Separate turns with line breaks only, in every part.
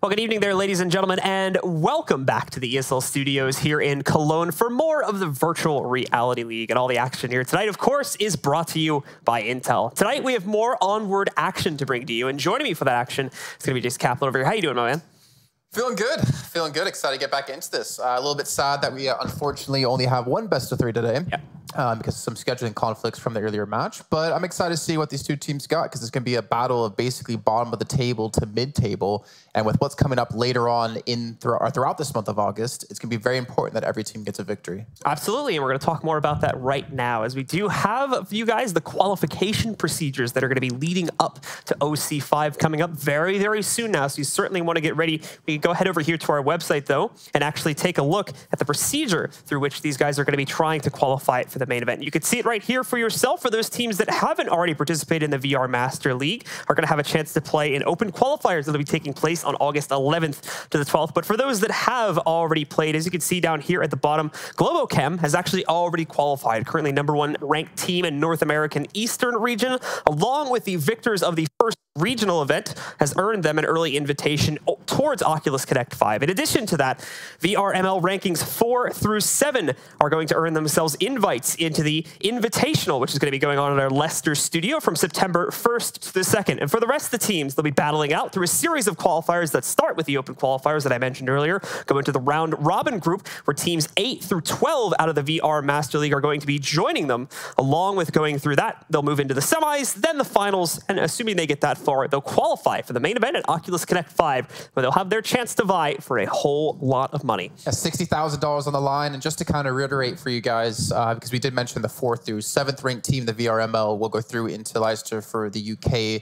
Well, good evening there, ladies and gentlemen, and welcome back to the ESL studios here in Cologne for more of the Virtual Reality League. And all the action here tonight, of course, is brought to you by Intel. Tonight, we have more Onward action to bring to you, and joining me for that action is going to be Jace Kaplan over here. How you doing, my man?
Feeling good. Feeling good. Excited to get back into this. A little bit sad that we unfortunately only have one best of 3 today.
Yeah.
Because of some scheduling conflicts from the earlier match. But I'm excited to see what these two teams got, because it's going to be a battle of basically bottom of the table to mid-table. And with what's coming up later on throughout this month of August, it's going to be very important that every team gets a victory. Absolutely,
and we're going to talk more about that right now, as we do have for you guys the qualification procedures that are going to be leading up to OC5 coming up very, very soon now. So you certainly want to get ready. We can go ahead over here to our website, though, and actually take a look at the procedure through which these guys are going to be trying to qualify for the main event. You can see it right here for yourself. For those teams that haven't already participated in the VR Master League, are going to have a chance to play in open qualifiers that will be taking place on August 11th to the 12th. But for those that have already played, as you can see down here at the bottom, Globochem has actually already qualified. Currently #1 ranked team in North American Eastern region, along with the victors of the first regional event, has earned them an early invitation towards Oculus Connect 5. In addition to that, VRML rankings 4 through 7 are going to earn themselves invites into the Invitational, which is going to be going on at our Leicester studio from September 1st to the 2nd. And for the rest of the teams, they'll be battling out through a series of qualifiers that start with the open qualifiers that I mentioned earlier, go into the round robin group, where teams 8 through 12 out of the VR Master League are going to be joining them. Along with going through that, they'll move into the semis, then the finals, and assuming they get that far, they'll qualify for the main event at Oculus Connect 5, where they'll have their chance to vie for a whole lot of money.
Yeah, $60,000 on the line. And just to kind of reiterate for you guys, because we did mention the 4th through 7th ranked team, the VRML, will go through into Leicester for the UK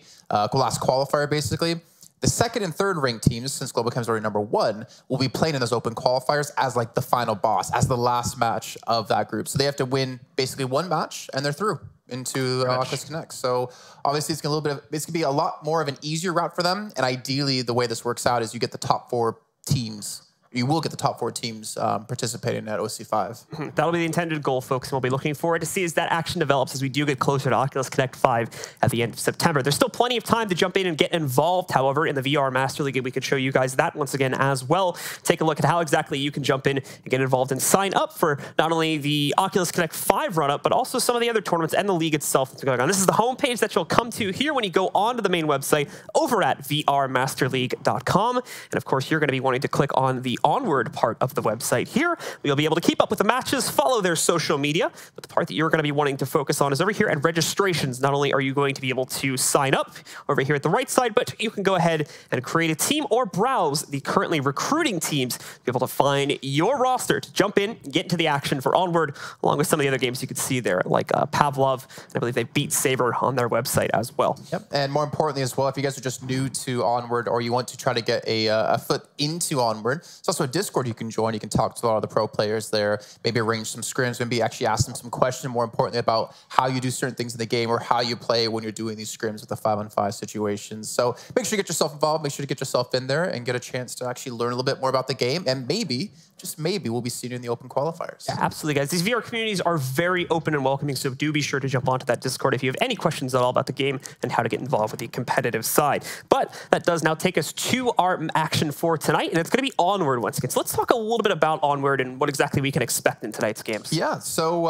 last qualifier, basically. The 2nd and 3rd ranked teams, since Globochem's already #1, will be playing in those open qualifiers as like the final boss, as the last match of that group. So they have to win basically one match, and they're through into Oculus Connect. So obviously it's gonna be a lot more of an easier route for them. And ideally, the way this works out is you get the top 4 teams. You will get the top 4 teams participating at OC5.
That'll be the intended goal, folks, and we'll be looking forward to see as that action develops as we do get closer to Oculus Connect 5 at the end of September. There's still plenty of time to jump in and get involved, however, in the VR Master League, and we could show you guys that once again as well. Take a look at how exactly you can jump in and get involved and sign up for not only the Oculus Connect 5 run-up, but also some of the other tournaments and the league itself that's going on. This is the homepage that you'll come to here when you go onto the main website over at vrmasterleague.com. And of course, you're going to be wanting to click on the Onward part of the website here. You'll be able to keep up with the matches, follow their social media, but the part that you're going to be wanting to focus on is over here at registrations. Not only are you going to be able to sign up over here at the right side, but you can go ahead and create a team or browse the currently recruiting teams to be able to find your roster to jump in and get into the action for Onward, along with some of the other games you can see there, like Pavlov, and I believe they beat Saber on their website as well.
Yep, and more importantly as well, if you guys are just new to Onward or you want to try to get a foot into Onward, it's also a Discord you can join. You can talk to a lot of the pro players there, maybe arrange some scrims, maybe actually ask them some questions, more importantly, about how you do certain things in the game or how you play when you're doing these scrims with the 5-on-5 situations. So make sure you get yourself involved, make sure to get yourself in there and get a chance to actually learn a little bit more about the game, and maybe, just maybe, we'll be seeing you in the open qualifiers.
Yeah, absolutely, guys. These VR communities are very open and welcoming, so do be sure to jump onto that Discord if you have any questions at all about the game and how to get involved with the competitive side. But that does now take us to our action for tonight, and it's going to be Onward once again. So let's talk a little bit about Onward and what exactly we can expect in tonight's games.
Yeah, so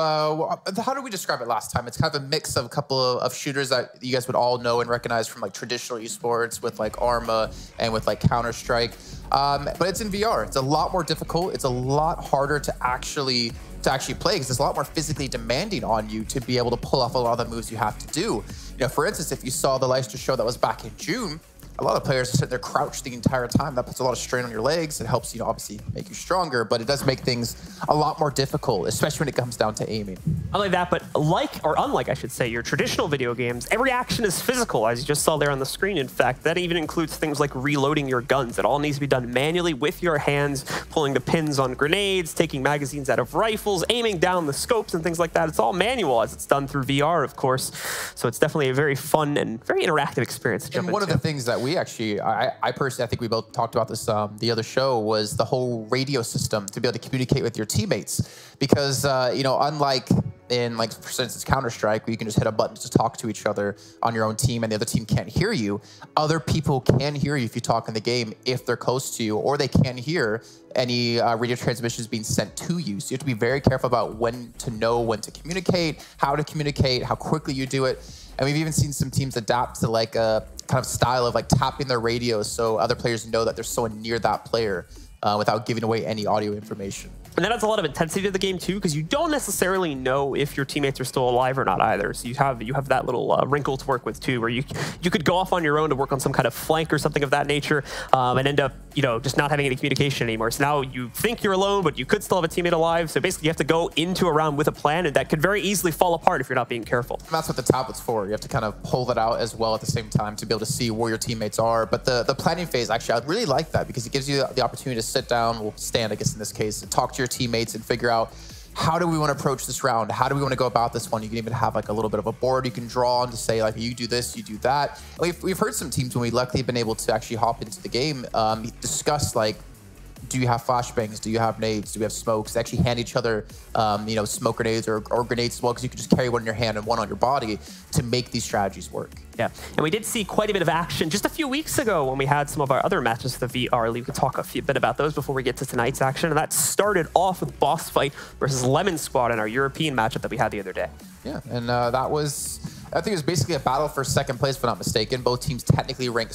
how did we describe it last time? It's kind of a mix of a couple of shooters that you guys would all know and recognize from like traditional esports with like Arma and with like Counter-Strike. But it's in VR. It's a lot more difficult. It's a lot harder to actually play because it's a lot more physically demanding on you to be able to pull off a lot of the moves you have to do. You know, for instance, if you saw the Leicester show that was back in June, a lot of players are sitting there crouched the entire time. That puts a lot of strain on your legs. It helps, you know, obviously make you stronger, but it does make things a lot more difficult, especially when it comes down to aiming.
Not only that, but unlike, I should say, your traditional video games, every action is physical, as you just saw there on the screen. In fact, that even includes things like reloading your guns. It all needs to be done manually with your hands, pulling the pins on grenades, taking magazines out of rifles, aiming down the scopes and things like that. It's all manual as it's done through VR, of course. So it's definitely a very fun and very interactive experience to jump into.
And one of the things that we actually, I personally, I think we both talked about this the other show, was the whole radio system to be able to communicate with your teammates. Because, you know, unlike in, like, for instance, Counter-Strike, where you can just hit a button to talk to each other on your own team and the other team can't hear you. Other people can hear you if you talk in the game if they're close to you, or they can hear any radio transmissions being sent to you. So you have to be very careful about when to communicate, how quickly you do it. And we've even seen some teams adapt to like a kind of style of like tapping their radios so other players know that there's someone near that player without giving away any audio information.
And that adds a lot of intensity to the game too, because you don't necessarily know if your teammates are still alive or not either. So you have that little wrinkle to work with too, where you could go off on your own to work on some kind of flank or something of that nature, and end up just not having any communication anymore. So now you think you're alone, but you could still have a teammate alive. So basically, you have to go into a round with a plan, and that could very easily fall apart if you're not being careful.
And that's what the tablet's for. You have to kind of pull that out as well at the same time to be able to see where your teammates are. But the planning phase, actually, I really like that because it gives you the opportunity to sit down, well, stand, I guess in this case, and talk to your teammates and figure out how do we want to approach this round? How do we want to go about this one? You can even have like a little bit of a board you can draw on to say like, you do this, you do that. We've heard some teams when we luckily been able to actually hop into the game, discuss like, do you have flashbangs? Do you have nades? Do we have smokes? They actually hand each other, smoke grenades or grenades as well, because you can just carry one in your hand and one on your body to make these strategies work.
Yeah, and we did see quite a bit of action just a few weeks ago when we had some of our other matches with the VR League. We could talk a bit about those before we get to tonight's action. And that started off with Boss Fight versus Lemon Squad in our European matchup that we had the other day.
Yeah, and that was, I think it was basically a battle for second place, if I'm not mistaken. Both teams technically ranked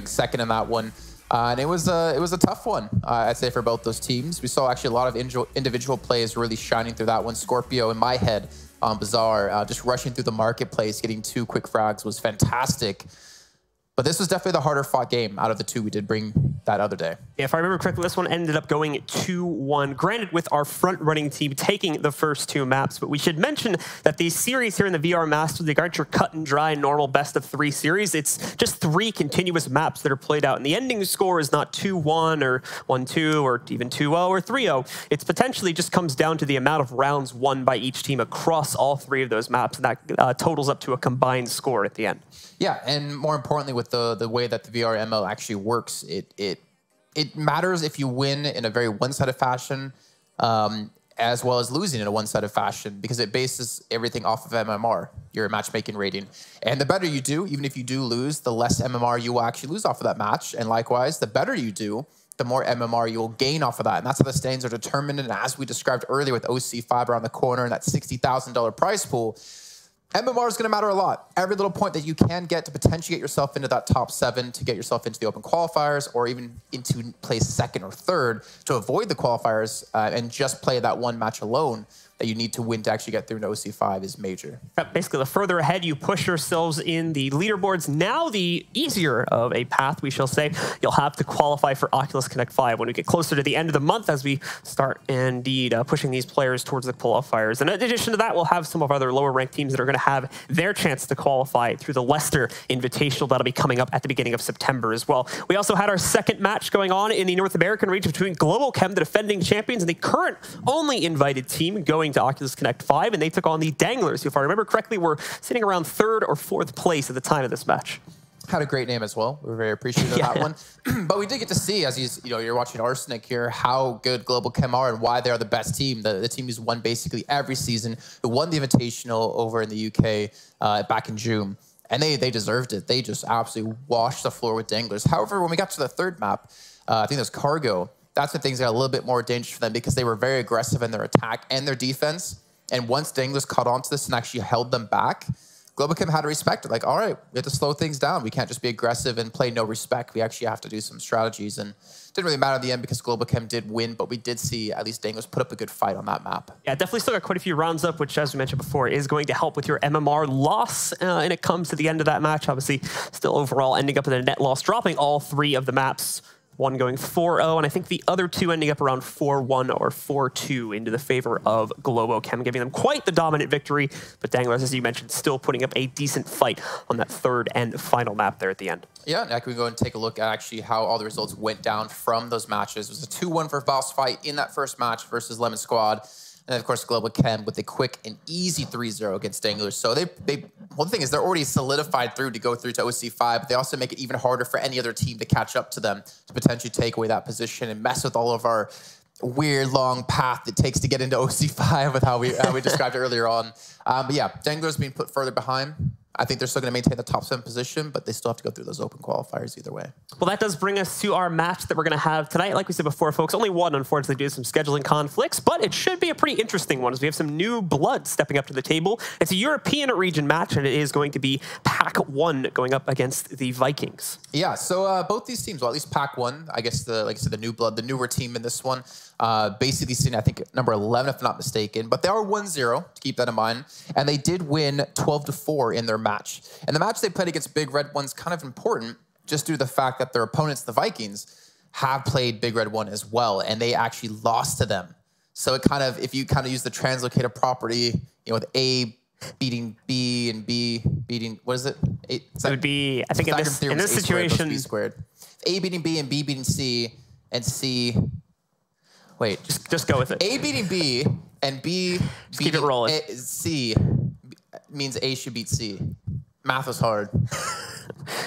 second in that one. And it was a tough one, I'd say, for both those teams. We saw actually a lot of individual plays really shining through that one. Scorpio, in my head, on Bazaar, just rushing through the marketplace, getting 2 quick frags was fantastic. But this was definitely the harder fought game out of the 2 we did bring that other day.
Yeah, if I remember correctly, this one ended up going 2-1. Granted, with our front-running team taking the first 2 maps, but we should mention that these series here in the VR Master League aren't your cut and dry normal best of 3 series. It's just 3 continuous maps that are played out, and the ending score is not 2-1 or 1-2 or even 2-0 or 3-0. It potentially just comes down to the amount of rounds won by each team across all 3 of those maps, and that totals up to a combined score at the end.
Yeah, and more importantly, with the way that the VR ML actually works, it matters if you win in a very one-sided fashion, as well as losing in a one-sided fashion, because it bases everything off of MMR, your matchmaking rating. And the better you do, even if you do lose, the less MMR you will actually lose off of that match. And likewise, the better you do, the more MMR you will gain off of that. And that's how the standings are determined. And as we described earlier with OC5 around the corner and that $60,000 prize pool, MMR is going to matter a lot. Every little point that you can get to potentially get yourself into that top 7, to get yourself into the open qualifiers, or even into place 2nd or 3rd to avoid the qualifiers and just play that one match alone that you need to win to actually get through an OC5 is major.
Basically, the further ahead you push yourselves in the leaderboards, now the easier of a path, we shall say, you'll have to qualify for Oculus Connect 5 when we get closer to the end of the month as we start indeed pushing these players towards the qualifiers. And in addition to that, we'll have some of our other lower ranked teams that are going to have their chance to qualify through the Leicester Invitational that'll be coming up at the beginning of September as well. We also had our second match going on in the North American region between Global Chem, the defending champions, and the current only invited team going to Oculus Connect 5, and they took on the Danglers, who, if I remember correctly, were sitting around 3rd or 4th place at the time of this match.
Had a great name as well. We were very appreciative of that one. But we did get to see, as you're watching Arsenic here, how good Global Chem are and why they are the best team. The team who's won basically every season, who won the Invitational over in the UK back in June. And they deserved it. They just absolutely washed the floor with Danglers. However, when we got to the 3rd map, I think it was Cargo, that's when things got a little bit more dangerous for them, because they were very aggressive in their attack and their defense. And once Danglers caught on to this and actually held them back, Global Chem had to respect it. Like, all right, we have to slow things down. We can't just be aggressive and play no respect. We actually have to do some strategies. And it didn't really matter in the end because Global Chem did win, but we did see at least Danglers put up a good fight on that map.
Yeah, definitely still got quite a few rounds up, which, as we mentioned before, is going to help with your MMR loss. And it comes to the end of that match, obviously, still overall ending up with a net loss, dropping all 3 of the maps. One going 4-0, and I think the other 2 ending up around 4-1 or 4-2 into the favor of Globo Chem, giving them quite the dominant victory. But Danglers, as you mentioned, still putting up a decent fight on that 3rd and final map there at the end.
Yeah, now can we go and take a look at actually how all the results went down from those matches. It was a 2-1 for Boss Fight in that first match versus Lemon Squad. And of course, Global Chem with a quick and easy 3-0 against Danglers. So well, the thing is, they're already solidified through to go through to OC5, but they also make it even harder for any other team to catch up to them to potentially take away that position and mess with all of our weird long path it takes to get into OC5 with how we described it earlier on. But yeah, Dangler's being put further behind. I think they're still going to maintain the top 7 position, but they still have to go through those open qualifiers either way.
Well, that does bring us to our match that we're going to have tonight. Like we said before, folks, only one, unfortunately, due to some scheduling conflicts, but it should be a pretty interesting one as we have some new blood stepping up to the table. It's a European region match, and it is going to be Pack 1 going up against the Vikings.
Yeah, so both these teams, well, at least Pack 1, I guess, like I said, the new blood, the newer team in this one, basically sitting, I think, number 11, if I'm not mistaken, but they are 1-0, to keep that in mind, and they did win 12-4 in their match. And the match they played against Big Red 1's kind of important just due to the fact that their opponents, the Vikings, have played Big Red 1 as well, and they actually lost to them. So it kind of, if you kind of use the translocator property, with A beating B and B beating, what is it? It
would be, I think in this situation,
B squared. A beating B and B beating C and C. Wait,
just go with it.
A beating B and B
just keep it rolling.
C means A should beat C. Math was hard.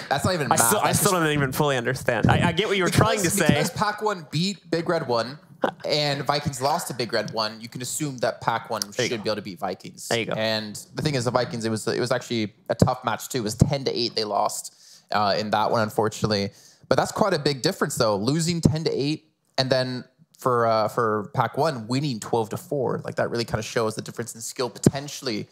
That's not even math.
I still don't even fully understand. I get what you were trying to say.
Because Pack 1 beat Big Red 1 and Vikings lost to Big Red 1, you can assume that Pack 1 should be able to beat Vikings.
There you go.
And the thing is, the Vikings, it was actually a tough match too. It was 10-8 they lost in that one, unfortunately. But that's quite a big difference, though. Losing 10-8 and then for Pack 1 winning 12-4, like that really kind of shows the difference in skill potentially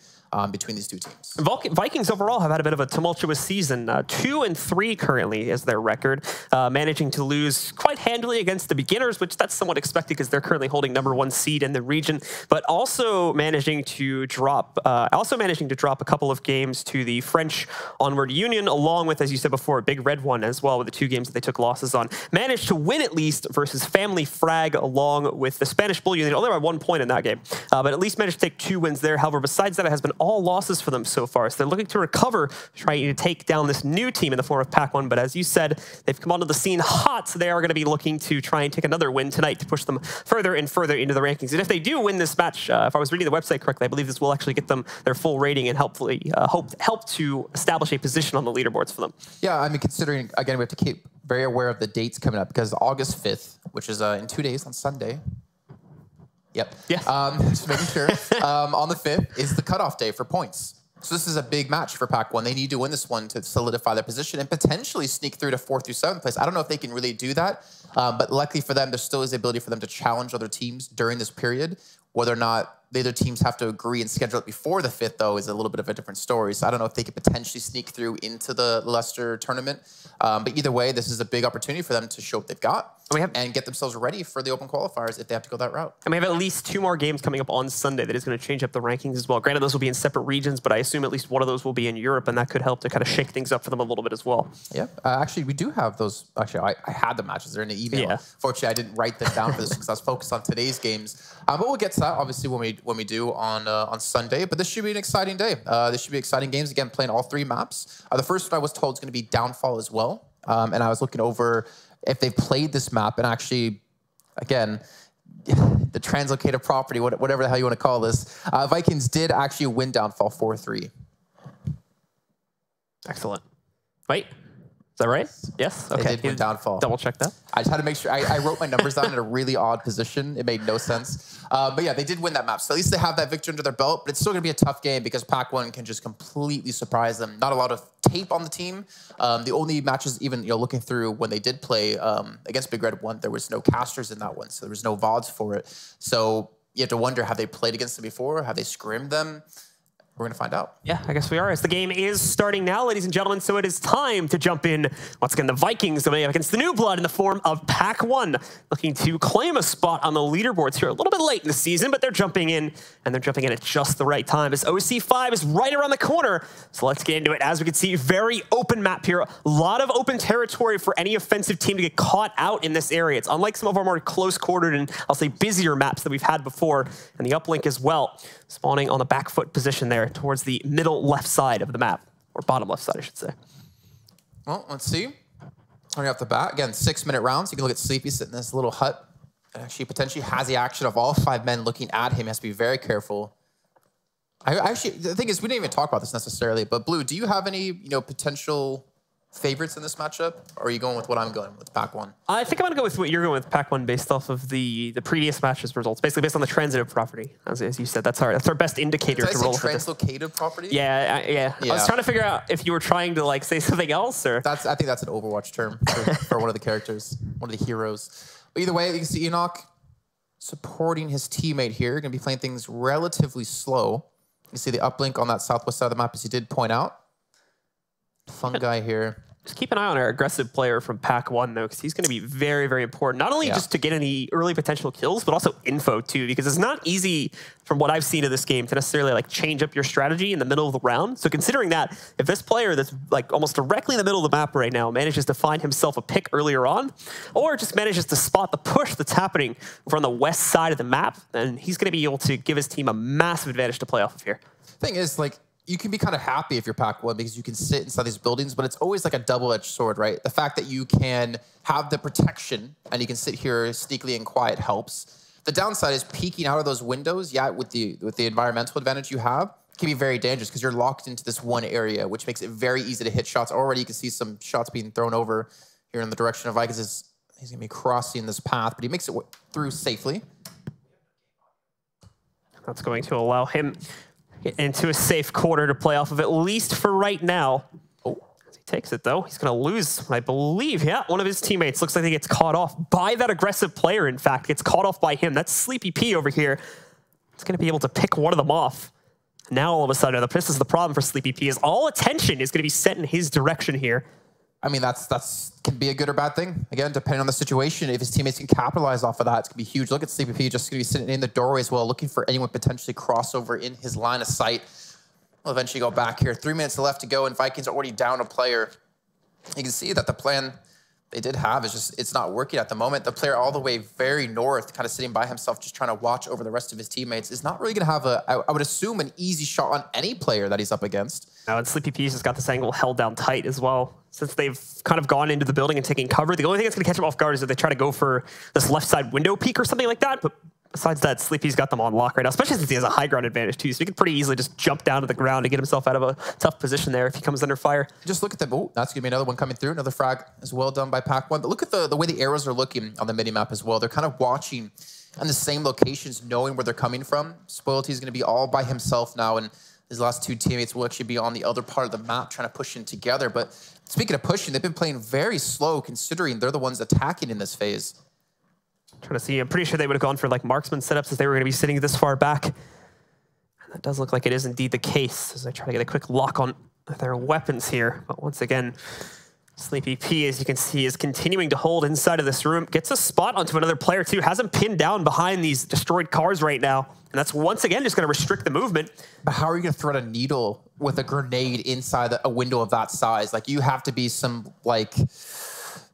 between these two teams.
Vikings overall have had a bit of a tumultuous season. 2-3 currently is their record, managing to lose quite handily against the beginners, which that's somewhat expected because they're currently holding #1 seed in the region, but also managing to drop a couple of games to the French Onward Union, along with, as you said before, Big Red 1 as well, with the 2 games that they took losses on. Managed to win at least versus Family Frag, along with the Spanish Bull Union, only by 1 point in that game, but at least managed to take 2 wins there. However, besides that, it has been all losses for them so far. So they're looking to recover, trying to take down this new team in the form of Pack 1. But as you said, they've come onto the scene hot, so they are going to be looking to try and take another win tonight to push them further and further into the rankings. And if they do win this match, if I was reading the website correctly, I believe this will actually get them their full rating and hopefully help to establish a position on the leaderboards for them.
Yeah, I mean, considering, again, we have to keep very aware of the dates coming up because August 5th, which is in 2 days on Sunday. Yep.
Yes.
Just making sure. On the 5th is the cutoff day for points. So this is a big match for Pack 1. They need to win this one to solidify their position and potentially sneak through to 4th through 7th place. I don't know if they can really do that, but luckily for them, there still is the ability for them to challenge other teams during this period. Whether or not the other teams have to agree and schedule it before the 5th, though, is a little bit of a different story. So I don't know if they could potentially sneak through into the Leicester tournament. But either way, this is a big opportunity for them to show what they've got and get themselves ready for the open qualifiers if they have to go that route.
And we have at least 2 more games coming up on Sunday that is going to change up the rankings as well. Granted, those will be in separate regions, but I assume at least one of those will be in Europe, and that could help to kind of shake things up for them a little bit as well.
Yeah, actually, we do have those. Actually, I had the matches. They're in the email. Yeah. Fortunately, I didn't write them down for this because I was focused on today's games. But we'll get to that, obviously, when we do on Sunday. But this should be an exciting day. This should be exciting games. Again, playing all 3 maps. The first one I was told is going to be Downfall as well. And I was looking over if they played this map and actually, again, the translocator property, whatever the hell you want to call this, Vikings did actually win Downfall 4-3.
Excellent. Wait. Is that right? Yes? Okay.
They did win Downfall.
Double check that.
I just had to make sure. I wrote my numbers down in a really odd position. It made no sense. But yeah, they did win that map. So at least they have that victory under their belt. But it's still going to be a tough game because Pack 1 can just completely surprise them. Not a lot of tape on the team. The only matches, even looking through when they did play against Big Red 1, there was no casters in that one. So there was no VODs for it. So you have to wonder, have they played against them before? Have they scrimmed them? We're going to find out.
Yeah, I guess we are, as the game is starting now, ladies and gentlemen. So it is time to jump in. Once again, the Vikings going against the new blood in the form of Pack 1, looking to claim a spot on the leaderboards here. A little bit late in the season, but they're jumping in, and they're jumping in at just the right time as OC5 is right around the corner. So let's get into it. As we can see, very open map here. A lot of open territory for any offensive team to get caught out in this area. It's unlike some of our more close-quartered and, I'll say, busier maps that we've had before, and the uplink as well, spawning on the back foot position there towards the middle left side of the map, or bottom left side, I should say.
Well, let's see. Starting off the bat, again, 6-minute rounds. You can look at Sleepy sitting in this little hut and actually potentially has the action of all 5 men looking at him. He has to be very careful. Actually, the thing is, we didn't even talk about this necessarily, but Blue, do you have any, potential favorites in this matchup, or are you going with what I'm going with, Pack 1?
I think I'm going to go with what you're going with, Pack 1, based off of the previous match's results, basically based on the transitive property, as you said. That's our best indicator to roll with.
Translocative property?
Yeah. I was trying to figure out if you were trying to like say something else, or
I think that's an Overwatch term for one of the characters, one of the heroes. But either way, you can see Enoch supporting his teammate here. Going to be playing things relatively slow. You see the uplink on that southwest side of the map, as he did point out. Fun guy here.
Just keep an eye on our aggressive player from Pack 1, though, because he's going to be very, very important. Not only just to get any early potential kills, but also info, too, because it's not easy, from what I've seen of this game, to necessarily like change up your strategy in the middle of the round. So considering that, if this player that's like almost directly in the middle of the map right now manages to find himself a pick earlier on, or just manages to spot the push that's happening from the west side of the map, then he's going to be able to give his team a massive advantage to play off of here.
Thing is, like, you can be kind of happy if you're Pack 1 because you can sit inside these buildings, but it's always like a double-edged sword, right? The fact that you can have the protection and you can sit here sneakily and quiet helps. The downside is peeking out of those windows, with the environmental advantage you have, can be very dangerous because you're locked into this one area, which makes it very easy to hit shots. Already you can see some shots being thrown over here in the direction of Vikings. He's going to be crossing this path, but he makes it through safely.
That's going to allow him into a safe quarter to play off of, at least for right now. Oh, as he takes it, though, he's going to lose, I believe. Yeah, one of his teammates looks like he gets caught off by that aggressive player, in fact. Gets caught off by him. That's Sleepy P over here. He's going to be able to pick one of them off. Now, all of a sudden, this is the problem for Sleepy P, is all attention is going to be set in his direction here.
I mean, that's can be a good or bad thing. Again, depending on the situation, if his teammates can capitalize off of that, it's going to be huge. Look at Sleepy P, just going to be sitting in the doorway as well, looking for anyone potentially crossover in his line of sight. We'll eventually go back here. 3 minutes left to go, and Vikings are already down a player. You can see that the plan they did have is just, it's not working at the moment. The player all the way very north, kind of sitting by himself, just trying to watch over the rest of his teammates, is not really going to have I would assume, an easy shot on any player that he's up against.
Now, and Sleepy P's has got this angle held down tight as well. Since they've kind of gone into the building and taking cover, the only thing that's going to catch them off guard is if they try to go for this left side window peek or something like that. But besides that, Sleepy's got them on lock right now, especially since he has a high ground advantage too. So he could pretty easily just jump down to the ground and get himself out of a tough position there if he comes under fire.
Just look at the, oh, that's going to be another one coming through. Another frag as well done by Pack 1. But look at the way the arrows are looking on the mini-map as well. They're kind of watching on the same locations, knowing where they're coming from. Spoilty is going to be all by himself now, and his last two teammates will actually be on the other part of the map trying to push in together. But speaking of pushing, they've been playing very slow considering they're the ones attacking in this phase.
Trying to see, I'm pretty sure they would have gone for like marksman setups if they were going to be sitting this far back. And that does look like it is indeed the case as I try to get a quick lock on their weapons here. But once again, Sleepy P, as you can see, is continuing to hold inside of this room. Gets a spot onto another player too. Has him pinned down behind these destroyed cars right now. And that's once again just going to restrict the movement.
But how are you going to thread a needle with a grenade inside a window of that size? Like, you have to be some, like,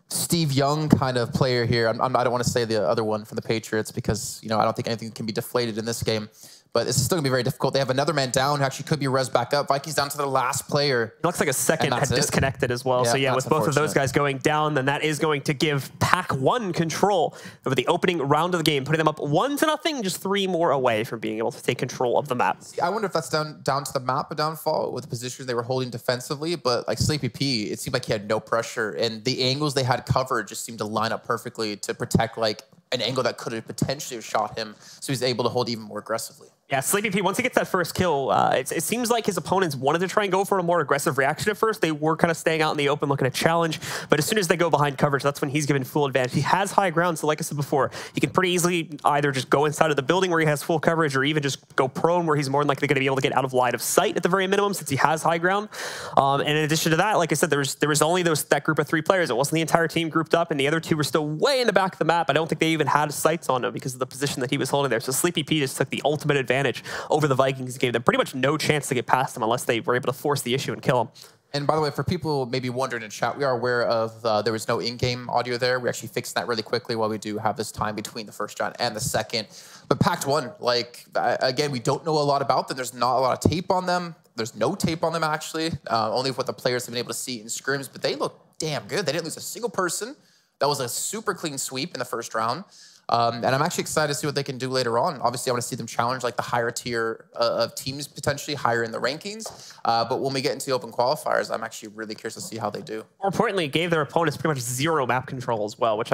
Steve Young kind of player here. I don't want to say the other one from the Patriots because, you know, I don't think anything can be deflated in this game. But this is still going to be very difficult. They have another man down who actually could be res back up. Vikings down to the last player.
It looks like a second had disconnected as well.
Yeah,
so yeah, with both of those guys going down, then that is going to give Pack 1 control over the opening round of the game, putting them up 1-0, just 3 more away from being able to take control of the map.
I wonder if that's down to the map of downfall with the positions they were holding defensively. But like Sleepy P, it seemed like he had no pressure, and the angles they had covered just seemed to line up perfectly to protect like an angle that could have potentially shot him. So he's able to hold even more aggressively.
Yeah, Sleepy P, once he gets that first kill, it seems like his opponents wanted to try and go for a more aggressive reaction at first. They were kind of staying out in the open, looking to challenge. But as soon as they go behind coverage, that's when he's given full advantage. He has high ground, so like I said before, he can pretty easily either just go inside of the building where he has full coverage or even just go prone where he's more than likely going to be able to get out of line of sight at the very minimum since he has high ground. And in addition to that, like I said, there was only that group of 3 players. It wasn't the entire team grouped up, and the other 2 were still way in the back of the map. I don't think they even had sights on him because of the position that he was holding there. So Sleepy P just took the ultimate advantage over the Vikings, gave them pretty much no chance to get past him unless they were able to force the issue and kill him.
And by the way, for people maybe wondering in chat, we are aware of there was no in-game audio there. We actually fixed that really quickly while we do have this time between the first round and the second. But Pack 1, like, again, we don't know a lot about them. There's not a lot of tape on them. There's no tape on them, actually. Only what the players have been able to see in scrims, but they look damn good. They didn't lose a single person. That was a super clean sweep in the first round. And I'm actually excited to see what they can do later on. Obviously, I want to see them challenge like the higher tier of teams, potentially higher in the rankings. But when we get into the open qualifiers, I'm actually really curious to see how they do.
More importantly, it gave their opponents pretty much zero map control as well, which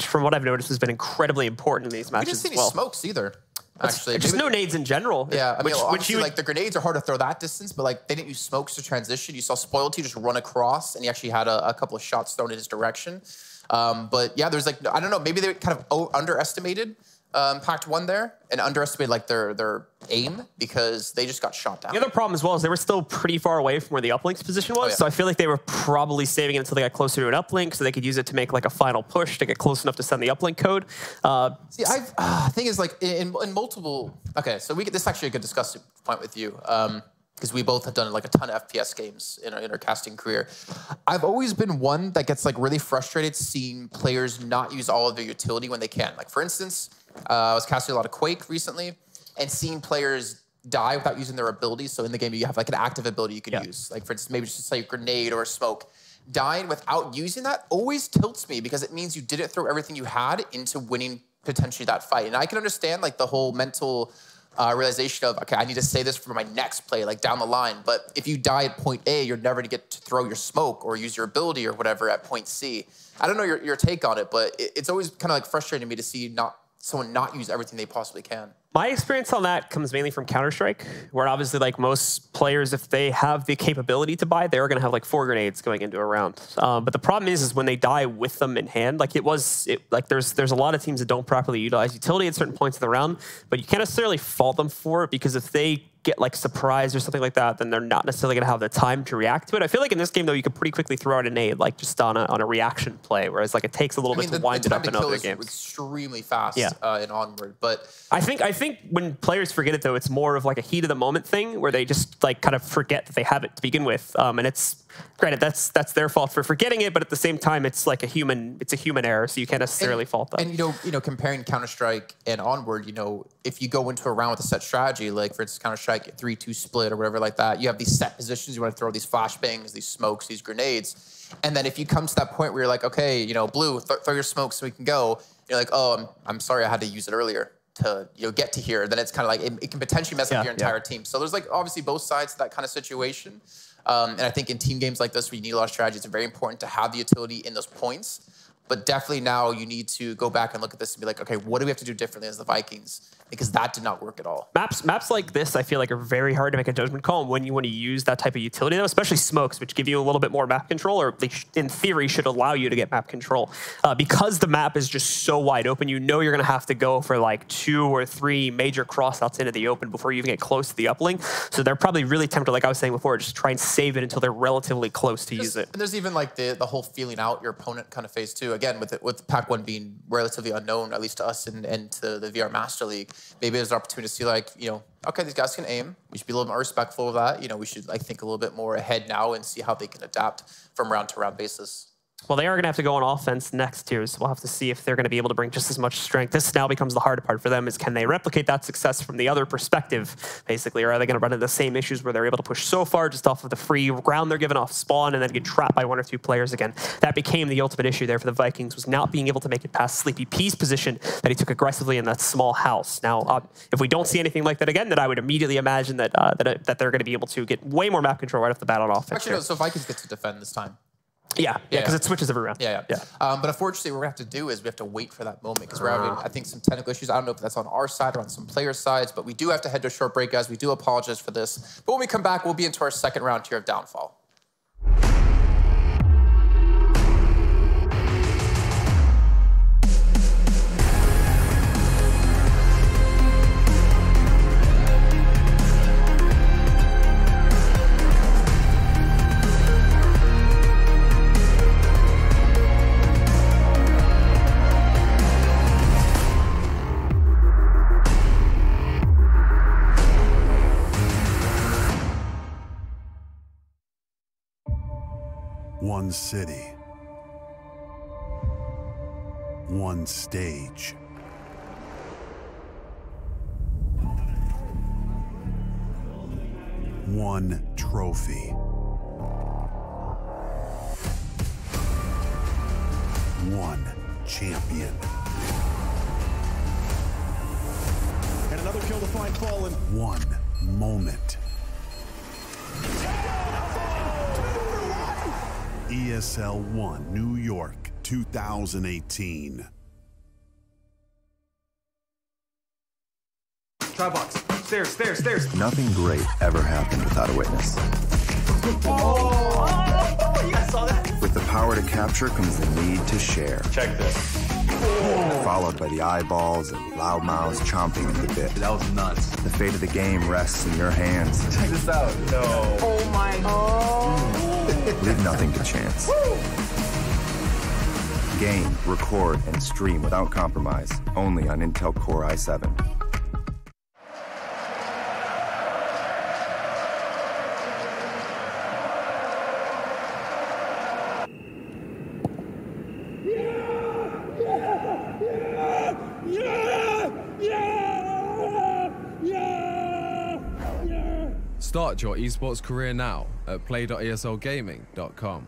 from what I've noticed has been incredibly important in these matches.
We didn't see any
well.
smokes either. Actually,
just no nades in general.
Yeah, I mean,
which you
like the grenades are hard to throw that distance, but like they didn't use smokes to transition. You saw Spoilty just run across, and he actually had a couple of shots thrown in his direction. But yeah, there's like, I don't know, maybe they kind of underestimated Pact 1 there and underestimated like their aim because they just got shot down.
The other problem as well is they were still pretty far away from where the uplink's position was.
Oh, yeah.
So I feel like they were probably saving it until they got closer to an uplink so they could use it to make like a final push to get close enough to send the uplink code.
See, thing is like in multiple, okay, so this is actually a good discussion point with you. Because we both have done like a ton of FPS games in our casting career. I've always been one that gets like really frustrated seeing players not use all of their utility when they can. Like for instance, I was casting a lot of Quake recently and seeing players die without using their abilities. So in the game, you have like an active ability you can use. Like for instance, maybe just say a grenade or a smoke. Dying without using that always tilts me because it means you didn't throw everything you had into winning potentially that fight. And I can understand like the whole mental realization of, okay, I need to say this for my next play, like down the line. But if you die at point A, you're never going to get to throw your smoke or use your ability or whatever at point C. I don't know your take on it, but it's always kind of like frustrating me to see someone not use everything they possibly can.
My experience on that comes mainly from Counter-Strike, where obviously like most players, if they have the capability to buy, they're going to have like 4 grenades going into a round. But the problem is when they die with them in hand, like there's a lot of teams that don't properly utilize utility at certain points in the round, but you can't necessarily fault them for it because if they get like surprised or something like that, then they're not necessarily going to have the time to react to it. I feel like in this game though, you could pretty quickly throw out a nade like just on a reaction play, whereas like it takes a little bit to wind it up in other games.
Extremely fast in Onward, but
I think when players forget it though, it's more of like a heat of the moment thing where they just like kind of forget that they have it to begin with, and it's granted that's their fault for forgetting it, but at the same time it's like a human error, so you can't necessarily fault them.
And you know, comparing Counter-Strike and Onward, you know, if you go into a round with a set strategy, like for instance Counter-Strike 3-2 split or whatever like that, you have these set positions, you want to throw these flashbangs, these smokes, these grenades, and then if you come to that point where you're like, okay, you know, Blue, throw your smokes so we can go, you're like, oh, I'm sorry I had to use it earlier to get to here, then it's kind of like it can potentially mess up your entire team. So there's like obviously both sides to that kind of situation. And I think in team games like this where you need a lot of strategy, it's very important to have the utility in those points. But definitely now you need to go back and look at this and be like, okay, what do we have to do differently as the Vikings? Because that did not work at all.
Maps like this, I feel like are very hard to make a judgment call on when you want to use that type of utility, though, especially smokes, which give you a little bit more map control, or they in theory should allow you to get map control. Because the map is just so wide open, you know you're going to have to go for like 2 or 3 major crossouts into the open before you even get close to the uplink. So they're probably really tempted, like I was saying before, just try and save it until they're relatively close to use it.
And there's even like the whole feeling out your opponent kind of phase too. Again, with Pac 1 being relatively unknown, at least to us and to the VR Master League, maybe there's an opportunity to see like, you know, okay, these guys can aim. We should be a little more respectful of that. You know, we should like think a little bit more ahead now and see how they can adapt from round to round basis.
Well, they are going to have to go on offense next year, so we'll have to see if they're going to be able to bring just as much strength. This now becomes the hard part for them, is can they replicate that success from the other perspective, basically, or are they going to run into the same issues where they're able to push so far just off of the free ground they're given off spawn and then get trapped by 1 or 2 players again? That became the ultimate issue there for the Vikings, was not being able to make it past Sleepy P's position that he took aggressively in that small house. Now, if we don't see anything like that again, then I would immediately imagine that that they're going to be able to get way more map control right off the bat on offense.
Actually, no, so Vikings get to defend this time.
Yeah, because it switches every round.
Yeah. But unfortunately, what we're going to have to do is we have to wait for that moment because we're having, I think, some technical issues. I don't know if that's on our side or on some players' sides, but we do have to head to a short break, guys. We do apologize for this. But when we come back, we'll be into our second round here of Downfall.
One city, one stage, one trophy, one champion.
to find Fallen.
One moment. ESL 1, New York, 2018.
Try box. Stairs.
Nothing great ever happened without a witness.
Oh, you guys saw that?
With the power to capture comes the need to share.
Check this.
Followed by the eyeballs and loud mouths chomping at the bit.
That was nuts.
The fate of the game rests in your hands.
Check this out. No.
Oh my God.
Leave nothing to chance. Game, record, and stream without compromise. Only on Intel Core i7.
Start your esports career now at play.eslgaming.com.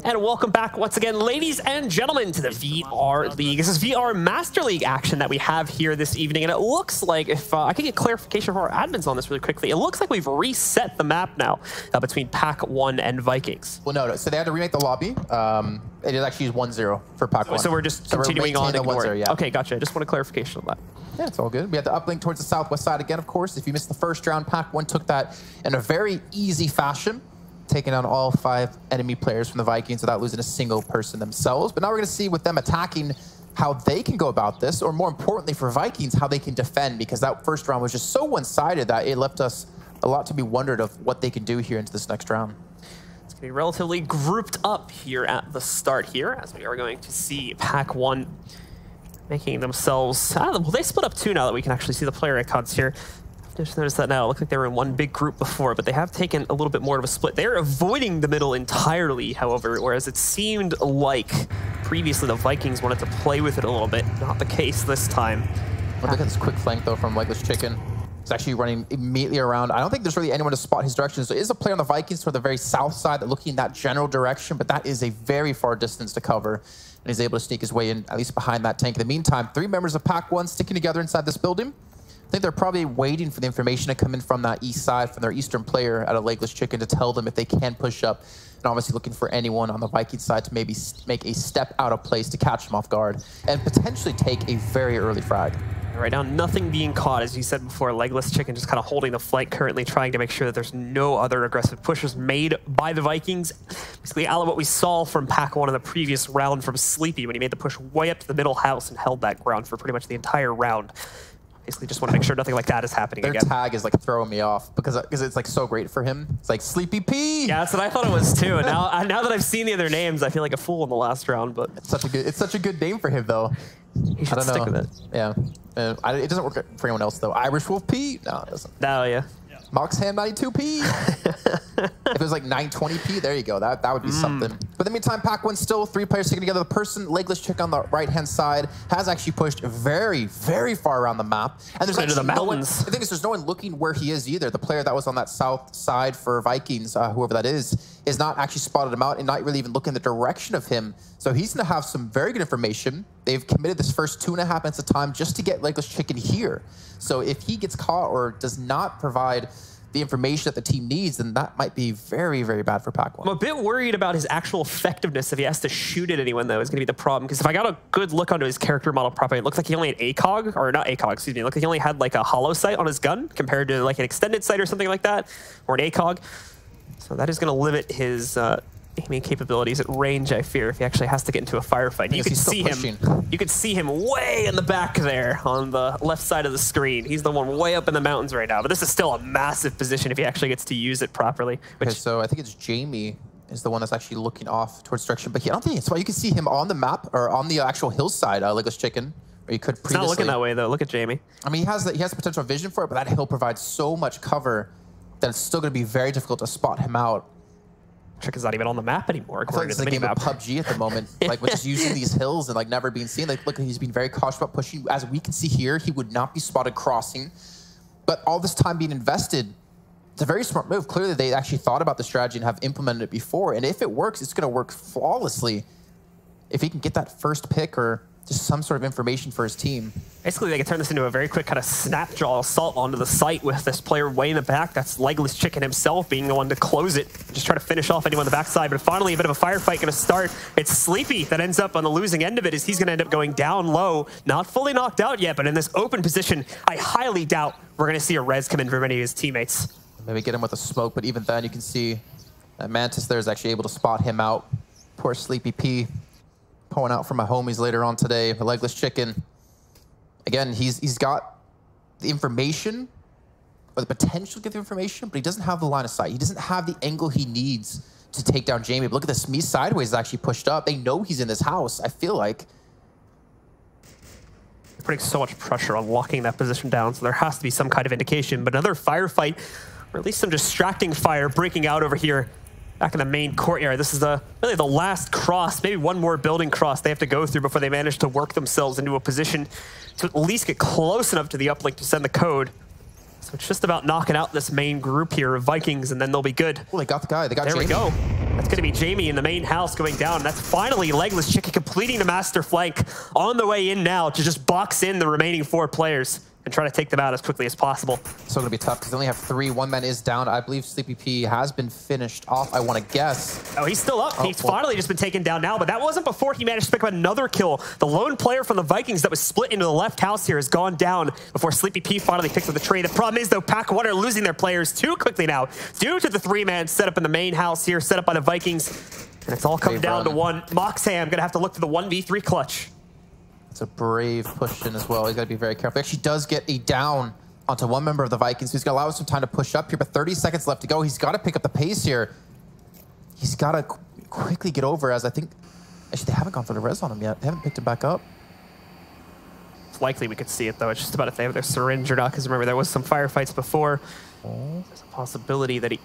And welcome back once again, ladies and gentlemen, to the VR League. This is VR Master League action that we have here this evening, and it looks like, if I can get clarification from our admins on this really quickly, it looks like we've reset the map now between Pack 1 and Vikings.
Well, no, so they had to remake the lobby. It is actually 1-0 for Pack 1.
So we're just continuing on ignoring.
Yeah.
Okay, gotcha. I just want a clarification on that.
Yeah, it's all good. We had the uplink towards the southwest side again, of course. If you missed the first round, Pack 1 took that in a very easy fashion, taking on all 5 enemy players from the Vikings without losing a single person themselves. But now we're going to see with them attacking how they can go about this, or more importantly for Vikings, how they can defend, because that first round was just so one-sided that it left us a lot to be wondered of what they can do here into this next round.
It's going to be relatively grouped up here at the start here, as we are going to see Pack 1 making themselves... well, they split up 2 now that we can actually see the player icons here. Just noticed that now. It looked like they were in one big group before, but they have taken a little bit more of a split. They're avoiding the middle entirely, however, whereas it seemed like previously the Vikings wanted to play with it a little bit. Not the case this time.
Look at this quick flank, though, from Legless Chicken. He's actually running immediately around. I don't think there's really anyone to spot his direction. So there is a player on the Vikings toward the very south side that looking in that general direction, but that is a very far distance to cover. And he's able to sneak his way in, at least behind that tank. In the meantime, 3 members of Pack 1 sticking together inside this building. I think they're probably waiting for the information to come in from that east side, from their eastern player at a Legless Chicken to tell them if they can push up. And obviously looking for anyone on the Viking side to maybe make a step out of place to catch them off guard and potentially take a very early frag.
Right now, nothing being caught, as you said before. Legless Chicken just kind of holding the flank, currently trying to make sure that there's no other aggressive pushes made by the Vikings. Basically, out of what we saw from Pack 1 in the previous round from Sleepy when he made the push way up to the middle house and held that ground for pretty much the entire round. Basically, just want to make sure nothing like that is happening again.
Their tag is like throwing me off because it's like so great for him. It's like Sleepy P.
Yeah, that's what I thought it was too. And now that I've seen the other names, I feel like a fool in the last round. But
it's such a good name for him though.
He should stick with it.
Yeah, it doesn't work for anyone else though. Irish Wolf P. No, it doesn't.
No, yeah.
Moxham 92P. If it was like 920p, there you go. That would be something. But in the meantime, Pack 1 still 3 players sticking together. The person, Legless Chick on the right-hand side, has actually pushed very, very far around the map. And there's actually no one, the thing is, there's no one looking where he is either. The player that was on that south side for Vikings, whoever that is not actually spotted him out and not really even looking in the direction of him. So he's going to have some very good information. They've committed this first 2.5 minutes of time just to get Legless Chicken here. So if he gets caught or does not provide the information that the team needs, then that might be very, very bad for Pack 1.
I'm a bit worried about his actual effectiveness if he has to shoot at anyone, though, is going to be the problem. Because if I got a good look onto his character model properly, it looks like he only had ACOG, or not ACOG, excuse me. It looked like he only had like a hollow sight on his gun compared to like an extended sight or something like that, or an ACOG. So that is going to limit his aiming capabilities at range, I fear, if he actually has to get into a firefight. You can see him. You can see him way in the back there on the left side of the screen. He's the one way up in the mountains right now. But this is still a massive position if he actually gets to use it properly.
Okay, so I think it's Jamie is the one that's actually looking off towards direction. But I don't think it's why you can see him on the map or on the actual hillside, Legless Chicken. Or you could previously.
It's not looking that way though. Look at Jamie.
I mean, he has potential vision for it, but that hill provides so much cover that it's still going to be very difficult to spot him out.
Trick is not even on the map anymore.
I feel like it's a game of PUBG at the moment, like with just using these hills and like never being seen. Like, look, he's been very cautious about pushing. As we can see here, he would not be spotted crossing. But all this time being invested, it's a very smart move. Clearly, they actually thought about the strategy and have implemented it before. And if it works, it's going to work flawlessly. If he can get that first pick or just some sort of information for his team.
Basically, they can turn this into a very quick kind of snapjaw assault onto the site with this player way in the back. That's Legless Chicken himself being the one to close it. Just try to finish off anyone on the backside. But finally, a bit of a firefight going to start. It's Sleepy that ends up on the losing end of it as he's going to end up going down low. Not fully knocked out yet, but in this open position, I highly doubt we're going to see a res come in from any of his teammates.
Maybe get him with a smoke, but even then you can see that Mantis there is actually able to spot him out. Poor Sleepy P. Pulling out for my homies later on today. The Legless Chicken. Again, he's got the information or the potential to get the information, but he doesn't have the line of sight. He doesn't have the angle he needs to take down Jamie. But look at this. Me sideways is actually pushed up. They know he's in this house, I feel like.
They're putting so much pressure on locking that position down, so there has to be some kind of indication. But another firefight, or at least some distracting fire breaking out over here back in the main courtyard. This is really the last cross, maybe one more building cross they have to go through before they manage to work themselves into a position to at least get close enough to the uplink to send the code. So it's just about knocking out this main group here of Vikings, and then they'll be good.
Well, they got the guy. They got
There
Jamie.
we go. That's going to be Jamie in the main house going down. That's finally Legless Chicken completing the master flank on the way in now to just box in the remaining 4 players and try to take them out as quickly as possible.
So going to be tough because they only have 3. One man is down. I believe Sleepy P has been finished off, I want to guess.
Oh, he's still up.
Oh,
He's finally just been taken down now, but that wasn't before he managed to pick up another kill. The lone player from the Vikings that was split into the left house here has gone down before Sleepy P finally picks up the trade. The problem is, though, Pac-1 are losing their players too quickly now due to the 3-man setup in the main house here, set up by the Vikings. And it's all come down to one. Moxham going to have to look to the 1v3 clutch.
It's a brave push in as well. He's got to be very careful. He actually does get a down onto one member of the Vikings, who's going to allow us some time to push up here, but 30 seconds left to go. He's got to pick up the pace here. He's got to quickly get over, as I think... Actually, they haven't gone for the res on him yet. They haven't picked him back up.
It's likely we could see it, though. It's just about if they have their syringe or not, because remember, there was some firefights before. There's a possibility that he...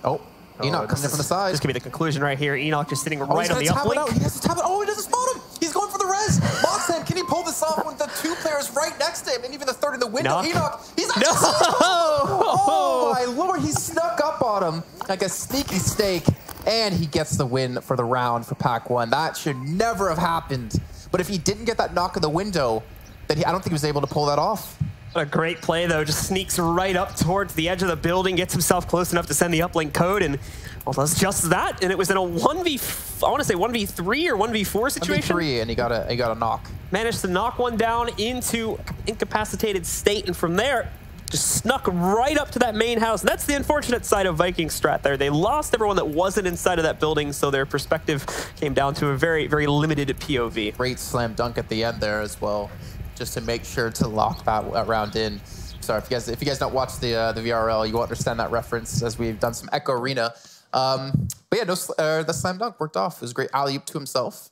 Oh, Enoch coming in from the side.
This could be the conclusion right here. Enoch just sitting right on the
tap it
uplink.
out. He has to tap it. Oh, he doesn't spot him. He's going for the res. Moxham, can he pull this off with the 2 players right next to him and even the 3rd in the window? Enoch, he's actually...
No!
Oh, my Lord. He snuck up on him like a sneaky snake, and he gets the win for the round for Pac-1. That should never have happened. But if he didn't get that knock in the window, then I don't think he was able to pull that off.
What a great play, though. Just sneaks right up towards the edge of the building, gets himself close enough to send the uplink code, and well, does just that. And it was in a 1v, I want to say 1v3 or 1v4 situation.
1v3, and he got a knock.
Managed to knock one down into incapacitated state, and from there, just snuck right up to that main house. And that's the unfortunate side of Viking strat there. They lost everyone that wasn't inside of that building, so their perspective came down to a very, very limited POV.
Great slam dunk at the end there as well, just to make sure to lock that round in. Sorry, if you guys don't watch the VRL, you won't understand that reference, as we've done some Echo Arena. But yeah, the slam dunk worked off. It was a great alley-oop to himself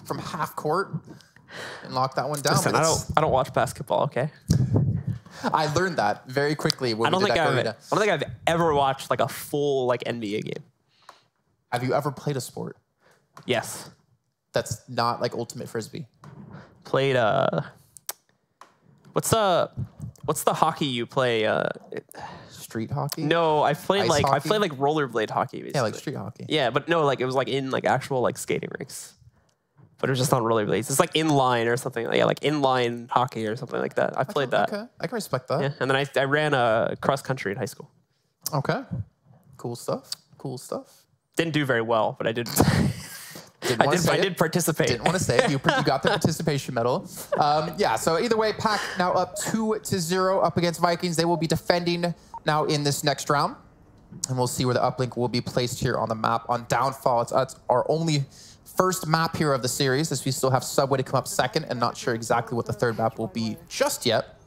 from half court and locked that one down.
Listen, I don't watch basketball, okay?
I learned that very quickly when we did Echo Arena.
I don't think I've ever watched like a full like NBA game.
Have you ever played a sport
Yes.
that's not like Ultimate Frisbee?
Played what's the hockey you play?
Street hockey?
No, I played
Ice hockey?
rollerblade hockey. Basically.
Yeah, like street hockey.
Yeah, but no, like it was like in like actual like skating rinks. But it was just on rollerblades. It's like inline or something. Yeah, like inline hockey or something like that. I played that.
Okay, I can respect that.
Yeah, and then I ran a cross country in high school.
Okay, cool stuff. Cool stuff.
Didn't do very well, but I did. I did participate.
Didn't want to say it. You got the participation medal. Yeah, so either way, Pac now up 2-0 up against Vikings. They will be defending now in this next round. And we'll see where the uplink will be placed here on the map. On Downfall, it's our only first map here of the series, as we still have Subway to come up second, and not sure exactly what the 3rd map will be just yet.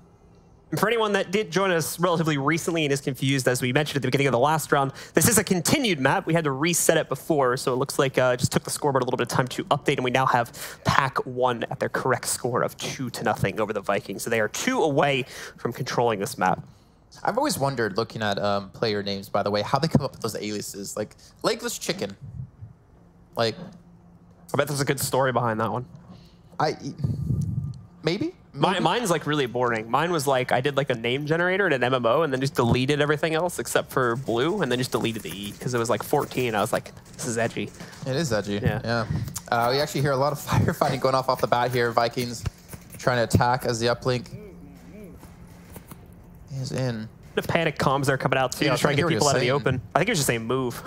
And for anyone that did join us relatively recently and is confused, as we mentioned at the beginning of the last round, this is a continued map. We had to reset it before, so it looks like it just took the scoreboard a little bit of time to update, and we now have Pac-1 at their correct score of 2-0 over the Vikings. So they are 2 away from controlling this map.
I've always wondered, looking at player names, by the way, how they come up with those aliases. Like, Legless Chicken. Like...
I bet there's a good story behind that one.
Maybe?
Mine's like really boring. Mine was like, I did like a name generator in an MMO and then just deleted everything else except for blue, and then just deleted the E because it was like 14. I was like, this is edgy.
It is edgy,
yeah.
We actually hear a lot of firefighting going off the bat here. Vikings trying to attack as the uplink is in.
The panic comms are coming out too to try and get people out of the open. I think it was just saying move.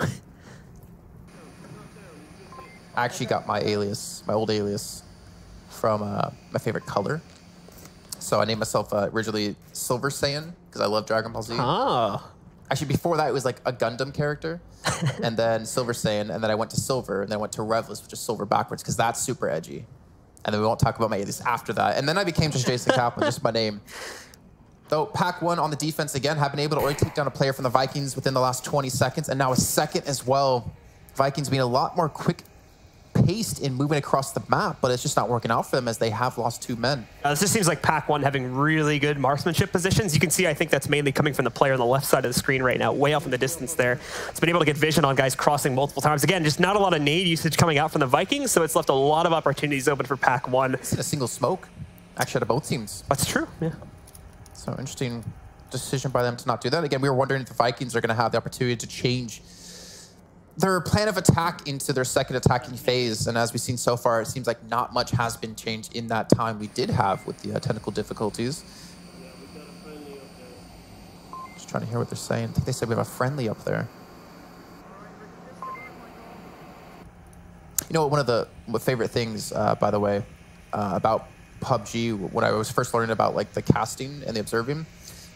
I actually got my alias, my old alias, from my favorite color. So I named myself originally Silver Saiyan because I love Dragon Ball Z.
Oh.
Actually, before that, it was like a Gundam character, and then Silver Saiyan, and then I went to Silver, and then I went to Revless, which is Silver backwards, because that's super edgy. And then we won't talk about my alias after that. And then I became just Jason Kaplan, just my name. Though Pac-1 on the defense again have been able to already take down a player from the Vikings within the last 20 seconds, and now a second as well. Vikings being a lot more quick-paced in moving across the map, but it's just not working out for them as they have lost 2 men.
This just seems like Pac-1 having really good marksmanship positions. You can see, I think that's mainly coming from the player on the left side of the screen right now, way off in the distance there. It's been able to get vision on guys crossing multiple times. Again, just not a lot of nade usage coming out from the Vikings, so it's left a lot of opportunities open for Pac-1.
It's a single smoke, actually, out of both teams.
That's true, yeah.
So interesting decision by them to not do that. Again, we were wondering if the Vikings are going to have the opportunity to change their plan of attack into their second attacking phase. And as we've seen so far, it seems like not much has been changed in that time we did have with the technical difficulties. Just trying to hear what they're saying. I think they said we have a friendly up there. You know, one of the favorite things, by the way, about PUBG, when I was first learning about like the casting and the observing,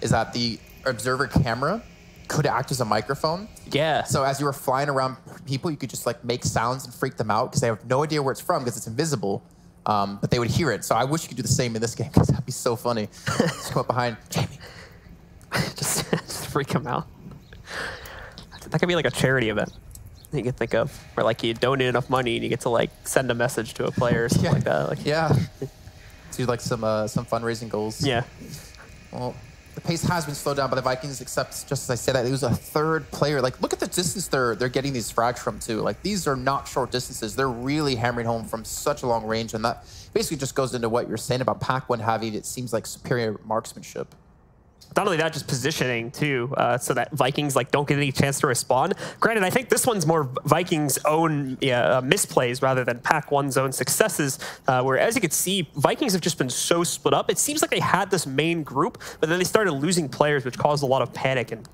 is that the observer camera could act as a microphone.
Yeah.
So as you were flying around people, you could just like make sounds and freak them out because they have no idea where it's from because it's invisible, but they would hear it. So I wish you could do the same in this game because that'd be so funny. Just come up behind Jamie.
just freak them out. That could be like a charity event you can think of, where like you donate enough money and you get to like send a message to a player or something like that. Like,
yeah. Do like some fundraising goals.
Yeah.
Well, the pace has been slowed down by the Vikings, except just as I said that, it was a third player. Like, look at the distance they're getting these frags from too. Like, these are not short distances. They're really hammering home from such a long range, and that basically just goes into what you're saying about Pac-1 having, it seems like, superior marksmanship.
Not only that, just positioning too, so that Vikings like don't get any chance to respond. Granted, I think this one's more Vikings' own misplays rather than Pac-1's own successes. Where, as you can see, Vikings have just been so split up. It seems like they had this main group, but then they started losing players, which caused a lot of panic, and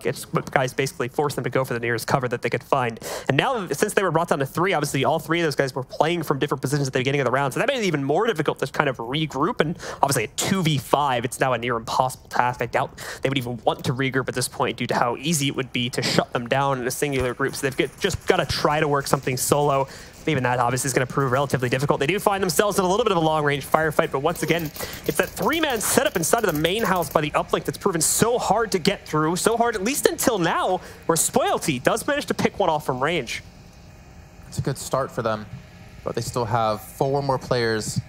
guys basically forced them to go for the nearest cover that they could find. And now, since they were brought down to 3, obviously all 3 of those guys were playing from different positions at the beginning of the round, so that made it even more difficult to kind of regroup. And obviously, at 2v5, it's now a near impossible task. I doubt they would even want to regroup at this point due to how easy it would be to shut them down in a singular group. So they've just got to try to work something solo. Even that obviously is going to prove relatively difficult. They do find themselves in a little bit of a long-range firefight, but once again, it's that 3-man setup inside of the main house by the uplink that's proven so hard to get through, so hard at least until now, where Spoilty does manage to pick one off from range.
It's a good start for them, but they still have 4 more players.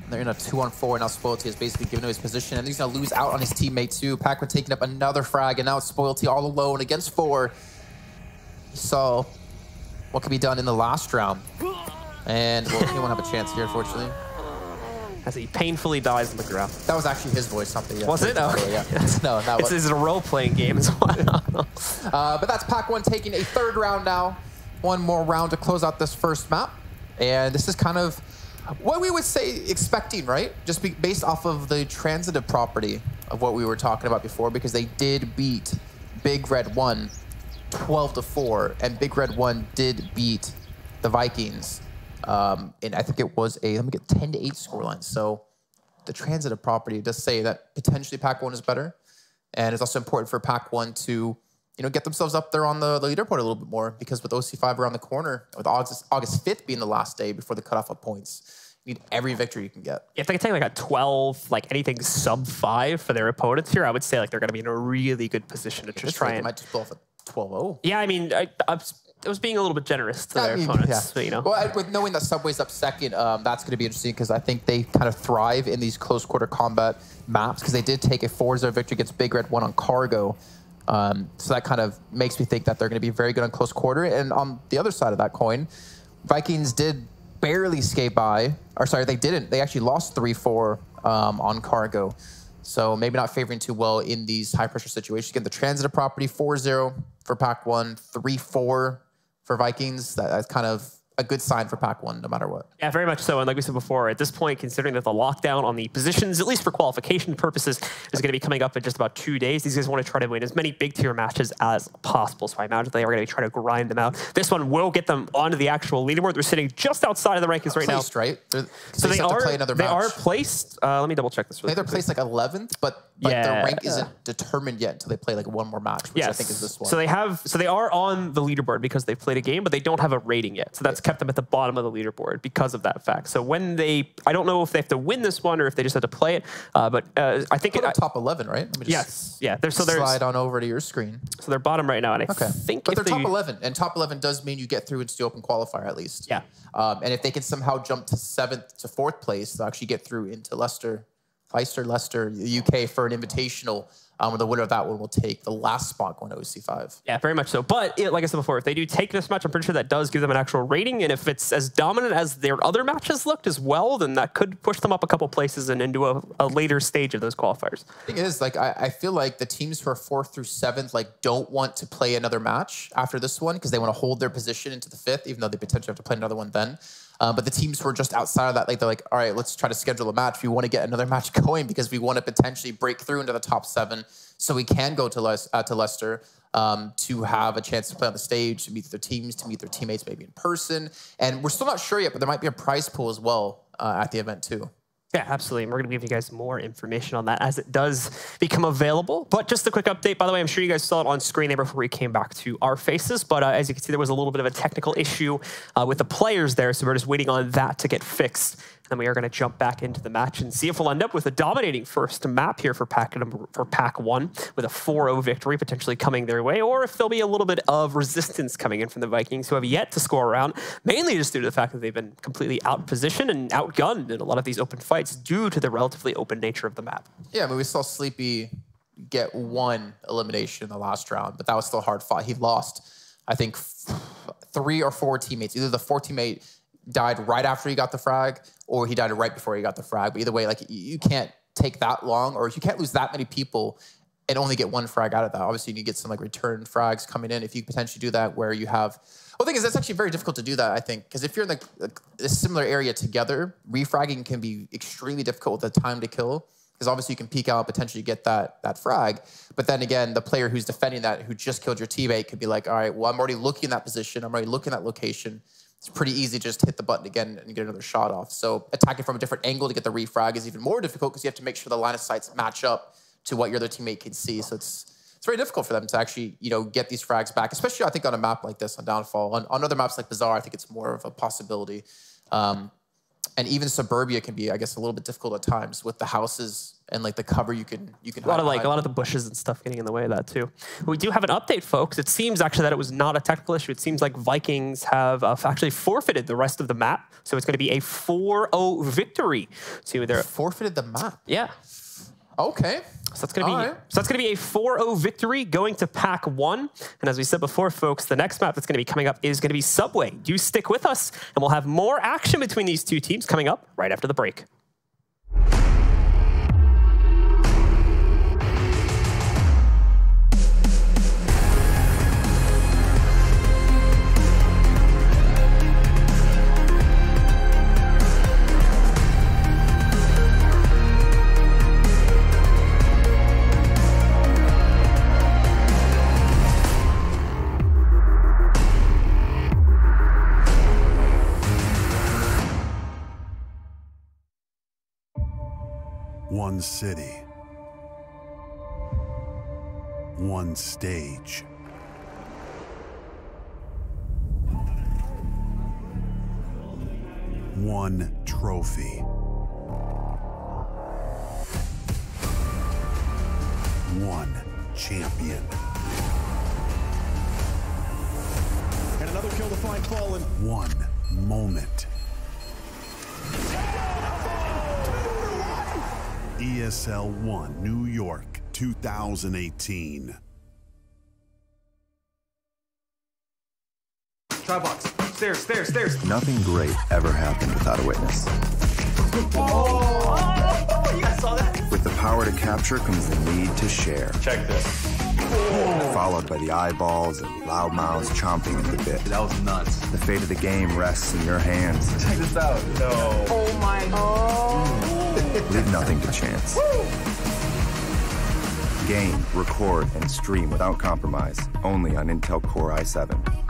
They're in a 2-on-4, now Spoilty is basically given to his position, and he's going to lose out on his teammate too. Pac-1 taking up another frag, and now it's Spoilty all alone against 4. You saw what could be done in the last round, and well, he won't have a chance here, unfortunately.
As he painfully dies on the ground.
That was actually his voice, something. Yeah,
was it? Oh,
yeah. No, that was.
It's a role-playing game as well.
But that's Pac-1 taking a 3rd round now. One more round to close out this first map, and this is kind of what we would say expecting, right? Just based off of the transitive property of what we were talking about before, because they did beat Big Red 1 12-4, and Big Red 1 did beat the Vikings. And I think it was a, let me get 10-8 scoreline. So the transitive property does say that potentially Pac-1 is better. And it's also important for Pac-1 to, you know, get themselves up there on the leaderboard a little bit more, because with OC5 around the corner, with August 5th being the last day before the cutoff of points, you need every victory you can get.
If they can take like a 12, like anything sub 5 for their opponents here, I would say like they're going to be in a really good position to just try and...
They might just blow off a 12-0.
Yeah, I mean, I was being a little bit generous to their opponents,
yeah.
So, you know.
Well, with knowing that Subway's up second, that's going to be interesting, because I think they kind of thrive in these close quarter combat maps, because they did take a 4-0 victory against Big Red 1 on Cargo. So that kind of makes me think that they're going to be very good on close quarter. And on the other side of that coin, Vikings did barely skate by. Or sorry, they didn't. They actually lost 3-4 on Cargo. So maybe not favoring too well in these high-pressure situations. Again, the transitive property, 4-0 for Pac-1, 3-4 for Vikings. That's kind of a good sign for Pac-1 no matter what.
Yeah, very much so. And like we said before, at this point, considering that the lockdown on the positions, at least for qualification purposes, is going to be coming up in just about 2 days, these guys want to try to win as many big tier matches as possible. So I imagine they are going to be trying to grind them out. This one will get them onto the actual leaderboard. They're sitting just outside of the rankings right now.
Right?
So they are, placed. Let me double check this.
Really they're placed like 11th, but their rank isn't determined yet until they play like one more match, which I think is this one.
So they are on the leaderboard because they've played a game, but they don't have a rating yet. So that's kept them at the bottom of the leaderboard because of that fact. So when I don't know if they have to win this one or if they just have to play it, but I think
it's top 11, right? Let me just slide on over to your screen.
So they're bottom right now, and I think
but they're top 11, and top 11 does mean you get through into the open qualifier at least.
Yeah.
And if they can somehow jump to 7th to 4th place, they'll actually get through into Leicester, the UK for an invitational The winner of that one will take the last spot going to OC5.
Yeah, very much so. But like I said before, if they do take this match, I'm pretty sure that does give them an actual rating. And if it's as dominant as their other matches looked as well, then that could push them up a couple places and into a later stage of those qualifiers.
The thing is, like, I feel like the teams who are 4th through 7th, like, don't want to play another match after this one because they want to hold their position into the 5th, even though they potentially have to play another one then. But the teams who are just outside of that, like, they're like, all right, let's try to schedule a match. We want to get another match going because we want to potentially break through into the top 7 so we can go to Leicester to have a chance to play on the stage, to meet their teams, to meet their teammates maybe in person. And we're still not sure yet, but there might be a prize pool as well at the event too.
Yeah, absolutely. And we're going to give you guys more information on that as it does become available. But just a quick update, by the way, I'm sure you guys saw it on screen there before we came back to our faces. But as you can see, there was a little bit of a technical issue with the players there. So we're just waiting on that to get fixed. And then we are going to jump back into the match and see if we'll end up with a dominating first map here for pack 1 with a 4-0 victory potentially coming their way, or if there'll be a little bit of resistance coming in from the Vikings who have yet to score around, mainly just due to the fact that they've been completely outpositioned and outgunned in a lot of these open fights due to the relatively open nature of the map.
Yeah, I mean, we saw Sleepy get 1 elimination in the last round, but that was still hard fought. He lost, I think, 3 or 4 teammates. Either the 4th teammate died right after he got the frag, or he died right before he got the frag. But either way, like, you can't take that long, or you can't lose that many people and only get 1 frag out of that. Obviously, you need to get some like return frags coming in. If you potentially do that where you have... Well, the thing is, that's actually very difficult to do that, I think, because if you're in a similar area together, refragging can be extremely difficult with the time to kill, because obviously you can peek out and potentially get that frag. But then again, the player who's defending that, who just killed your teammate, could be like, all right, well, I'm already looking in that position. I'm already looking at that location. It's pretty easy to just hit the button again and get another shot off. So attacking from a different angle to get the refrag is even more difficult because you have to make sure the line of sights match up to what your other teammate can see. So it's very difficult for them to actually, you know, get these frags back, especially I think on a map like this on Downfall. On other maps like Bazaar, I think it's more of a possibility. And even Suburbia can be, I guess, a little bit difficult at times with the houses and like the cover you can
a lot of the bushes and stuff getting in the way of that too. We do have an update, folks. It seems actually that it was not a technical issue. It seems like Vikings have actually forfeited the rest of the map, so it's going to be a 4-0 victory to their...
Forfeited the map?
Yeah.
Okay.
So that's going to be a 4-0 victory going to pack 1. And as we said before, folks, the next map that's going to be coming up is going to be Subway. Do stick with us, and we'll have more action between these two teams coming up right after the break.
One city, one stage, one trophy, one champion.
And another kill to find Fallen.
One moment. ESL 1 New York 2018.
Try box. Stairs.
Nothing great ever happened without a witness.
Oh, you guys saw that?
With the power to capture comes the need to share.
Check this.
Followed by the eyeballs and loud mouths chomping at the bit.
That was nuts.
The fate of the game rests in your hands.
Check this out. No.
Oh my God.
Leave nothing to chance. Game, record, and stream without compromise. Only on Intel Core i7.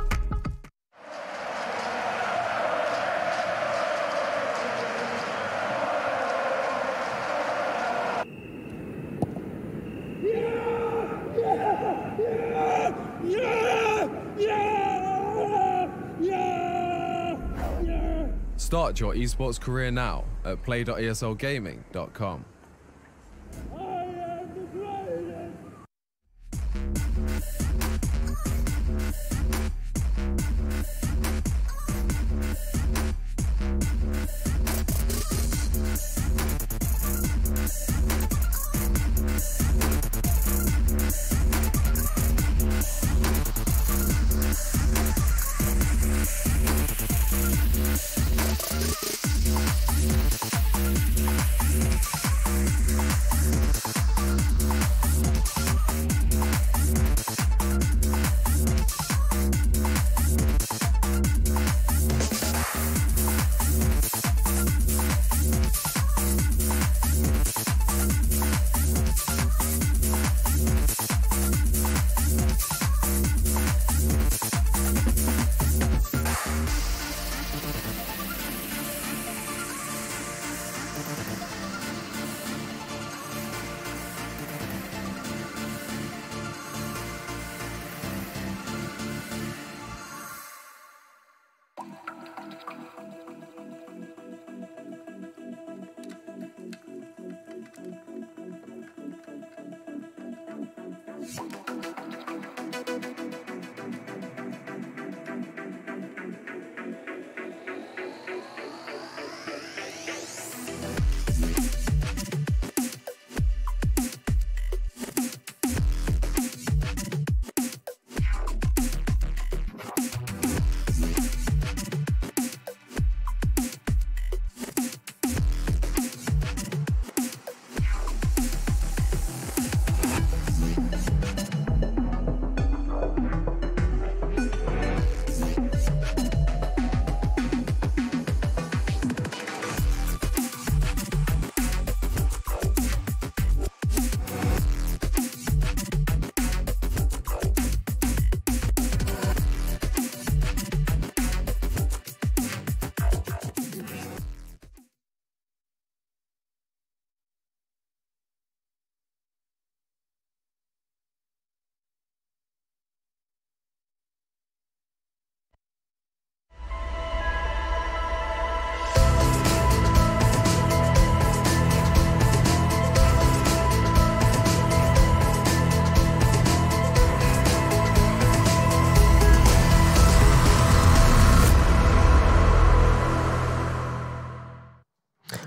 Start your esports career now at play.eslgaming.com.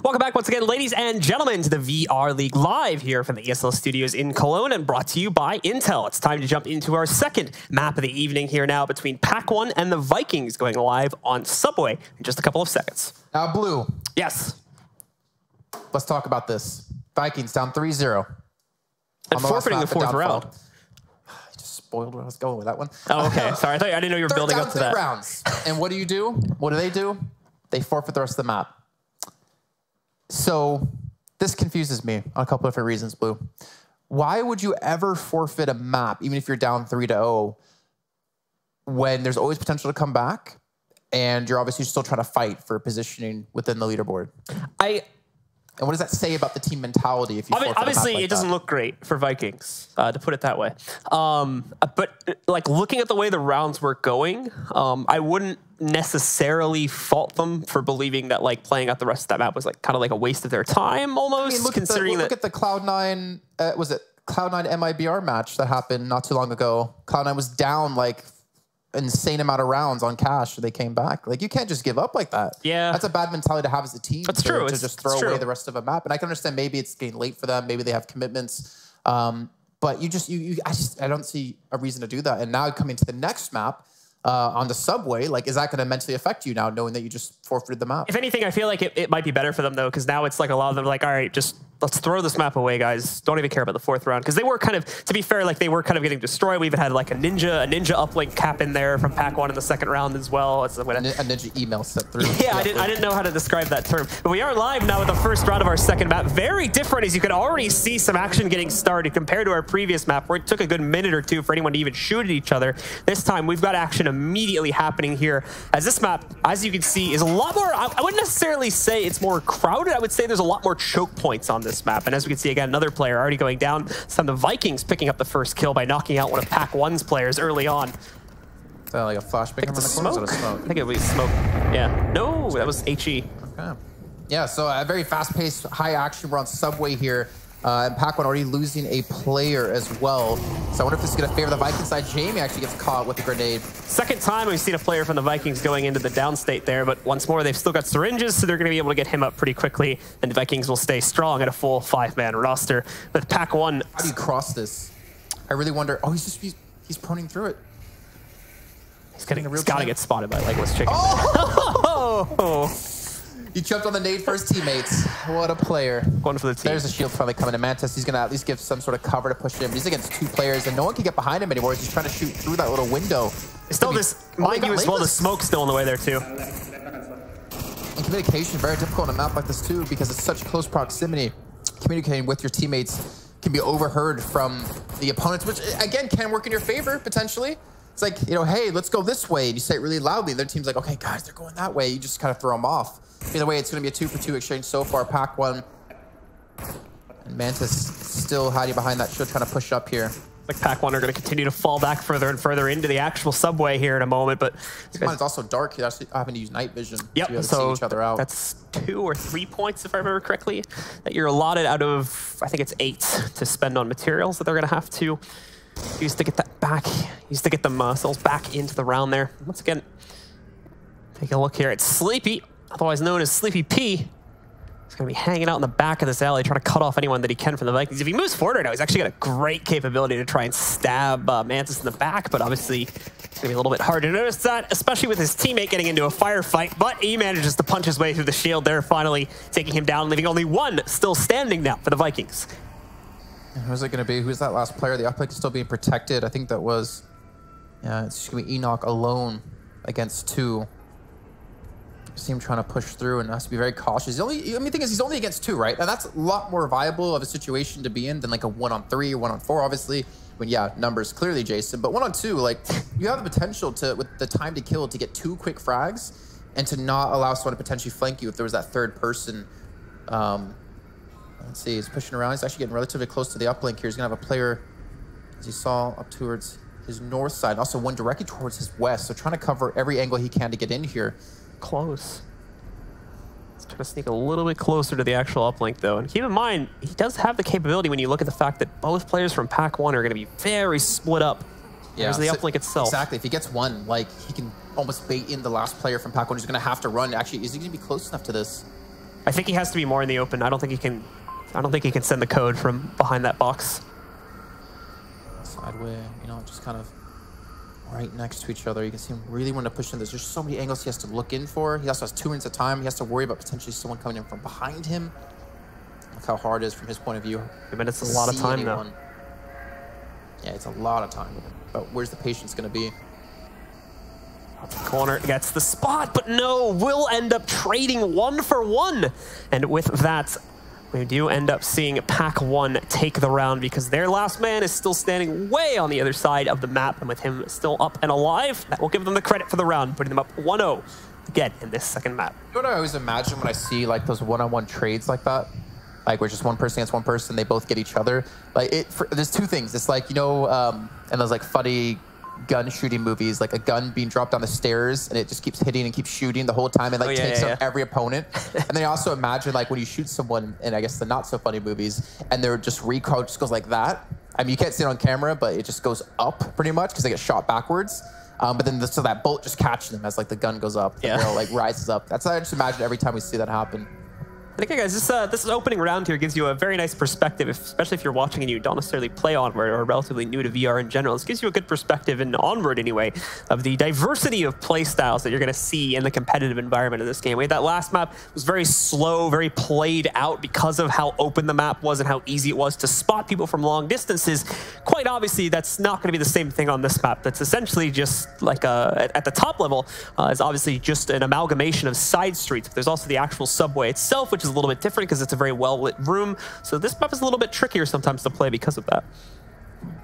Welcome back once again, ladies and gentlemen, to the VR League live here from the ESL studios in Cologne and brought to you by Intel. It's time to jump into our second map of the evening here now between Pack 1 and the Vikings, going live on Subway in just a couple of seconds.
Now, Blue.
Yes.
Let's talk about this. Vikings down 3-0.
And forfeiting the fourth round.
I just spoiled where I was going with that one.
Oh, okay. Sorry, I didn't know you were building up to that.
Rounds. And what do? What do? They forfeit the rest of the map. So this confuses me on a couple of different reasons, Blue. Why would you ever forfeit a map, even if you're down 3-0, when there's always potential to come back and you're obviously still trying to fight for positioning within the leaderboard? And what does that say about the team mentality if you forfeit
obviously,
like
it doesn't look great for Vikings, to put it that way. But like looking at the way the rounds were going, I wouldn't necessarily fault them for believing that like playing out the rest of that map was like kind of like a waste of their time almost. I mean, look at
the Cloud9, was it Cloud9 MIBR match that happened not too long ago? Cloud9 was down like insane amount of rounds on cash, so they came back. Like, you can't just give up like that.
Yeah,
that's a bad mentality to have as a team.
That's true.
To just throw away the rest of a map. And I can understand maybe it's getting late for them. Maybe they have commitments. But I don't see a reason to do that. And now coming to the next map on the Subway, like, is that going to mentally affect you now, knowing that you just forfeited the map?
If anything, I feel like it might be better for them though, because now it's like a lot of them are like, all right, just let's throw this map away, guys. Don't even care about the fourth round, because they were kind of, to be fair, like they were kind of getting destroyed. We even had like a ninja uplink cap in there from Pack 1 in the second round as well. It's a
ninja email set through.
Yeah, I didn't know how to describe that term. But we are live now with the first round of our second map. Very different, as you can already see some action getting started compared to our previous map, where it took a good minute or two for anyone to even shoot at each other. This time we've got action immediately happening here, as this map, as you can see, is a lot more, I wouldn't necessarily say it's more crowded. I would say there's a lot more choke points on this map. And as we can see, again, another player already going down. Some of the Vikings picking up the first kill by knocking out one of Pack 1's players early on.
Is that like a flashbang from the corner?
Smoke? I think it was smoke. Yeah. No, that was HE.
Okay. Yeah, so a very fast-paced, high action. We're on Subway here. And Pack 1 already losing a player as well. So I wonder if this is going to favor the Viking side. Jamie actually gets caught with a grenade.
Second time we've seen a player from the Vikings going into the downstate there, but once more they've still got syringes, so they're going to be able to get him up pretty quickly, and the Vikings will stay strong at a full 5-man roster. With Pack 1...
How do you cross this? I really wonder... Oh, he's proning through it.
He's got to get spotted by Legless Chicken.
Oh! You jumped on the nade for his teammates. What a player.
One for the team.
There's a shield finally coming to Mantis. He's going to at least give some sort of cover to push him. He's against 2 players, and no one can get behind him anymore. He's trying to shoot through that little window.
Still this, mind you as well, the smoke's still in the way there too.
And communication, very difficult on a map like this too, because it's such close proximity. Communicating with your teammates can be overheard from the opponents, which again can work in your favor, potentially. It's like, you know, hey, let's go this way. And you say it really loudly. Their team's like, okay, guys, they're going that way. You just kind of throw them off. Either way, it's going to be a 2-for-2 exchange so far. Pack 1. And Mantis still hiding behind that shield, trying to push up here.
Like Pack 1 are going to continue to fall back further and further into the actual subway here in a moment, but
it's also dark. You're actually having to use night vision to be able to
so
see each other out.
That's 2 or 3 points, if I remember correctly, that you're allotted out of, I think it's 8 to spend on materials that they're going to have to use to get that back, use to get themselves back into the round there. Once again, take a look here at Sleepy, otherwise known as Sleepy P. He's going to be hanging out in the back of this alley, trying to cut off anyone that he can from the Vikings. If he moves forward right now, he's actually got a great capability to try and stab Mantis in the back, but obviously it's going to be a little bit hard to notice that, especially with his teammate getting into a firefight, but he manages to punch his way through the shield there, finally taking him down, leaving only 1 still standing now for the Vikings.
And who's it going to be? Who's that last player? The uplink is still being protected. I think that was, yeah, it's just going to be Enoch alone against 2. See him trying to push through and has to be very cautious. The thing is, he's only against 2, right? And that's a lot more viable of a situation to be in than like a 1-on-3 or 1-on-4, obviously. When, yeah, numbers clearly, Jason. But 1-on-2, like, you have the potential to, with the time to kill, to get 2 quick frags and to not allow someone to potentially flank you if there was that third person. Let's see, he's pushing around. He's actually getting relatively close to the uplink here. He's going to have a player, as you saw, up towards his north side, and also one directly towards his west. So trying to cover every angle he can to get in here.
Close. Let's try to sneak a little bit closer to the actual uplink, though. And keep in mind, he does have the capability when you look at the fact that both players from Pack 1 are going to be very split up. Yeah, there's the uplink itself.
Exactly. If he gets 1, like, he can almost bait in the last player from Pack 1 who's going to have to run. Actually, is he going to be close enough to this?
I think he has to be more in the open. I don't think he can send the code from behind that box.
Sideway, you know, just kind of right next to each other. You can see him really want to push in. There's just so many angles he has to look in for. He also has 2 minutes of time. He has to worry about potentially someone coming in from behind him. Look how hard it is from his point of view.
2 minutes is a lot of time, though.
Yeah, it's a lot of time. But where's the patience going to be?
Corner gets the spot, but no, will end up trading 1 for 1. And with that, we do end up seeing Pack 1 take the round because their last man is still standing way on the other side of the map, and with him still up and alive, that will give them the credit for the round, putting them up 1-0 again in this second map.
You know what I always imagine when I see like those one-on-one trades like that? Like where just one person against one person, they both get each other. Like there's 2 things. It's like, you know, and those like funny gun shooting movies, like a gun being dropped down the stairs and it just keeps hitting and keeps shooting the whole time and like takes out every opponent. And then I also imagine like when you shoot someone in, I guess, the not so funny movies, and they're just recoil just goes like that. I mean, you can't see it on camera, but it just goes up pretty much because they get shot backwards. But then so that bolt just catches them as like the gun goes up, the barrel like rises up. That's what I just imagine every time we see that happen.
And again, guys, this opening round here gives you a very nice perspective, especially if you're watching and you don't necessarily play Onward or are relatively new to VR in general. This gives you a good perspective in Onward anyway of the diversity of play styles that you're going to see in the competitive environment of this game. That last map was very slow, very played out because of how open the map was and how easy it was to spot people from long distances. Quite obviously, that's not going to be the same thing on this map. That's essentially just like at the top level is obviously just an amalgamation of side streets. But there's also the actual subway itself, which is a little bit different because it's a very well-lit room. So this map is a little bit trickier sometimes to play because of that.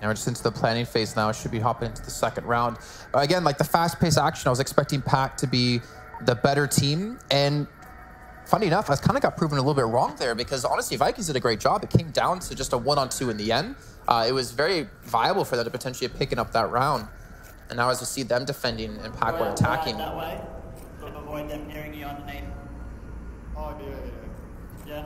Now we're just into the planning phase now. I should be hopping into the second round. Again, like the fast-paced action, I was expecting Pac to be the better team. And funny enough, I kind of got proven a little bit wrong there because honestly, Vikings did a great job. It came down to just a 1-on-2 in the end. It was very viable for them to potentially picking up that round. And now as we see them defending and Pac were attacking.
That way, to avoid them hearing you underneath.
Oh, yeah.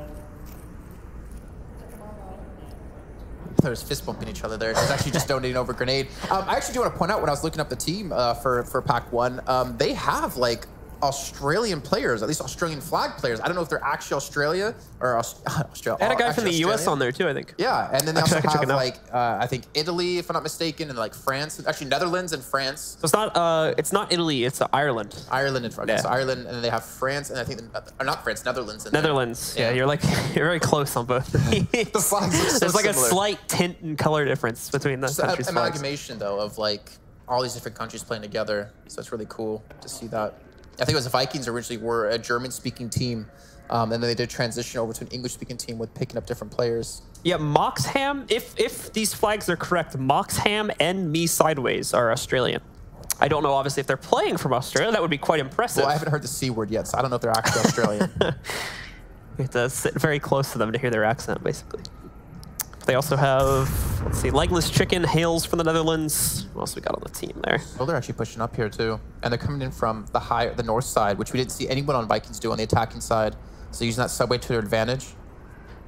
There's fist bumping each other there. He's actually just donating over grenade. I actually do want to point out when I was looking up the team for Pac 1, they have like Australian players, at least Australian flag players. I don't know if they're actually Australia or Australia.
They had a guy from the US on there too, I think.
Yeah, and then they
Actually,
also have like I think Italy, if I'm not mistaken, and like France, actually Netherlands and France.
So it's not Italy, it's Ireland.
Ireland and France. Yeah. So Ireland, and then they have France, and I think or not France, Netherlands.
Netherlands. Yeah, you're very close on both.
The flags look so
There's like
similar.
a slight tint and color difference between the countries'
An
flags.
amalgamation though of like all these different countries playing together. So it's really cool to see that. I think it was the Vikings originally were a German-speaking team, and then they did transition over to an English-speaking team with picking up different players.
Yeah, Moxham, if these flags are correct, Moxham and Me Sideways are Australian. I don't know, obviously, if they're playing from Australia. That would be quite impressive.
Well, I haven't heard the C word yet, so I don't know if they're actually Australian.
You have to sit very close to them to hear their accent, basically. They also have, let's see, Legless Chicken hails from the Netherlands. What else we got on the team there?
Oh, they're actually pushing up here too, and they're coming in from the north side, which we didn't see anyone on Vikings do on the attacking side. So using that subway to their advantage.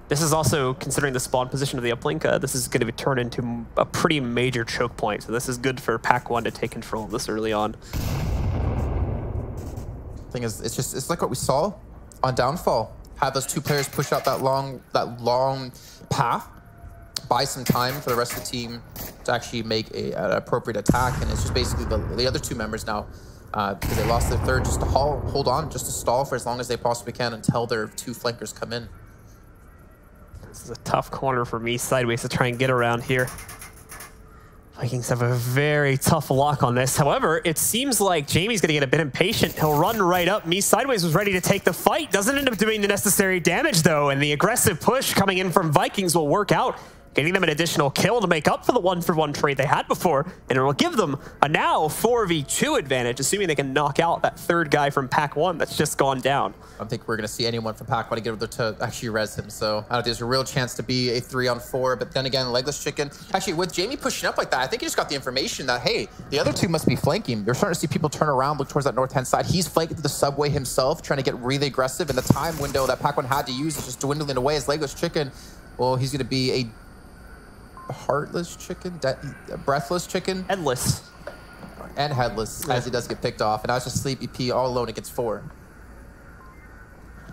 This is also, considering the spawn position of the uplink, this is going to be turned into a pretty major choke point. So this is good for Pack 1 to take control of this early on.
Thing is, it's like what we saw on Downfall. Have those two players push out that long path. Buy some time for the rest of the team to actually make an appropriate attack, and it's just basically the other two members now, because they lost their third, just to hold on, just to stall for as long as they possibly can until their two flankers come in.
This is a tough corner for Me Sideways to try and get around here. Vikings have a very tough lock on this. However, it seems like Jamie's going to get a bit impatient. He'll run right up. Me Sideways was ready to take the fight. Doesn't end up doing the necessary damage, though, and the aggressive push coming in from Vikings will work out, getting them an additional kill to make up for the 1-for-1 trade they had before, and it will give them a now 4v2 advantage, assuming they can knock out that third guy from Pack 1 that's just gone down.
I don't think we're going to see anyone from Pack 1 to get over to actually res him, so I don't think there's a real chance to be a 3-on-4, but then again, Legless Chicken, actually with Jamie pushing up like that, I think he just got the information that, hey, the other two must be flanking. You're starting to see people turn around, look towards that north-hand side. He's flanking to the subway himself, trying to get really aggressive, and the time window that Pack 1 had to use is just dwindling away as Legless Chicken, well, he's going to be a heartless chicken, breathless chicken,
Headless.
and headless, as he does get picked off. And now it's just Sleepy P all alone against 4.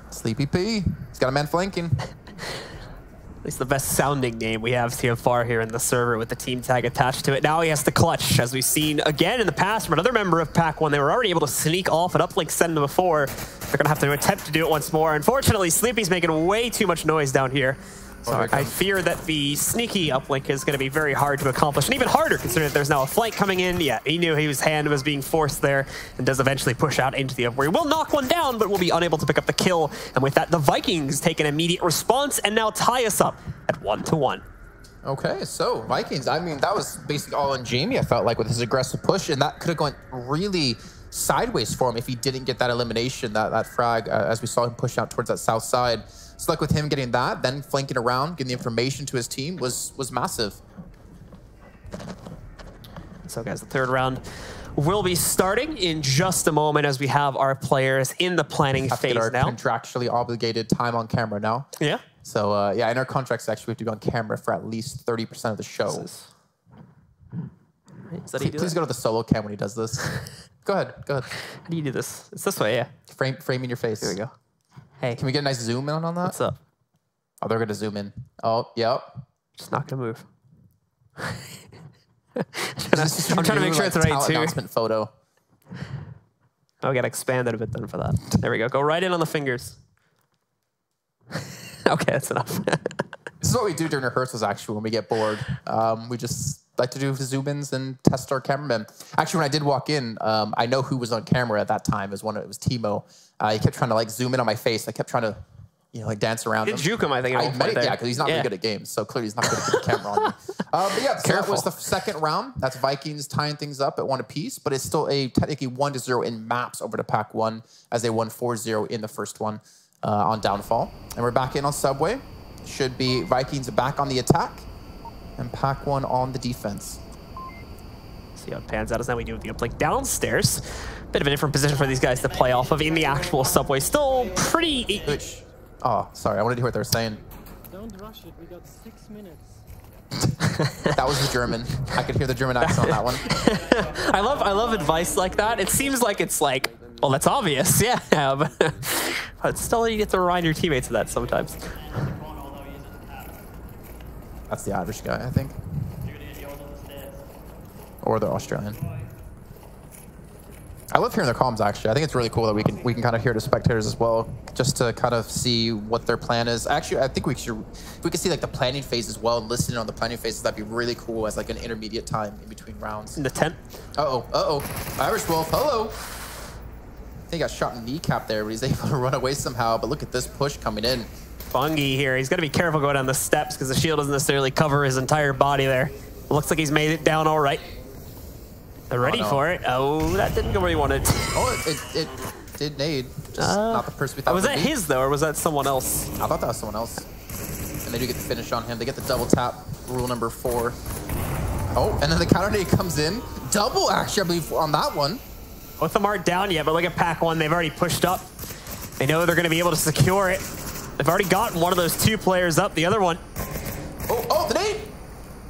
Sleepy P, he's got a man flanking.
At least the best sounding name we have so far here in the server with the team tag attached to it. Now he has to clutch, as we've seen again in the past from another member of Pack 1. They were already able to sneak off an uplink send before. They're going to have to attempt to do it once more. Unfortunately, Sleepy's making way too much noise down here. So I fear that the sneaky uplink is going to be very hard to accomplish, and even harder considering that there's now a flank coming in. Yeah, he knew his hand was being forced there and does eventually push out into the up where he will knock one down, but will be unable to pick up the kill. And with that, the Vikings take an immediate response and now tie us up at 1-1.
Okay, so Vikings, I mean, that was basically all on Jamie, I felt like, with his aggressive push, and that could have gone really sideways for him if he didn't get that elimination, that frag, as we saw him push out towards that south side. So like with him getting that, then flanking around, getting the information to his team was massive.
So guys, the third round will be starting in just a moment as we have our players in the planning phase
our
now.
Contractually obligated time on camera now.
Yeah.
So yeah, in our contracts actually we have to be on camera for at least 30% of the show. Please go to the solo cam when he does this. Go ahead.
How do you do this? It's this way, yeah.
Framing your face.
Here we go. Hey.
Can we get a nice zoom in on that?
What's up?
Oh, they're going to zoom in. Oh, yep.
Just not going to move. I'm trying to make sure it's right, too.
Announcement photo.
Oh, we got to expand it a bit then for that. There we go. Go right in on the fingers. Okay, that's enough.
This is what we do during rehearsals, actually, when we get bored. We just like to do zoom-ins and test our cameramen. Actually, when I did walk in, I know who was on camera at that time. It was Timo. He kept trying to like zoom in on my face. I kept trying to, like dance around him.
Did juke him, I think.
Yeah, because he's not very good at games, so clearly he's not good at getting the camera on me. But yeah, so that was the second round. That's Vikings tying things up at 1 apiece, but it's still technically 1-0 in maps over to Pack 1 as they won 4-0 in the first one on Downfall. And we're back in on Subway. Should be Vikings back on the attack and Pack 1 on the defense.
See how it pans out as now we do with the uplink downstairs. Bit of a different position for these guys to play off of in the actual Subway. Still pretty...
Oh, sorry. I wanted to hear what they were saying.
Don't rush it. We got 6 minutes.
That was the German. I could hear the German accent on that one.
I love advice like that. It seems like it's like Well, that's obvious, yeah. But still, you get to remind your teammates of that sometimes.
That's the Irish guy, I think. Or the Australian. I love hearing their comms, actually. I think it's really cool that we can kind of hear the spectators as well, just to kind of see what their plan is. Actually, I think if we could see like the planning phase as well, and listening on the planning phases, that'd be really cool as like an intermediate time in between rounds.
In the tent.
Uh-oh. Irish Wolf, hello. I think he got shot in the kneecap there, but he's able to run away somehow. But look at this push coming in.
Fungi here. He's got to be careful going down the steps because the shield doesn't necessarily cover his entire body there. Looks like he's made it down all right. They're ready for it. Oh, that didn't go where he wanted.
Oh, it did nade. Just not the person we thought.
Was that his though, or was that someone else?
I thought that was someone else. And they do get the finish on him. They get the double tap, rule number 4. Oh, and then the counter nade comes in. Double, actually, I believe, on that one.
Both of them aren't down yet, but look at Pack 1. They've already pushed up. They know they're going to be able to secure it. They've already gotten one of those 2 players up. The other one.
Oh, the nade.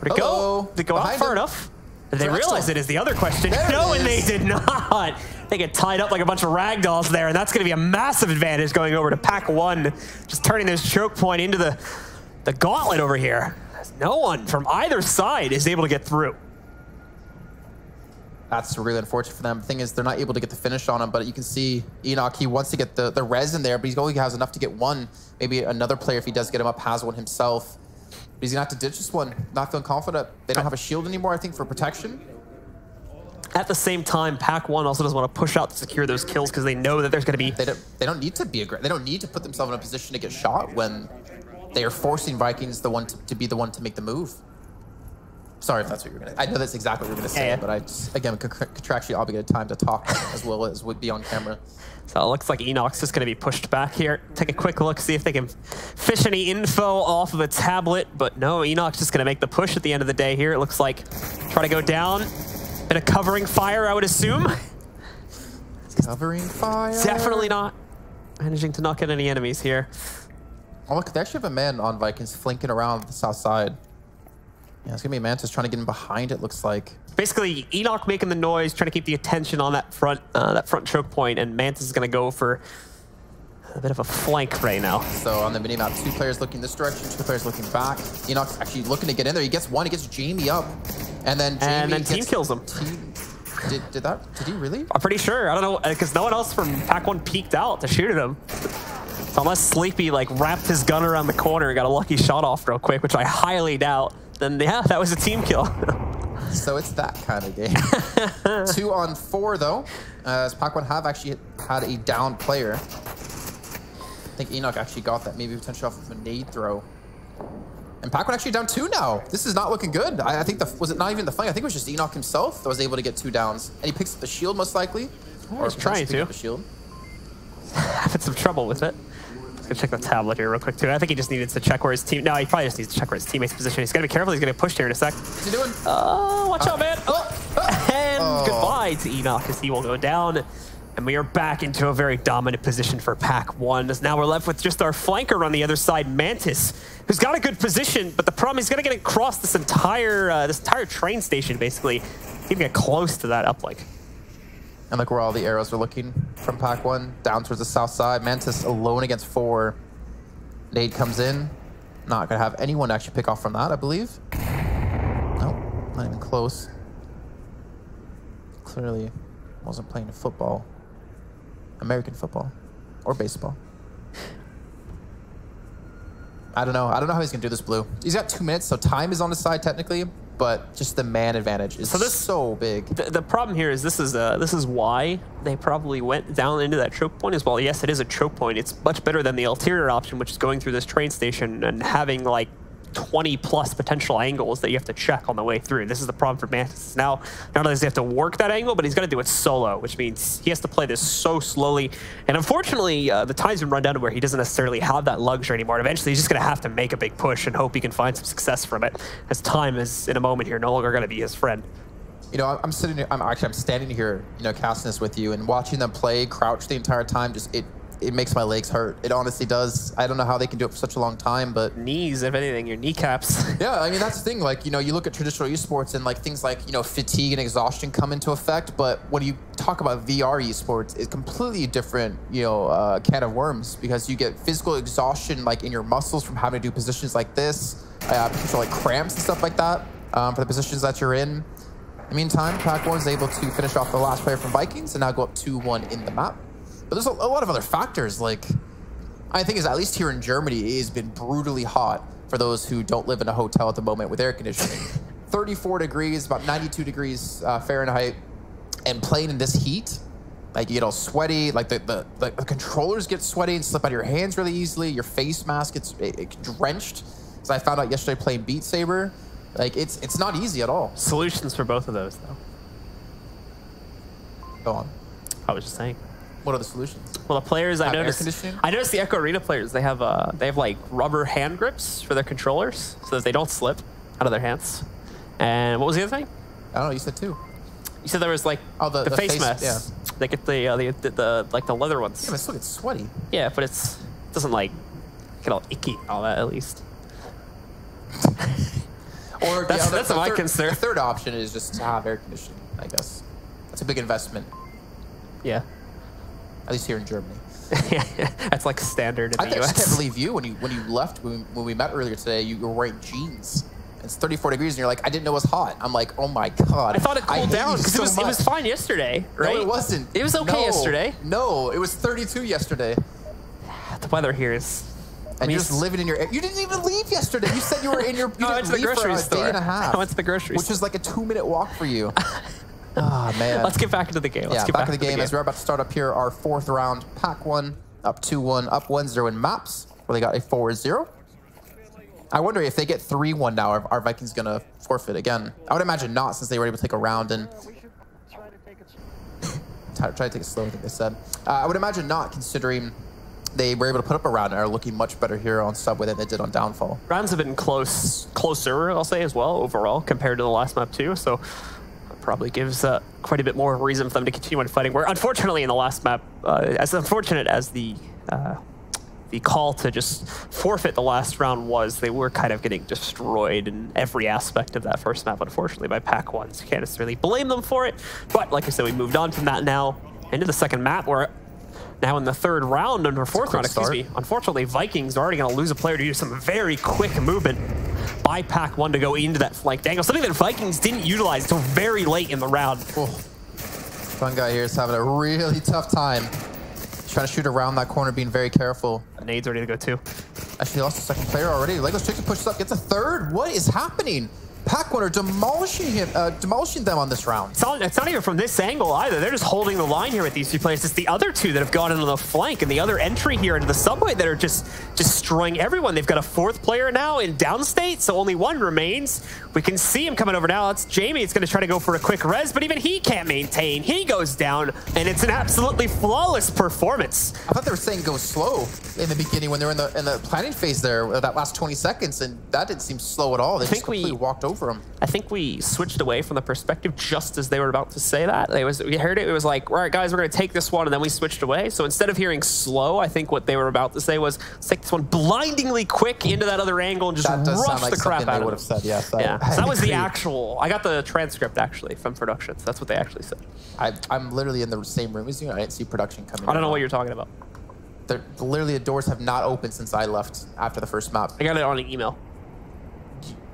Where'd it go? Did it go out far enough? Did they realize it is the other question? No, and they did not. They get tied up like a bunch of ragdolls there, and that's going to be a massive advantage going over to Pack 1. Just turning this choke point into the gauntlet over here. No one from either side is able to get through.
That's really unfortunate for them. The thing is, they're not able to get the finish on him, but you can see Enoch, he wants to get the res in there, but he only has enough to get one. Maybe another player, if he does get him up, has one himself. But he's going to have to ditch this one. Not feeling confident. They don't have a shield anymore, I think, for protection.
At the same time, Pack 1 also doesn't want to push out to secure those kills because they know that there's going to be...
They don't need to be aggressive. They don't need to put themselves in a position to get shot when they are forcing Vikings to be the one to make the move. Sorry if that's what you're going to... I know that's exactly what you're going to say, but I just, again, contractually obligated time to talk as well as would be on camera.
So it looks like Enoch's just going to be pushed back here. Take a quick look, see if they can fish any info off of a tablet. But no, Enoch's just going to make the push at the end of the day here. It looks like try to go down. Bit of covering fire, I would assume.
Covering fire?
Definitely not managing to not get any enemies here.
Oh, look, they actually have a man on Vikings flanking around the south side. Yeah, it's going to be Mantis trying to get in behind, it looks like.
Basically, Enoch making the noise, trying to keep the attention on that front choke point, and Mantis is going to go for a bit of a flank right now.
So on the minimap, 2 players looking this direction, 2 players looking back. Enoch's actually looking to get in there. He gets one, he gets Jamie up. And then Jamie
team kills him.
Did he really?
I'm pretty sure. I don't know, because no one else from Pack 1 peeked out to shoot at him. So unless Sleepy like wrapped his gun around the corner and got a lucky shot off real quick, which I highly doubt, then yeah, that was a team kill.
So it's that kind of game. 2 on 4 though, as Pack 1 have actually had a down player. I think Enoch actually got that, maybe potentially off of a nade throw. And Pac-Man actually down 2 now. This is not looking good. I think was it not even the flank? I think it was just Enoch himself that was able to get 2 downs. And he picks up the shield most likely.
Or he's trying to.
The shield.
Having some trouble with it. Let's go check the tablet here real quick too. I think he just needed to check where his team. No, he probably just needs to check where his teammate's position. He's got to be careful. He's going to get pushed here in a sec.
What's he doing?
Watch out, man. And goodbye to Enoch as he will go down. And we are back into a very dominant position for Pack 1. As now we're left with just our flanker on the other side, Mantis, who's got a good position, but the problem is he's going to get across this entire train station, basically. He can get close to that uplink.
And look where all the arrows are looking from Pack 1, down towards the south side. Mantis alone against 4. Nade comes in. Not going to have anyone actually pick off from that, I believe. Nope, not even close. Clearly wasn't playing football. American football or baseball. I don't know. I don't know how he's gonna do this, Blue. He's got 2 minutes, so time is on his side technically, but just the man advantage is so big.
The problem here is this is why they probably went down into that choke point as well. Yes, it is a choke point. It's much better than the ulterior option, which is going through this train station and having like 20 plus potential angles that you have to check on the way through. This is the problem for Mantis. Now, not only does he have to work that angle, but he's got to do it solo, which means he has to play this so slowly. And unfortunately, the time's been run down to where he doesn't necessarily have that luxury anymore. And eventually, he's just going to have to make a big push and hope he can find some success from it, as time is, in a moment here, no longer going to be his friend.
You know, I'm standing here, you know, casting this with you and watching them play, crouch the entire time. Just it makes my legs hurt. It honestly does. I don't know how they can do it for such a long time, but
Knees, if anything, your kneecaps.
yeah, I mean, that's the thing. Like, you know, you look at traditional esports and like things like, you know, fatigue and exhaustion come into effect. But when you talk about VR esports, it's completely different, you know, can of worms, because you get physical exhaustion like in your muscles from having to do positions like this, potential like cramps and stuff like that for the positions that you're in. In the meantime, Pac-1 is able to finish off the last player from Vikings and now go up 2-1 in the map. But there's a lot of other factors. Like, I think is at least here in Germany, it has been brutally hot for those who don't live in a hotel at the moment with air conditioning. 34 degrees, about 92 degrees Fahrenheit, and playing in this heat, like you get all sweaty, like the controllers get sweaty and slip out of your hands really easily. Your face mask gets drenched. As I found out yesterday playing Beat Saber, like it's not easy at all.
Solutions for both of those, though.
Go on.
I was just saying.
What are the solutions?
Well, the players
Have air conditioning?
I noticed the Echo Arena players, they have like rubber hand grips for their controllers so that they don't slip out of their hands. And what was the other thing?
I don't know. You said two.
You said there was like the face masks.
Yeah.
They get the like the leather ones.
Yeah, but it still gets sweaty.
Yeah, but it doesn't like get all icky and all that at least.
Or
that's my concern.
The third option is just to have air conditioning, I guess. That's a big investment.
Yeah.
At least here in Germany.
That's like standard in the US.
I can't believe you when you left when we met earlier today. You were wearing jeans. It's 34 degrees, and you're like, I didn't know it was hot. I'm like, oh my god.
I thought it cooled down because it was fine yesterday, right?
No, it wasn't.
It was okay yesterday.
No, it was 32 yesterday.
The weather here is.
And you're just living in your. You didn't even leave yesterday. You said you were in your. You
I went to the grocery store.
A day and a half.
I went to the grocery store,
which is like a 2-minute walk for you. Oh man.
Let's get back into the game. Let's get
back to the game as we're about to start up here. Our fourth round. Pac-1 up 2-1, up 1-0 in maps where they got a 4-0. I wonder if they get 3-1 now, are Vikings gonna forfeit again? I would imagine not, since they were able to take a round and try to take it slow, I think they said. I would imagine not, considering they were able to put up a round and are looking much better here on Subway than they did on Downfall.
Rounds have been closer, I'll say, as well, overall, compared to the last map too, so it probably gives quite a bit more reason for them to continue on fighting, where unfortunately in the last map, as unfortunate as the call to just forfeit the last round was, they were kind of getting destroyed in every aspect of that first map, unfortunately, by Pac-1. So you can't necessarily blame them for it. But like I said, we moved on from that now into the second map. We're now in the third round, or fourth round, excuse me. Unfortunately, Vikings are already going to lose a player due to some very quick movement by Pac-1 to go into that flank dangle. Something that Vikings didn't utilize until very late in the round.
Oh. Fun guy here is having a really tough time. Trying to shoot around that corner, being very careful.
Nade's ready to go too.
Actually lost a second player already. Legos Chicken pushes up, gets a third. What is happening? Pac-1 are demolishing them on this round.
It's not even from this angle either. They're just holding the line here with these two players. It's the other two that have gone into the flank and the other entry here into the subway that are just destroying everyone. They've got a fourth player now in downstate, so only one remains. We can see him coming over now. That's Jamie. It's going to try to go for a quick res, but even he can't maintain. He goes down, and it's an absolutely flawless performance.
I thought they were saying go slow in the beginning when they were in the planning phase there, that last 20 seconds, and that didn't seem slow at all. They just completely walked over them.
I think we switched away from the perspective just as they were about to say that. We heard it. It was like, all right, guys, we're going to take this one, and then we switched away. So instead of hearing slow, I think what they were about to say was, let's take this one blindingly quick into that other angle and just rush the crap out of it.
They would have said, yes.
Yeah, so that was the actual. I got the transcript actually from production. So that's what they actually said.
I'm literally in the same room as you. I didn't see production coming.
I don't know what you're talking about.
Literally, the doors have not opened since I left after the first map.
I got it on an email.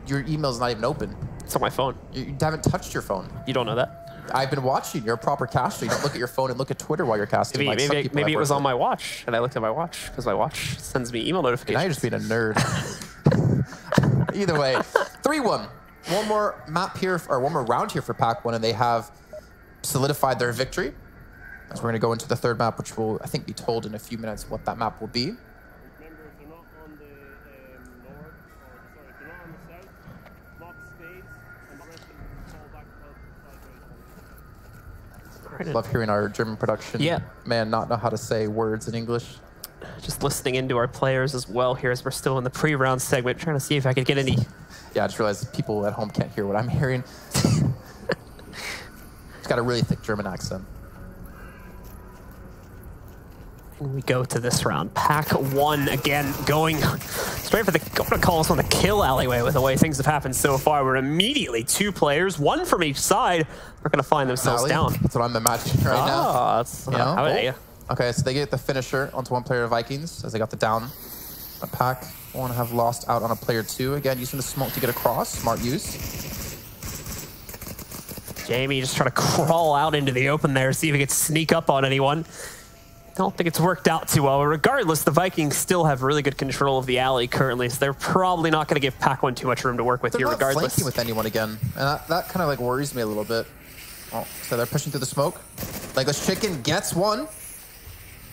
Your email's not even open.
It's on my phone.
You haven't touched your phone.
You don't know that?
I've been watching. You're a proper caster. You don't look at your phone and look at Twitter while you're casting.
Maybe it was on my watch, and I looked at my watch because my watch sends me email notifications.
Now you're just being a nerd. Either way, 3-1. One more map here, or one more round here for Pac-1, and they have solidified their victory. As we're going to go into the third map, which will, I think, be told in a few minutes what that map will be. Love hearing our German production man not know how to say words in English.
Just listening into our players as well here as we're still in the pre-round segment, trying to see if I could get any.
Yeah, I just realized people at home can't hear what I'm hearing. He's got a really thick German accent.
We go to this round. Pack 1 again, going straight for the, I'm gonna call this one the kill alleyway with the way things have happened so far. We're immediately 2 players, 1 from each side, are gonna find themselves down.
That's what I'm imagining right now.
That's, how are you?
Okay, so they get the finisher onto 1 player of Vikings as they got the down. A Pack 1 have lost out on a player 2. Again, using the smoke to get across. Smart use.
Jamie just trying to crawl out into the open there, see if he can sneak up on anyone. Don't think it's worked out too well. Regardless, the Vikings still have really good control of the alley currently, so they're probably not going to give Pack 1 too much room to work with here regardless.
They're not flanking with anyone again, and that kind of like worries me a little bit. Oh, so they're pushing through the smoke. Legless Chicken gets 1.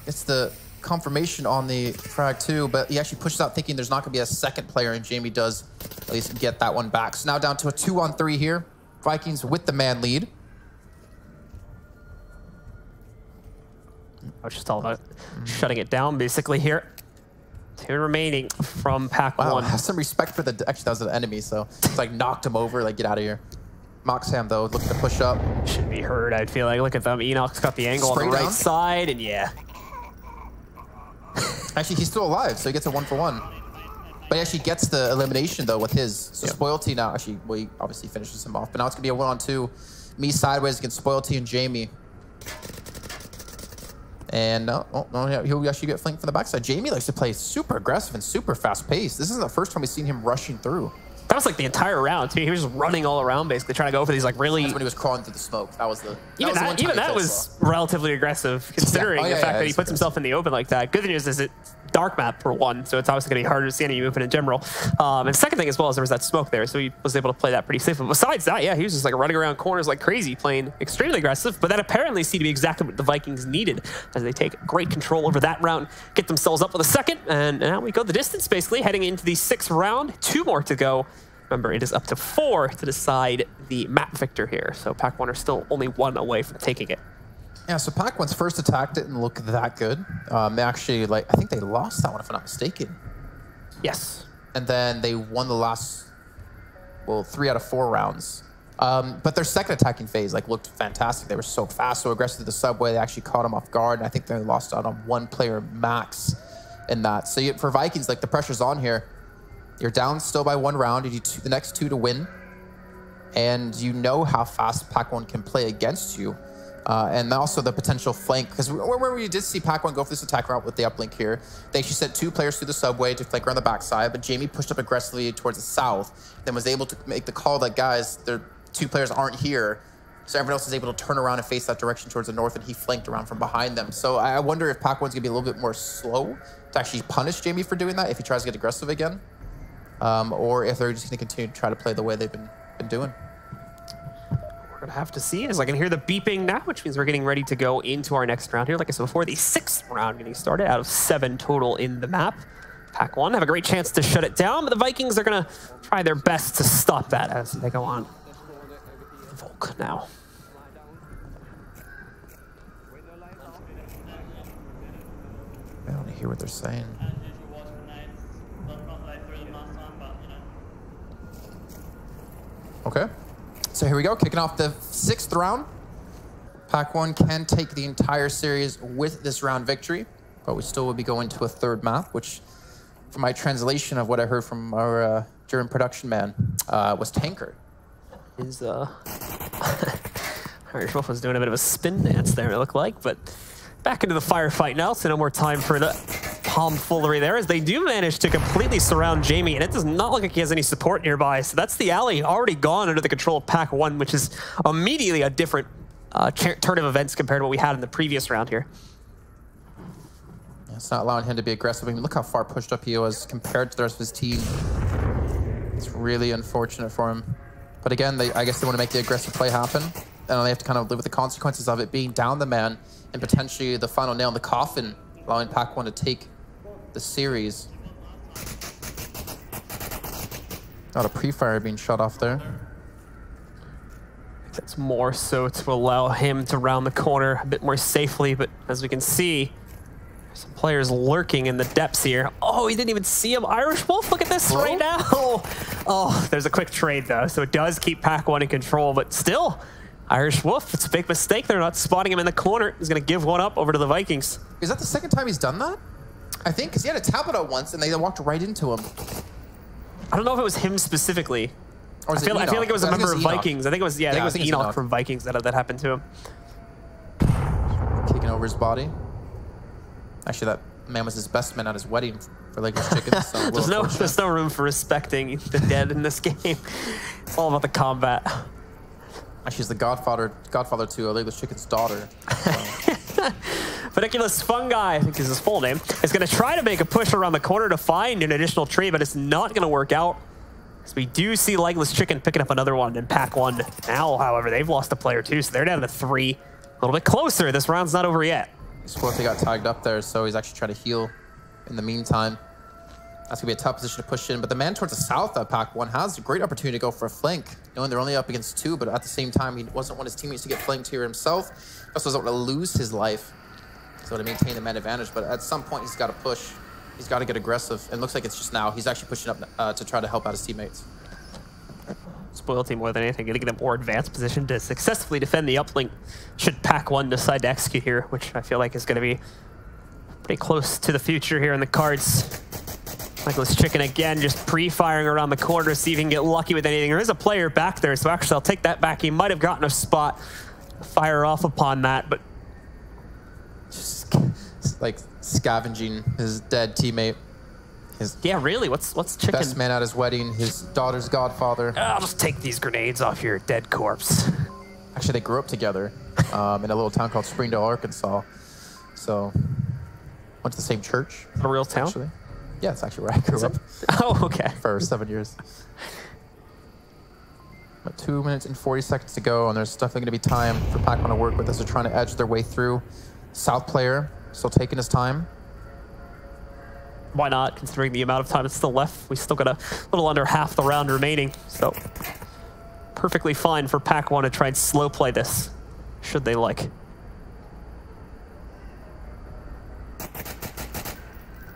It's the confirmation on the frag 2, but he actually pushes out thinking there's not going to be a second player, and Jamie does at least get that one back. So now down to a 2-on-3 here. Vikings with the man lead.
I was just all about shutting it down basically here. 2 remaining from Pack 1.
Have some respect for the, actually that was an enemy, so it's like knocked him over, like get out of here. Moxham though, looking to push up.
Should be heard, I'd feel like. Look at them, Enoch's got the angle on the right side, and yeah.
Actually, he's still alive, so he gets a 1-for-1. But he actually gets the elimination though with his. So Spoilty now, actually, well, he obviously finishes him off, but now it's gonna be a 1-on-2. Me sideways against Spoilty and Jamie. And he'll actually get flanked from the backside. Jamie likes to play super aggressive and super fast paced. This isn't the first time we've seen him rushing through.
That was like the entire round too. He was just running all around basically, trying to go for these like really...
That's when he was crawling through the smoke. That was the...
Even that was relatively aggressive considering the fact that he puts himself in the open like that. Good news is it's dark map for 1, so it's obviously going to be harder to see any movement in general. And second thing as well is there was that smoke there, so he was able to play that pretty safe. But besides that, yeah, he was just like running around corners like crazy, playing extremely aggressive, but that apparently seemed to be exactly what the Vikings needed as they take great control over that round, get themselves up with a second, and now we go the distance basically, heading into the 6th round. 2 more to go. Remember, it is up to 4 to decide the map victor here, so Pack 1 are still only 1 away from taking it.
Yeah, so Pack 1's first attack didn't look that good. They actually, I think they lost that one, if I'm not mistaken.
Yes.
And then they won the last, 3 out of 4 rounds. But their second attacking phase, looked fantastic. They were so fast, so aggressive to the subway. They actually caught them off guard, and I think they lost out on 1 player max in that. So for Vikings, the pressure's on here. You're down still by 1 round. You need the next 2 to win. And you know how fast Pack 1 can play against you. And also the potential flank, because where we did see Pack 1 go for this attack route with the uplink here, they actually sent 2 players through the subway to flank around the backside, but Jamie pushed up aggressively towards the south, then was able to make the call that, guys, their 2 players aren't here, so everyone else is able to turn around and face that direction towards the north, and he flanked around from behind them. So I wonder if Pack 1's going to be a little bit more slow to actually punish Jamie for doing that if he tries to get aggressive again, or if they're just going to continue to try to play the way they've been doing.
We're gonna have to see as I can hear the beeping now, which means we're getting ready to go into our next round here. Like I said before, the 6th round getting started out of 7 total in the map. Pack 1 have a great chance to shut it down, but the Vikings are gonna try their best to stop that as they go on. Volk now.
I don't hear what they're saying. Okay. So here we go, kicking off the 6th round. Pack 1 can take the entire series with this round victory, but we still will be going to a 3rd map, which, from my translation of what I heard from our German production man, was Tanker.
Irish Wolf was doing a bit of a spin dance there, it looked like, but back into the firefight now, so no more time for the tomfoolery there, as they do manage to completely surround Jamie, and it does not look like he has any support nearby. So that's the alley already gone under the control of Pack 1, which is immediately a different turn of events compared to what we had in the previous round here.
It's not allowing him to be aggressive. I mean, look how far pushed up he was compared to the rest of his team. It's really unfortunate for him. But again, I guess they want to make the aggressive play happen, and they have to kind of live with the consequences of it being down the man and potentially the final nail in the coffin, allowing Pack 1 to take the series. Not a pre-fire being shot off there.
That's more so to allow him to round the corner a bit more safely, but as we can see, some players lurking in the depths here. Oh, he didn't even see him. Irish Wolf, look at this right now. Oh, there's a quick trade though, so it does keep Pack 1 in control, but still, Irish Wolf, it's a big mistake. They're not spotting him in the corner. He's going to give one up over to the Vikings.
Is that the second time he's done that? I think, because he had a tablet out once and they walked right into him.
I don't know if it was him specifically.
Or
I feel like it was a member of Vikings. I think it was, I think it was Enoch from Vikings that happened to him.
Kicking over his body. Actually, that man was his best man at his wedding for Legless Chickens. So
there's no room for respecting the dead in this game. It's all about the combat.
Actually, he's the godfather to Legless Chicken's daughter. So.
Pediculous Fungi, I think is his full name, is going to try to make a push around the corner to find an additional tree, but it's not going to work out. So we do see Legless Chicken picking up another one in pack 1. Now, however, they've lost a player too, so they're down to 3. A little bit closer. This round's not over yet.
Spoilty got tagged up there, so he's actually trying to heal in the meantime. That's going to be a tough position to push in, but the man towards the south of pack 1 has a great opportunity to go for a flank, knowing they're only up against 2, but at the same time, he wasn't want his teammates to get flanked here himself. He also doesn't want to lose his life, so to maintain the man advantage, but at some point, he's got to push. He's got to get aggressive, and it looks like it's just now. He's actually pushing up to try to help out his teammates.
Spoilty more than anything, getting them more advanced position to successfully defend the uplink should pack 1 decide to execute here, which I feel like is going to be pretty close to the future here in the cards. Legless Chicken again, just pre-firing around the corner, see if he can get lucky with anything. There is a player back there, so actually I'll take that back. He might have gotten a spot, fire off upon that, but
just like scavenging his dead teammate.
Yeah, really, what's Chicken?
Best man at his wedding, his daughter's godfather.
I'll just take these grenades off your dead corpse.
Actually, they grew up together in a little town called Springdale, Arkansas. So, went to the same church.
A real town?
Actually. Yeah, it's actually where I grew up.
Oh, okay.
For 7 years. About 2 minutes and 40 seconds to go, and there's definitely going to be time for Pac-Man to work with as they're trying to edge their way through. South player still taking his time.
Why not, considering the amount of time that's still left? We still got a little under half the round remaining, so perfectly fine for pack 1 to try and slow play this, should they like.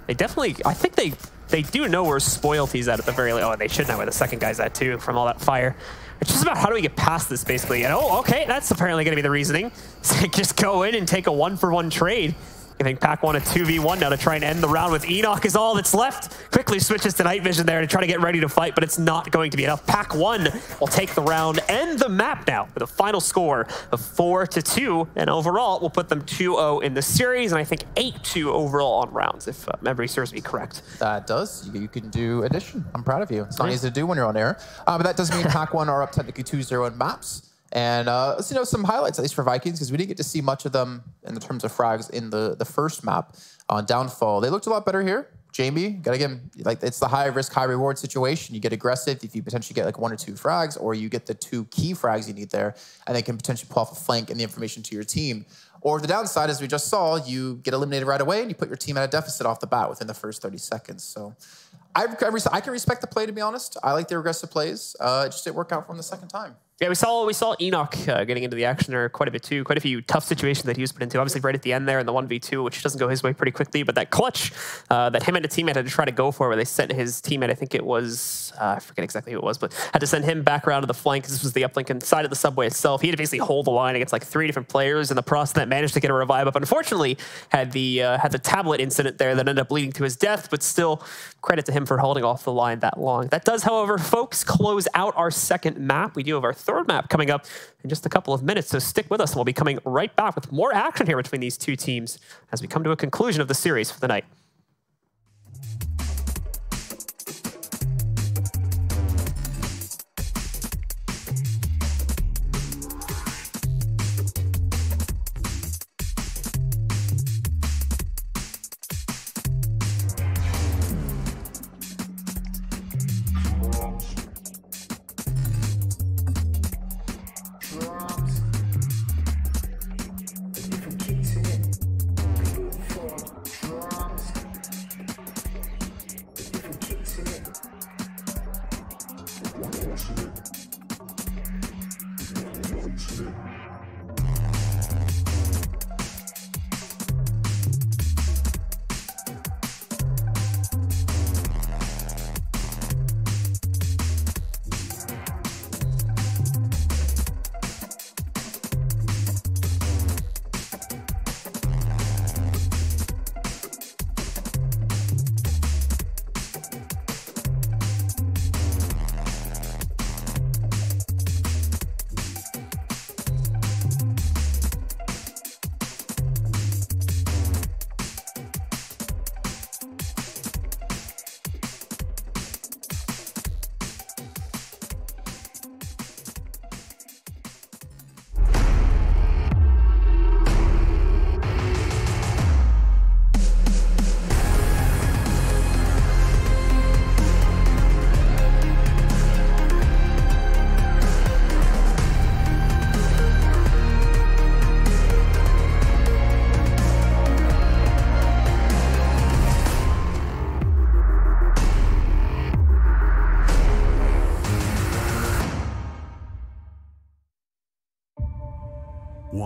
They definitely, I think they do know where Spoilty's at the very least. Oh, and they should know where the second guy's at too, from all that fire. It's just about how do we get past this, basically. And oh, okay, that's apparently going to be the reasoning. So just go in and take a 1-for-1 trade. Giving pack 1 a 2v1 now to try and end the round with Enoch is all that's left. Quickly switches to night vision there to try to get ready to fight, but it's not going to be enough. Pack 1 will take the round and the map now with a final score of 4-2. And overall, we'll put them 2-0 in the series, and I think 8-2 overall on rounds, if memory serves me correct.
That does. You can do addition. I'm proud of you. It's not easy to do when you're on air. But that does mean pack 1 are up technically 2-0 in maps. And let's some highlights, at least for Vikings, because we didn't get to see much of them in the terms of frags in the first map on Downfall. They looked a lot better here. Jamie, gotta get him, like, it's the high risk, high reward situation. You get aggressive if you potentially get like 1 or 2 frags, or you get the 2 key frags you need there, and they can potentially pull off a flank and the information to your team. Or the downside, as we just saw, you get eliminated right away and you put your team at a deficit off the bat within the first 30 seconds. So I can respect the play, to be honest. I like the aggressive plays. It just didn't work out for him the second time.
Yeah, we saw Enoch getting into the action there quite a bit too. Quite a few tough situations that he was put into. Obviously right at the end there in the 1v2, which doesn't go his way pretty quickly. But that clutch that him and a teammate had to try to go for, where they sent his teammate, I think it was, I forget exactly who it was, but had to send him back around to the flank. This was the uplink inside of the subway itself. He had to basically hold the line against like 3 different players in the process that managed to get a revive up. Unfortunately, had the tablet incident there that ended up leading to his death, but still credit to him for holding off the line that long. That does, however, folks, close out our second map. We do have our third map coming up in just a couple of minutes, so stick with us and we'll be coming right back with more action here between these two teams as we come to a conclusion of the series for the night.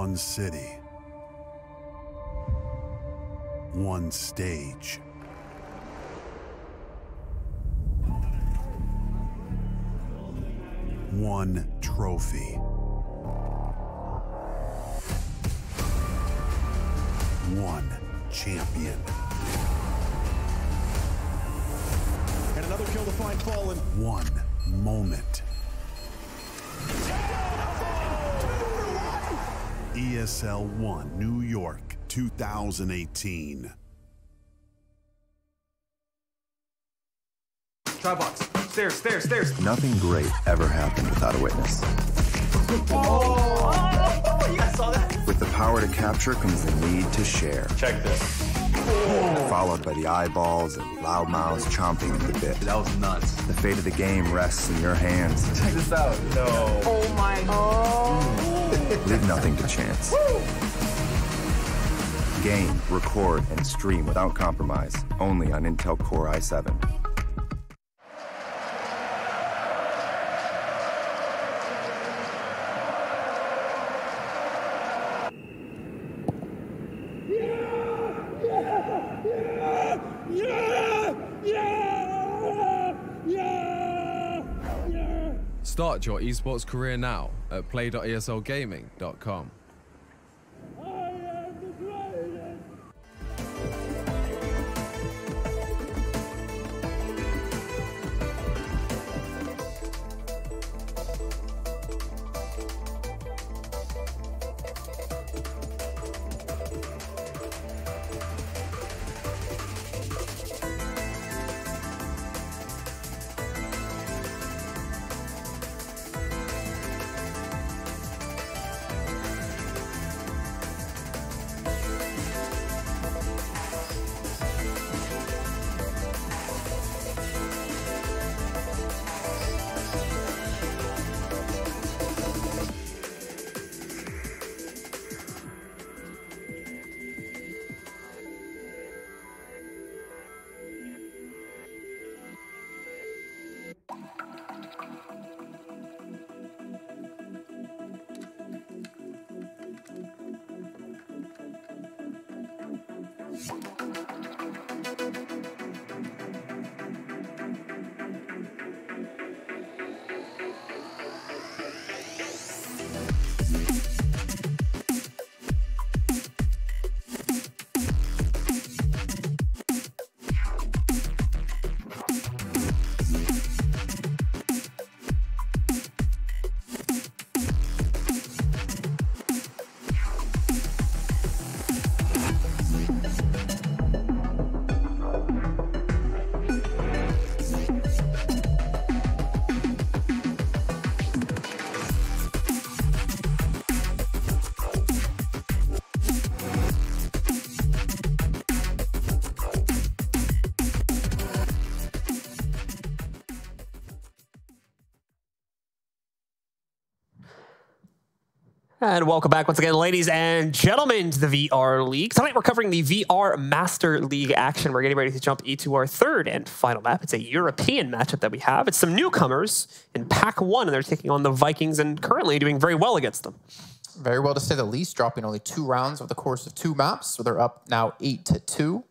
One city. One stage. One trophy. One champion.
And another kill to find Fallen.
One moment. ESL 1 New York 2018.
Try box. Stairs, stairs, stairs.
Nothing great ever happened without a witness.
Oh, you guys saw that?
With the power to capture comes the need to share.
Check this.
Followed by the eyeballs and loud mouths chomping at the bit.
That was nuts.
The fate of the game rests in your hands.
Check this out. No.
Oh my god.
Leave nothing to chance. Game, record, and stream without compromise. Only on Intel Core i7.
Start your esports career now at play.eslgaming.com.
And welcome back once again, ladies and gentlemen, to the VR League. Tonight we're covering the VR Master League action. We're getting ready to jump into our third and final map. It's a European matchup that we have. It's some newcomers in Pack 1, and they're taking on the Vikings and currently doing very well against them.
Very well, to say the least, dropping only 2 rounds over the course of 2 maps. So they're up now 8-2.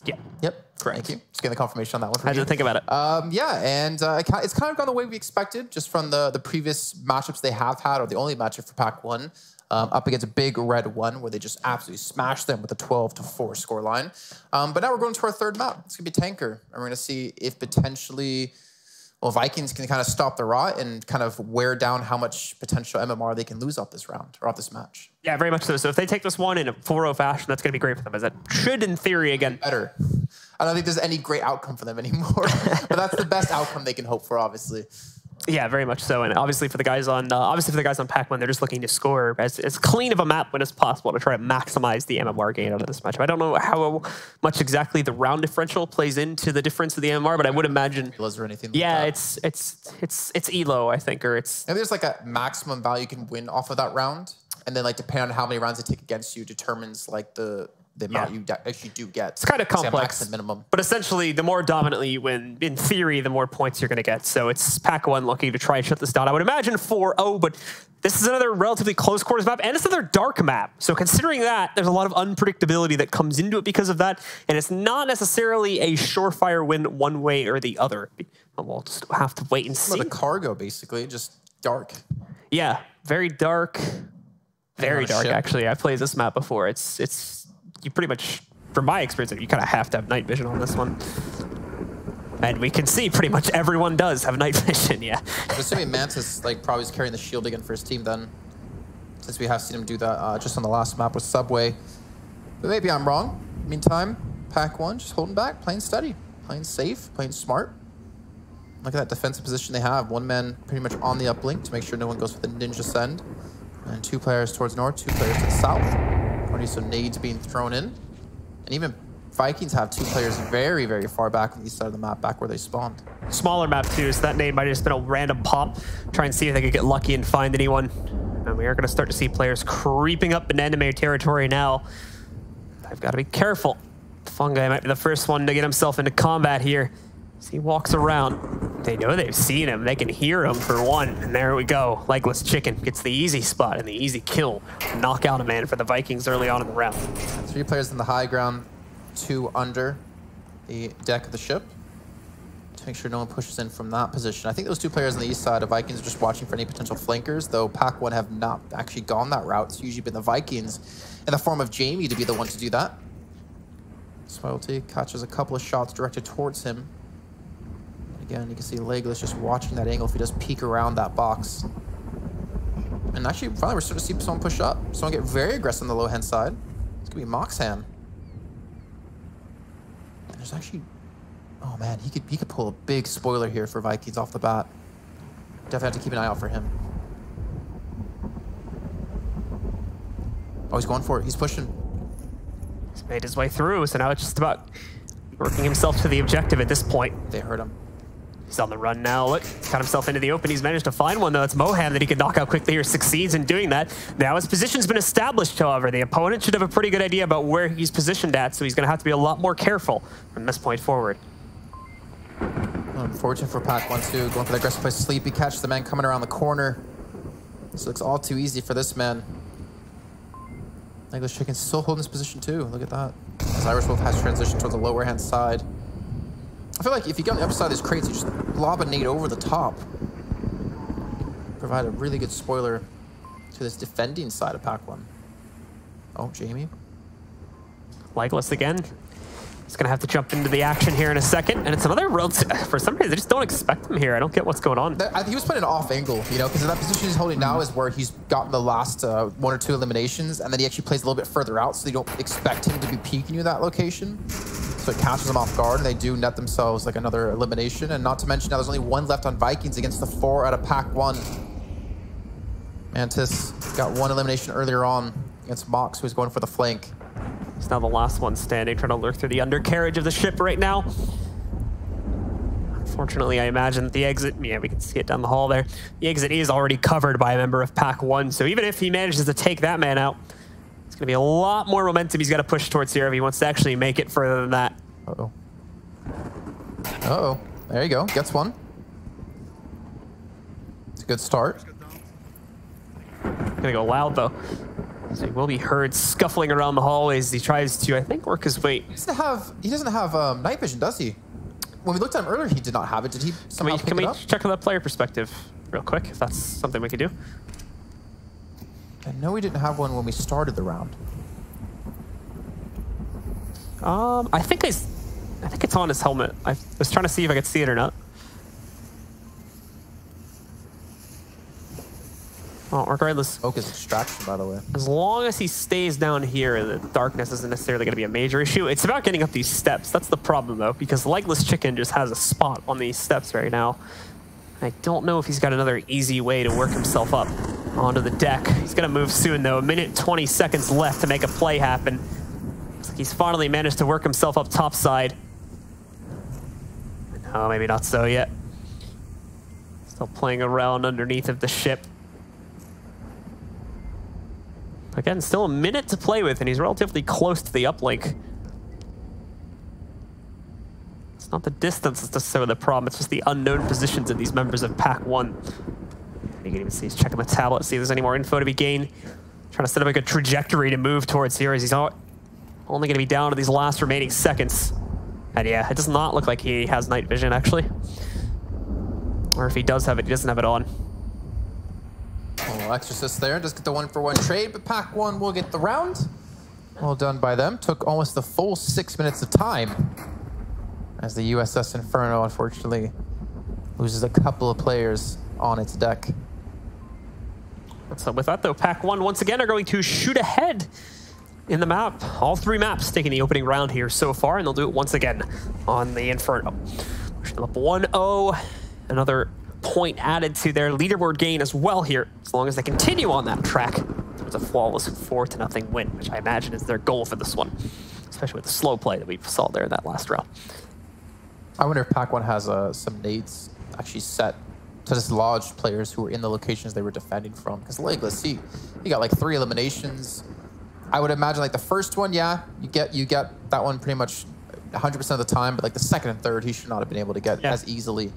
Yeah.
Yep.
Correct.
Thank you. Just getting the confirmation on that one.
I didn't think about it.
Yeah, and it's kind of gone the way we expected, just from the previous matchups they have had, or the only matchup for Pack 1, up against a big red one, where they just absolutely smashed them with a 12-4 scoreline. But now we're going to our third map. It's going to be Tanker. And we're going to see if potentially, well, Vikings can kind of stop the rot and kind of wear down how much potential MMR they can lose off this round, or off this match.
Yeah, very much so. So if they take this one in a 4-0 fashion, that's going to be great for them, as it should, in theory, again.
Better. I don't think there's any great outcome for them anymore. But that's the best outcome they can hope for, obviously.
Yeah, very much so. And obviously for the guys on Pac 1, they're just looking to score as clean of a map when as possible to try to maximize the MMR gain out of this matchup. I don't know how much exactly the round differential plays into the difference of the MMR, but I would imagine.
Or anything
yeah,
like that.
it's elo, I think, or it's.
And there's like a maximum value you can win off of that round, and then like depending on how many rounds they take against you determines like the the amount you actually do get.
It's kind of complex,
max and minimum.
But essentially, the more dominantly you win, in theory, the more points you're going to get. So it's Pac-1 looking to try and shut this down. I would imagine 4-0, but this is another relatively close quarters map, and it's another dark map. So considering that, there's a lot of unpredictability that comes into it because of that, and it's not necessarily a surefire win one way or the other. We'll just have to wait and see.
The cargo, basically, just dark.
Yeah, very dark. Very dark,
ship.
actually. I've played this map before. It's you pretty much, from my experience, you kind of have to have night vision on this one. And we can see pretty much everyone does have night vision, yeah.
I'm assuming Mantis probably is carrying the shield again for his team then, since we have seen him do that just on the last map with Subway. But maybe I'm wrong. Meantime, Pac-1 just holding back, playing steady, playing safe, playing smart. Look at that defensive position they have. One man pretty much on the uplink to make sure no one goes for the ninja send. And 2 players towards north, 2 players to the south. Already some nades being thrown in. And even Vikings have 2 players very, very far back on the east side of the map, back where they spawned.
Smaller map too, so that nade might have just been a random pop. Try and see if they could get lucky and find anyone. And we are going to start to see players creeping up in enemy territory now. I've got to be careful. Fungi might be the first one to get himself into combat here. As he walks around, they know they've seen him. They can hear him for one. And there we go. Legless Chicken gets the easy spot and the easy kill. Knock out a man for the Vikings early on in the round.
3 players in the high ground, 2 under the deck of the ship to make sure no one pushes in from that position. I think those 2 players on the east side of Vikings are just watching for any potential flankers, though Pac-1 have not actually gone that route. It's usually been the Vikings in the form of Jamie to be the one to do that. Swelty catches a couple of shots directed towards him. Again, you can see Legless just watching that angle if he does peek around that box. And actually, finally, we're starting to see someone push up. Someone get very aggressive on the low-hand side. It's going to be Moxham. And there's actually... Oh, man, he could pull a big spoiler here for Vikings off the bat. Definitely have to keep an eye out for him. Oh, he's going for it. He's pushing.
He's made his way through, so now it's just about working himself to the objective at this point.
They heard him.
He's on the run now. Look, got himself into the open. He's managed to find one, though. It's Moham that he can knock out quickly here. Succeeds in doing that. Now his position's been established, however. The opponent should have a pretty good idea about where he's positioned at, so he's going to have to be a lot more careful from this point forward.
Unfortunate for Pac-1 too. Going for the aggressive play. Sleepy catches the man coming around the corner. This looks all too easy for this man. Legless Chicken's still holding his position too. Look at that. As Irish Wolf has transitioned towards the lower hand side. I feel like if you get on the upper side of these crates, you just lob a nade over the top. Provide a really good spoiler to this defending side of Pac-1. Oh, Jamie.
Legless again. He's going to have to jump into the action here in a second. And it's another road. For some reason, I just don't expect him here. I don't get what's going on.
He was playing an off angle, you know, because that position he's holding now is where he's gotten the last 1 or 2 eliminations, and then he actually plays a little bit further out, so you don't expect him to be peeking you that location. So it catches them off guard, and they do net themselves like another elimination. And not to mention, now there's only 1 left on Vikings against the 4 out of Pac-1. Mantis got 1 elimination earlier on against Mox, who's going for the flank.
He's now the last one standing, trying to lurk through the undercarriage of the ship right now. Unfortunately, I imagine that the exit, yeah, we can see it down the hall there. The exit is already covered by a member of Pac-1, so even if he manages to take that man out, it's going to be a lot more momentum he's got to push towards here if he wants to actually make it further than that.
Uh-oh. Uh-oh. There you go. Gets one. It's a good start.
Gonna go loud, though. So he will be heard scuffling around the hallways. He tries to, I think, work his way.
He doesn't have night vision, does he? When we looked at him earlier, he did not have it. Did he somehow pick it up?
Can we check the player perspective real quick, if that's something we could do?
I know we didn't have one when we started the round.
I think it's on his helmet. I was trying to see if I could see it or not. Well, regardless.
Focus distraction, by the way.
As long as he stays down here, the darkness isn't necessarily going to be a major issue. It's about getting up these steps. That's the problem, though, because Legless Chicken just has a spot on these steps right now. I don't know if he's got another easy way to work himself up onto the deck. He's going to move soon, though. 1:20 seconds left to make a play happen. Looks like he's finally managed to work himself up topside. No, maybe not so yet. Still playing around underneath of the ship. Again, still a minute to play with, and he's relatively close to the uplink. It's not the distance that's necessarily the problem, it's just the unknown positions of these members of Pack 1. You can even see he's checking the tablet, see if there's any more info to be gained. Trying to set up a good trajectory to move towards here as he's only going to be down to these last remaining seconds. And yeah, it does not look like he has night vision, actually. Or if he does have it, he doesn't have it on.
Well, Exorcist there, just get the 1-for-1 trade, but Pack 1 will get the round. Well done by them. Took almost the full 6 minutes of time as the USS Inferno, unfortunately, loses a couple of players on its deck.
So with that, though, Pack 1 once again are going to shoot ahead in the map. All 3 maps taking the opening round here so far, and they'll do it once again on the Inferno. Pushing them up 1-0. Another point added to their leaderboard gain as well here, as long as they continue on that track. It's a flawless 4-0 win, which I imagine is their goal for this one, especially with the slow play that we saw there in that last round.
I wonder if Pack 1 has some nades actually set to dislodge players who were in the locations they were defending from. Because like, let's see, you got like 3 eliminations. I would imagine like the first one, yeah, you get that one pretty much 100% of the time, but like the second and third, he should not have been able to get as easily.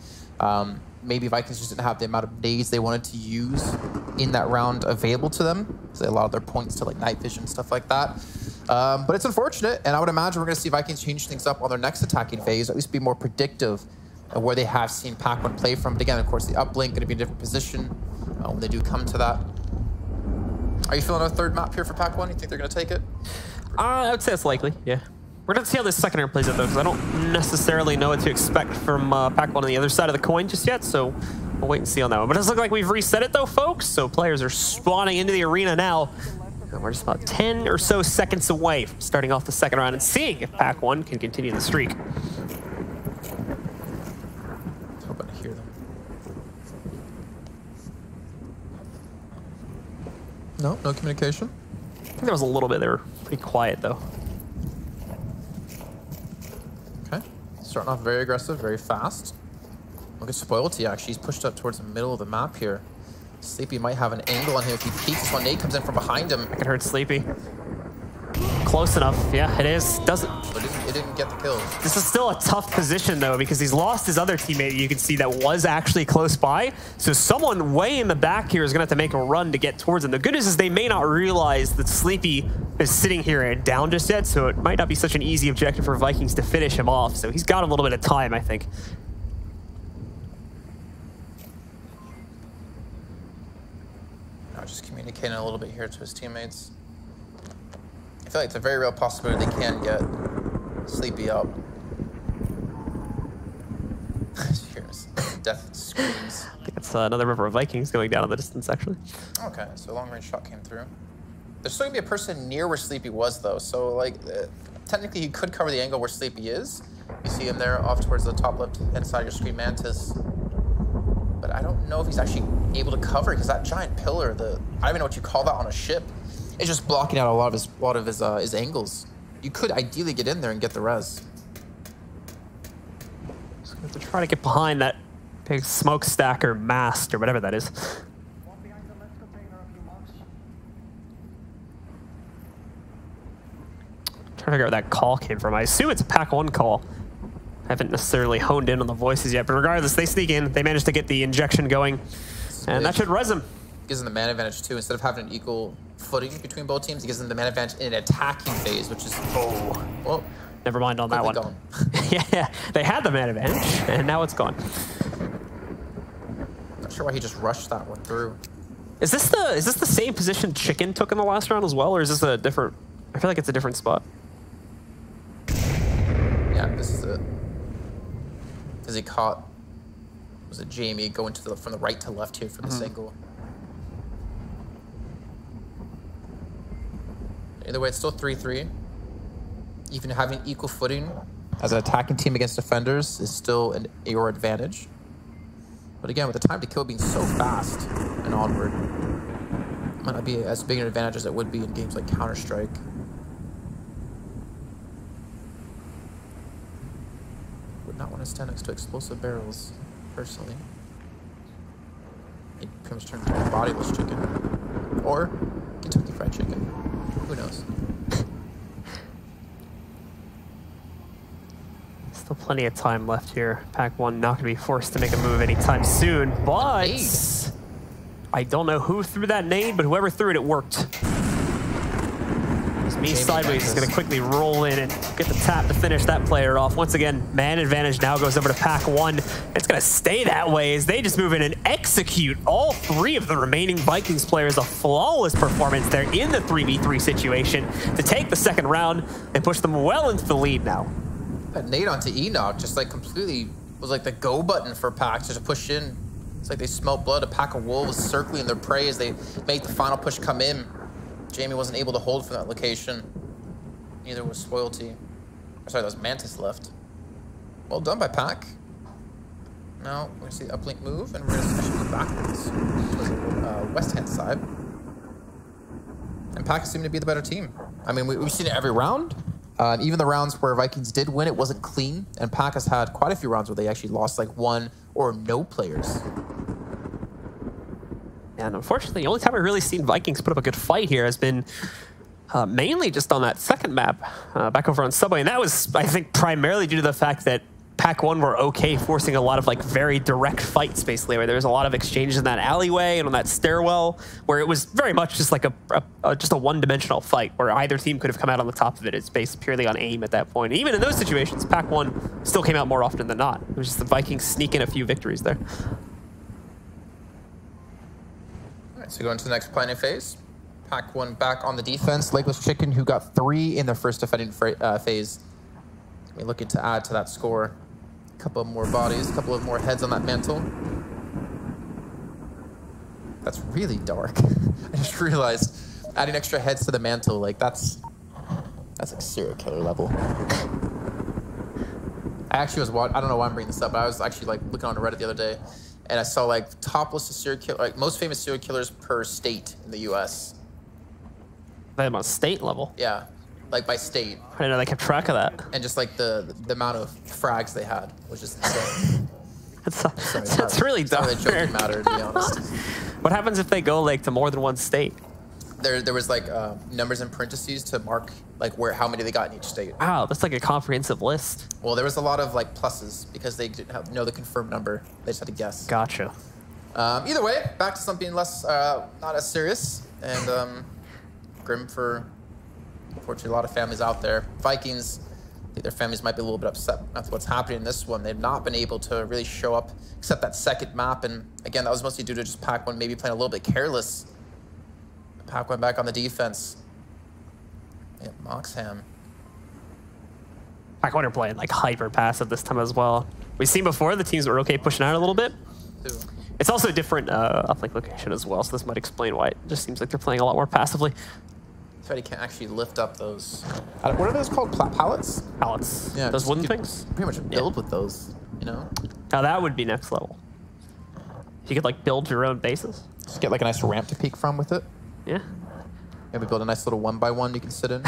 Maybe Vikings just didn't have the amount of nades they wanted to use in that round available to them, because they allowed their points to like night vision, stuff like that. But it's unfortunate, and I would imagine we're going to see Vikings change things up on their next attacking phase, or at least be more predictive of where they have seen Pack 1 play from. But again, of course, the uplink going to be in a different position when they do come to that. Are you feeling a third map here for Pack 1? You think they're going to take it?
I would say it's likely, yeah. We're going to see how this second round plays out, though, because I don't necessarily know what to expect from Pack 1 on the other side of the coin just yet, so we'll wait and see on that one. But it does look like we've reset it, though, folks, so players are spawning into the arena now. And we're just about 10 or so seconds away from starting off the second round and seeing if Pack 1 can continue the streak.
Hoping to hear them. No communication.
I think there was a little bit. They were pretty quiet, though.
Okay. Starting off very aggressive, very fast. Look at Spoilty, actually. He's pushed up towards the middle of the map here. Sleepy might have an angle on him if he peeks. This one, Nate comes in from behind him.
That could hurt Sleepy. Close enough. Yeah, it is. Doesn't.
But it didn't get the kill.
This is still a tough position, though, because he's lost his other teammate, you can see, that was actually close by. So someone way in the back here is going to have to make a run to get towards him. The good news is they may not realize that Sleepy is sitting here and down just yet, so it might not be such an easy objective for Vikings to finish him off. So he's got a little bit of time, I think.
Just communicating a little bit here to his teammates. I feel like it's a very real possibility they can get Sleepy up. Cheers. Death screams.
I think it's another member of Vikings going down in the distance, actually.
Okay, so a long-range shot came through. There's still gonna be a person near where Sleepy was, though. So, like, technically he could cover the angle where Sleepy is. You see him there off towards the top left-hand side of your screen, Mantis. But I don't know if he's actually able to cover because that giant pillar, I don't even know what you call that on a ship, is just blocking out a lot of his angles. You could ideally get in there and get the res.
Just have to try to get behind that big smokestack or mast or whatever that is. Trying to figure out where that call came from. I assume it's a Pack 1 call. I haven't necessarily honed in on the voices yet, but regardless, they sneak in. They manage to get the injection going, and that should res them.
Gives them the man advantage, too. Instead of having an equal footing between both teams, it gives them the man advantage in an attacking phase, which is... well,
never mind on that one.
Gone.
Yeah, they had the man advantage, and now it's gone.
Not sure why he just rushed that one through.
Is this the same position Chicken took in the last round as well, or is this a different... I feel like it's a different spot.
Yeah, this is it. Because he caught, was it Jamie going to from the right to left here for the single. Either way, it's still 3-3. Even having equal footing as an attacking team against defenders is still your advantage. But again, with the time to kill being so fast and Onward, it might not be as big an advantage as it would be in games like Counter-Strike. Would not want to stand next to explosive barrels, personally. He'd pretty much turn into a bodiless chicken. Or Kentucky Fried Chicken. Who knows?
Still plenty of time left here. Pack 1 not going to be forced to make a move anytime soon, but I don't know who threw that nade, but whoever threw it, it worked. Me sideways is going to quickly roll in and get the tap to finish that player off. Once again, man advantage now goes over to Pack 1. It's going to stay that way as they just move in and execute all 3 of the remaining Vikings players. A flawless performance there in the 3v3 situation to take the second round and push them well into the lead now.
That nade onto Enoch just like completely was like the go button for Pack to push in. It's like they smelt blood. A pack of wolves circling their prey as they make the final push come in. Jamie wasn't able to hold for that location. Neither was Spoilty. Sorry, that was Mantis left. Well done by Pack. Now we're going to see the uplink move, and we're going to actually go backwards to the west-hand side. And Pack is seeming to be the better team. I mean, we've seen it every round. Even the rounds where Vikings did win, it wasn't clean. And Pack has had quite a few rounds where they actually lost like 1 or no players.
And unfortunately, the only time I've really seen Vikings put up a good fight here has been mainly just on that second map back over on Subway. And that was, I think, primarily due to the fact that Pack 1 were okay forcing a lot of like very direct fights, basically, where there was a lot of exchanges in that alleyway and on that stairwell, where it was very much just like just a one-dimensional fight where either team could have come out on the top of it. It's based purely on aim at that point. And even in those situations, Pack 1 still came out more often than not. It was just the Vikings sneaking a few victories there.
So going to the next planning phase. Pack 1 back on the defense. Legless Chicken, who got 3 in their first defending phase. We're looking to add to that score. A couple of more bodies, a couple of more heads on that mantle. That's really dark. I just realized adding extra heads to the mantle, like that's like serial killer level. I actually was watching, I don't know why I'm bringing this up, but I was actually like looking on Reddit the other day, and I saw like top list of serial killer, like most famous serial killers per state in the U.S.
They on state level?
Yeah, like by state.
I didn't know they kept track of that.
And just like the amount of frags they had was just insane.
That's really dark.
It's not really a joking matter, to be honest.
What happens if they go like to more than one state?
There was like numbers in parentheses to mark like how many they got in each state.
Wow, that's like a comprehensive list.
Well, there was a lot of like pluses because they didn't know the confirmed number. They just had to guess.
Gotcha.
Either way, back to something less, not as serious and grim for, unfortunately, a lot of families out there. Vikings, I think their families might be a little bit upset with what's happening in this one. They've not been able to really show up except that second map, and again, that was mostly due to just Pac one maybe playing a little bit careless. Pac went back on the defense. Yeah, Moxham.
Pac one are playing like hyper passive this time as well. We've seen before the teams were okay pushing out a little bit. It's also a different uplink location as well, so this might explain why it just seems like they're playing a lot more passively.
Freddy can't actually lift up those. What are those called? Pallets?
Pallets.
Yeah,
those wooden things.
Pretty much build with those, you know?
Now that would be next level. If you could like build your own bases.
Just get like a nice ramp to peek from with it.
Yeah.
Maybe build a nice little 1x1 you can sit in.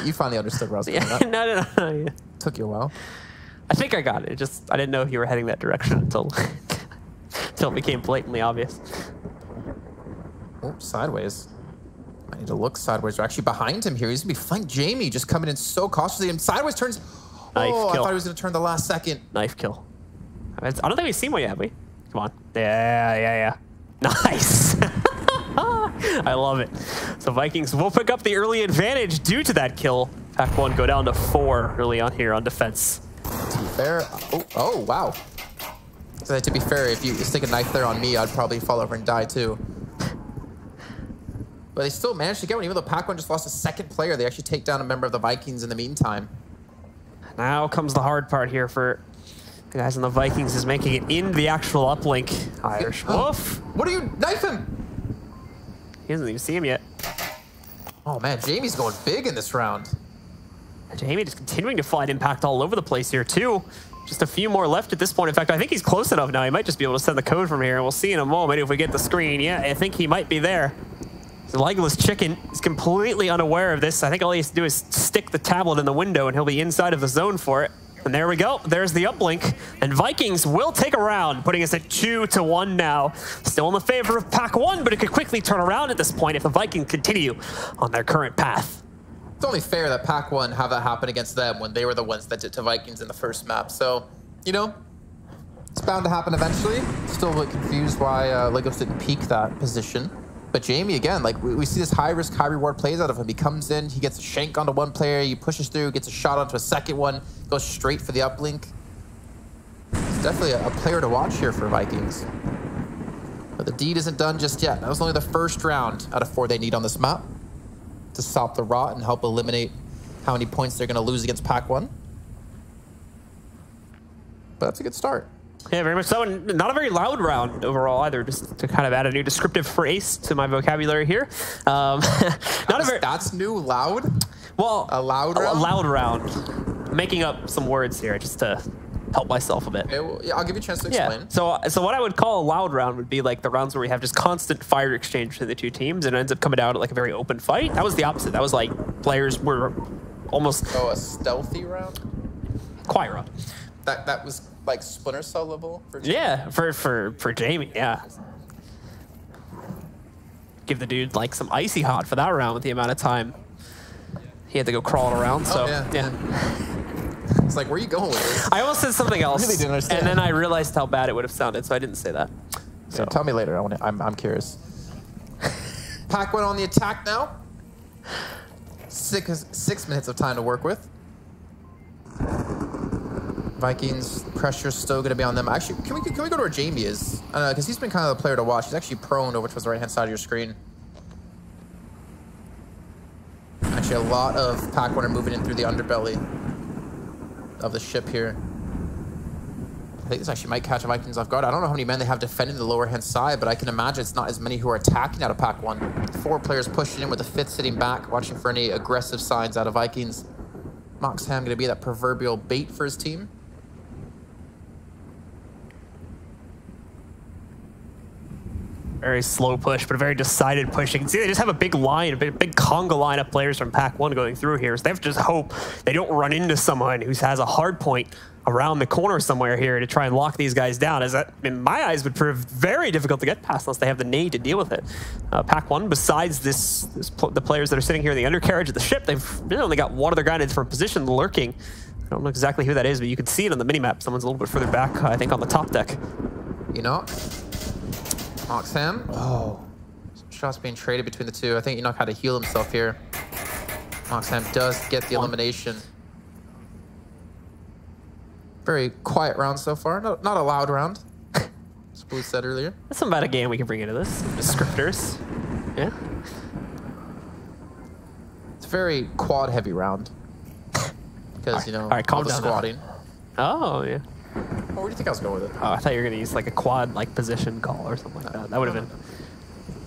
you finally understood where I was going with that.
No. Yeah.
Took you a while.
I think I got it. I didn't know if you were heading that direction until it became blatantly obvious.
Oh, sideways. I need to look sideways. They're actually behind him here. He's going to be flanking Jamie, just coming in so cautiously. And sideways turns.
Knife kill.
I thought he was going to turn the last second.
Knife kill. I don't think we've seen one yet, have we? Come on. Yeah. Nice. I love it. So Vikings will pick up the early advantage due to that kill. Pack one go down to 4 early on here on defense.
To be fair, oh wow. So to be fair, if you stick a knife there on me, I'd probably fall over and die too. But they still managed to get one, even though Pac-1 just lost a second player. They actually take down a member of the Vikings in the meantime.
Now comes the hard part here for the guys on the Vikings, is making it into the actual uplink. Irish Wolf.
What are you? Knife him!
He doesn't even see him yet.
Oh man, Jamie's going big in this round.
Jamie just continuing to find impact all over the place here too. Just a few more left at this point. In fact, I think he's close enough now. He might just be able to send the code from here, and we'll see in a moment if we get the screen. Yeah, I think he might be there. The Legless Chicken is completely unaware of this. I think all he has to do is stick the tablet in the window, and he'll be inside of the zone for it. And there we go. There's the uplink. And Vikings will take a round, putting us at 2-1 now. Still in the favor of Pack 1, but it could quickly turn around at this point if the Vikings continue on their current path.
It's only fair that Pack 1 have that happen against them when they were the ones that did to Vikings in the first map. So, you know, it's bound to happen eventually. Still a bit confused why Legos didn't peak that position. But Jamie, again, like we see this high risk, high reward plays out of him. He comes in, he gets a shank onto one player, he pushes through, gets a shot onto a second one, goes straight for the uplink. It's definitely a player to watch here for Vikings. But the deed isn't done just yet. That was only the first round out of 4 they need on this map to stop the rot and help eliminate how many points they're going to lose against Pack 1. But that's a good start.
Yeah, very much so. And not a very loud round overall either, just to kind of add a new descriptive phrase to my vocabulary here.
That's new, loud?
Well,
a loud round?
A loud round. I'm making up some words here just to help myself a bit.
Okay, well, yeah, I'll give you a chance to explain.
Yeah. So what I would call a loud round would be like the rounds where we have just constant fire exchange between the two teams and it ends up coming down to like a very open fight. That was the opposite. That was like players were almost...
Oh, a stealthy round?
Quiet round.
That was like Splinter Cell level for Jamie?
Yeah, for Jamie, yeah. Give the dude like some icy hot for that round with the amount of time he had to go crawling around. So yeah.
It's like, where are you going with this?
I almost said something else,
really didn't understand.
And then I realized how bad it would have sounded, so I didn't say that. So
tell me later. I'm curious. Pack 1 on the attack now. 6 minutes of time to work with. Vikings pressure's still going to be on them. Actually, can we go to where Jamie is? Because he's been kind of the player to watch. He's actually prone over towards the right hand side of your screen. Actually, a lot of Pack 1 are moving in through the underbelly of the ship here. I think this actually might catch Vikings off guard. I don't know how many men they have defending the lower hand side, but I can imagine it's not as many who are attacking out of Pack 1. 4 players pushing in with the 5th sitting back, watching for any aggressive signs out of Vikings. Moxham going to be that proverbial bait for his team.
Very slow push, but a very decided push. You can see they just have a big line, a big conga line of players from Pack 1 going through here. So they have to just hope they don't run into someone who has a hard point around the corner somewhere here to try and lock these guys down, as that, in my eyes, would prove very difficult to get past unless they have the nade to deal with it. Pack 1, besides the players that are sitting here in the undercarriage of the ship, they've really only got one other guy in a different position lurking. I don't know exactly who that is, but you can see it on the minimap. Someone's a little bit further back, I think, on the top deck.
You know, Moxham. Oh, shots being traded between the two. I think Enoch had to heal himself here. Moxham does get the elimination. Very quiet round so far. Not a loud round, as Blue said earlier.
That's some about a game we can bring into this. Descriptors. Yeah.
It's a very quad heavy round. Because, you know, all the squatting.
Oh, yeah.
Well, where do you think I was going with it?
Oh, I thought you were going to use like a quad-like position call or something like that. That would have been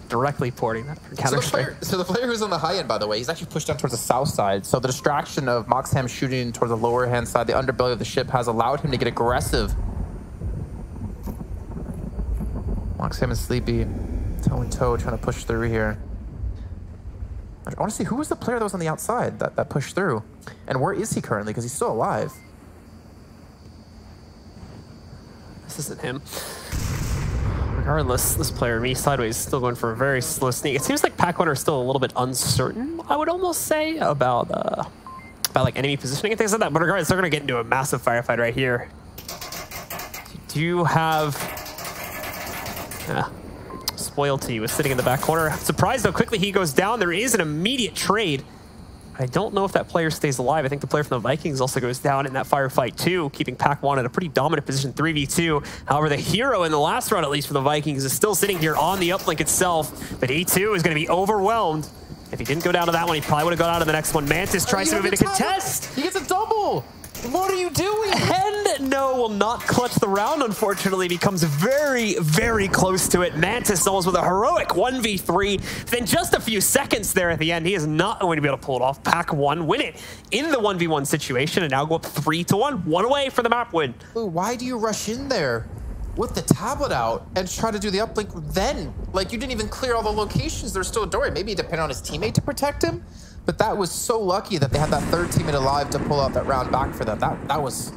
directly porting that from Counter-Strike.
So the player who's on the high end, by the way, he's actually pushed down towards the south side. So the distraction of Moxham shooting towards the lower hand side, the underbelly of the ship, has allowed him to get aggressive. Moxham is sleepy, toe and toe, trying to push through here. I want to see who was the player that was on the outside that pushed through, and where is he currently? Because he's still alive.
This isn't him. Regardless, this player, me sideways, still going for a very slow sneak. It seems like Pack 1 are still a little bit uncertain, I would almost say, about like enemy positioning and things like that. But regardless, they're going to get into a massive firefight right here. Do you have... Spoilty was sitting in the back corner. Surprised how quickly he goes down. There is an immediate trade. I don't know if that player stays alive. I think the player from the Vikings also goes down in that firefight too, keeping Pack 1 in a pretty dominant position, 3v2. However, the hero in the last round, at least for the Vikings, is still sitting here on the uplink itself. But E2 is going to be overwhelmed. If he didn't go down to that one, he probably would have gone out to the next one. Mantis tries to move into contest.
He gets a double. What are you doing?
And no, will not clutch the round, unfortunately. Becomes very, very close to it. Mantis almost with a heroic 1v3. Then just a few seconds there at the end, he is not going to be able to pull it off. Pack 1 win it in the 1v1 situation and now go up 3-1. One away for the map win.
Ooh, why do you rush in there with the tablet out and try to do the uplink then? Like, you didn't even clear all the locations. There's still a door. Maybe it depended on his teammate to protect him. But that was so lucky that they had that third teammate alive to pull out that round back for them. That was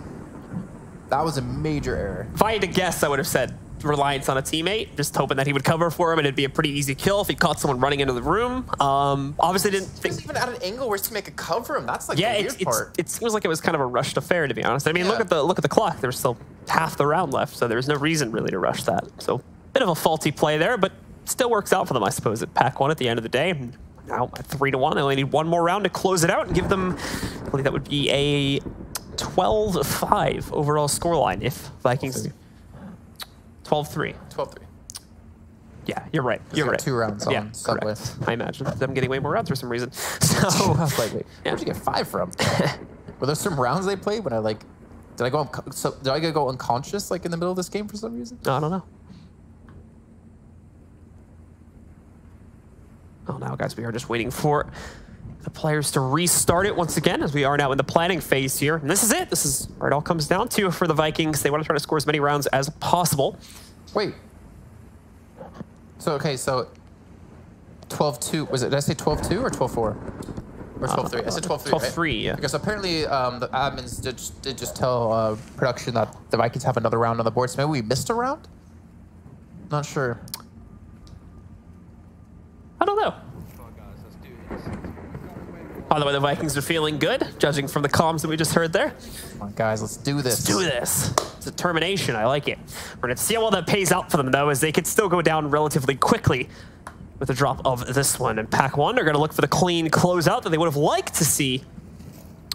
That was a major error.
If I had to guess, I would have said reliance on a teammate, just hoping that he would cover for him and it'd be a pretty easy kill if he caught someone running into the room. Obviously didn't think...
Even at an angle where it's to make a cover him. That's like
yeah,
the weird part.
It seems like it was kind of a rushed affair, to be honest. I mean, look at the clock. There's still half the round left, so there's no reason really to rush that. So bit of a faulty play there, but still works out for them, I suppose, at Pack 1 at the end of the day. Now at 3-1, they only need one more round to close it out and give them, I believe that would be a 12-5 overall scoreline if Vikings... 12-3.
12-3.
Yeah, you're right. You're right.
2 rounds on Subway.
Correct. I imagine them getting way more rounds for some reason. So
I was like, wait, where'd you get 5 from? Were there some rounds they played when I like... Did I go unconscious like in the middle of this game for some reason?
I don't know. Oh, now, guys, we are just waiting for the players to restart it once again, as we are now in the planning phase here. And this is it. This is where it all comes down to for the Vikings. They want to try to score as many rounds as possible.
Wait. So, okay, so 12-2. Was it? Did I say 12-2 or 12-4? Or 12-3? I said 12-3,
12-3,
right?
yeah.
Because apparently the admins did just tell production that the Vikings have another round on the board. So maybe we missed a round? Not sure.
I don't know. By the way, the Vikings are feeling good, judging from the comms that we just heard there.
Come on, guys, let's do this.
Let's do this. Determination, I like it. We're going to see how well that pays out for them, though, as they could still go down relatively quickly with the drop of this one. And Pack 1 are going to look for the clean closeout that they would have liked to see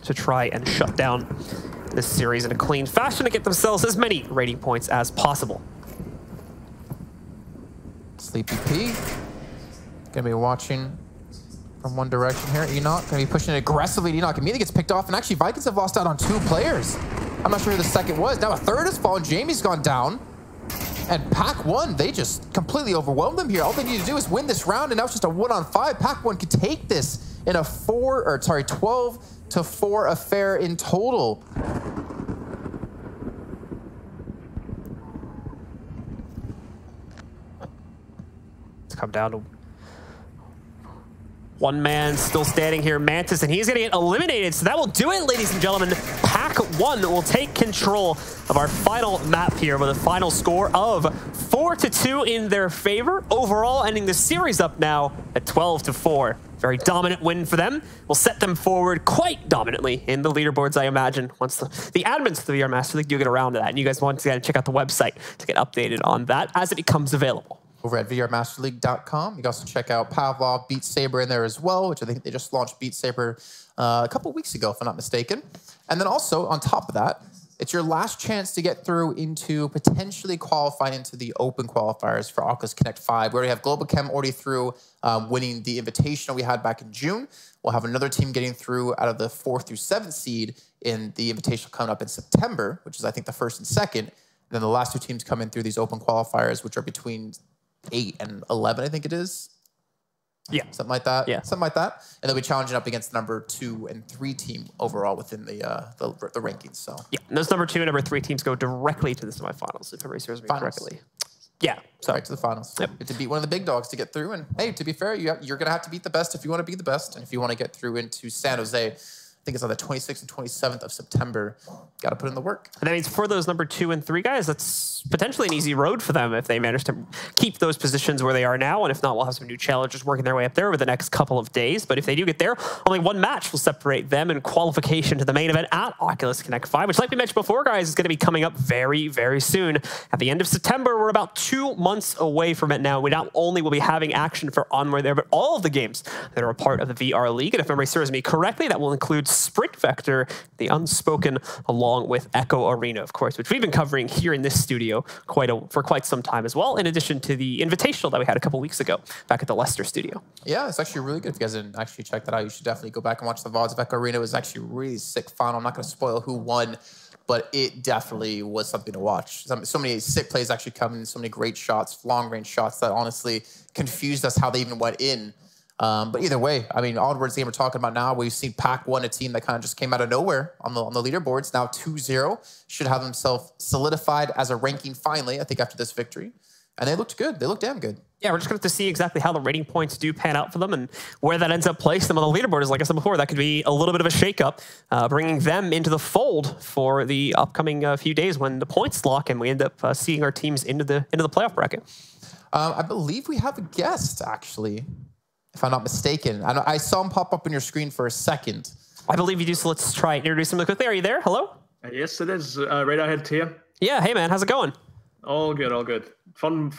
to try and shut down this series in a clean fashion to get themselves as many rating points as possible.
Sleepy P. Gonna be watching from one direction here. Enoch gonna be pushing it aggressively. Enoch immediately gets picked off, and actually Vikings have lost out on 2 players. I'm not sure who the second was. Now a third has fallen. Jamie's gone down. And Pack 1, they just completely overwhelmed them here. All they need to do is win this round, and now it's just a 1-on-5. Pack 1 could take this in a 12-4 affair in total.
It's come down to one man still standing here, Mantis, and he's going to get eliminated. So that will do it, ladies and gentlemen. Pack 1 will take control of our final map here with a final score of 4-2 in their favor. Overall, ending the series up now at 12-4. Very dominant win for them. Will set them forward quite dominantly in the leaderboards, I imagine, once the admins of the VR Master League do get around to that. And you guys want to check out the website to get updated on that as it becomes available.
Over at vrmasterleague.com. You can also check out Pavlov, Beat Saber in there as well, which I think they just launched Beat Saber a couple weeks ago, if I'm not mistaken. And then also, on top of that, it's your last chance to get through into potentially qualifying into the open qualifiers for Oculus Connect 5. We already have Global Chem already through winning the Invitational we had back in June. We'll have another team getting through out of the 4th through 7th seed in the Invitational coming up in September, which is, I think, the 1st and 2nd. And then the last 2 teams come in through these open qualifiers, which are between 8 and 11, I think it is.
Yeah.
Something like that.
Yeah.
Something like that. And they'll be challenging up against the number 2 and 3 team overall within the rankings. So
yeah, and those number 2 and number 3 teams go directly to the semifinals, if everybody serves me correctly. Yeah. So
right to the finals.
Yep.
You have to beat one of the big dogs to get through. And hey, to be fair, you're going to have to beat the best if you want to be the best. And if you want to get through into San Jose, I think it's on the 26th and 27th of September. Got to put in the work.
And that means for those number 2 and 3 guys, that's potentially an easy road for them if they manage to keep those positions where they are now. And if not, we'll have some new challengers working their way up there over the next couple of days. But if they do get there, only one match will separate them in qualification to the main event at Oculus Connect 5, which, like we mentioned before, guys, is going to be coming up very, very soon. At the end of September, we're about 2 months away from it now. We not only will be having action for Onward there, but all of the games that are a part of the VR League. And if memory serves me correctly, that will include Sprint Vector, The Unspoken, along with Echo Arena, of course, which we've been covering here in this studio for quite some time as well, in addition to the Invitational that we had a couple weeks ago back at the Leicester studio.
Yeah, it's actually really good. If you guys didn't actually check that out, you should definitely go back and watch the VODs of Echo Arena. It was actually a really sick final. I'm not going to spoil who won, but it definitely was something to watch. So many sick plays actually coming, so many great shots, long-range shots that honestly confused us how they even went in. But either way, I mean, Onward's game we're talking about now, we've seen Pack 1, a team that kind of just came out of nowhere on the leaderboards, now 2-0, should have themselves solidified as a ranking finally, I think, after this victory. and they looked good. They looked damn good.
Yeah, we're just going to have to see exactly how the rating points do pan out for them and where that ends up placing them on the leaderboard. Is like I said before, that could be a little bit of a shakeup, bringing them into the fold for the upcoming few days when the points lock and we end up seeing our teams into the playoff bracket.
I believe we have a guest, actually, if I'm not mistaken. I saw him pop up on your screen for a second.
I believe you do, so let's try and introduce him really quickly. Are you there? Hello?
Yes, it is. Right ahead here.
Yeah, hey man, how's it going?
All good, all good. Fun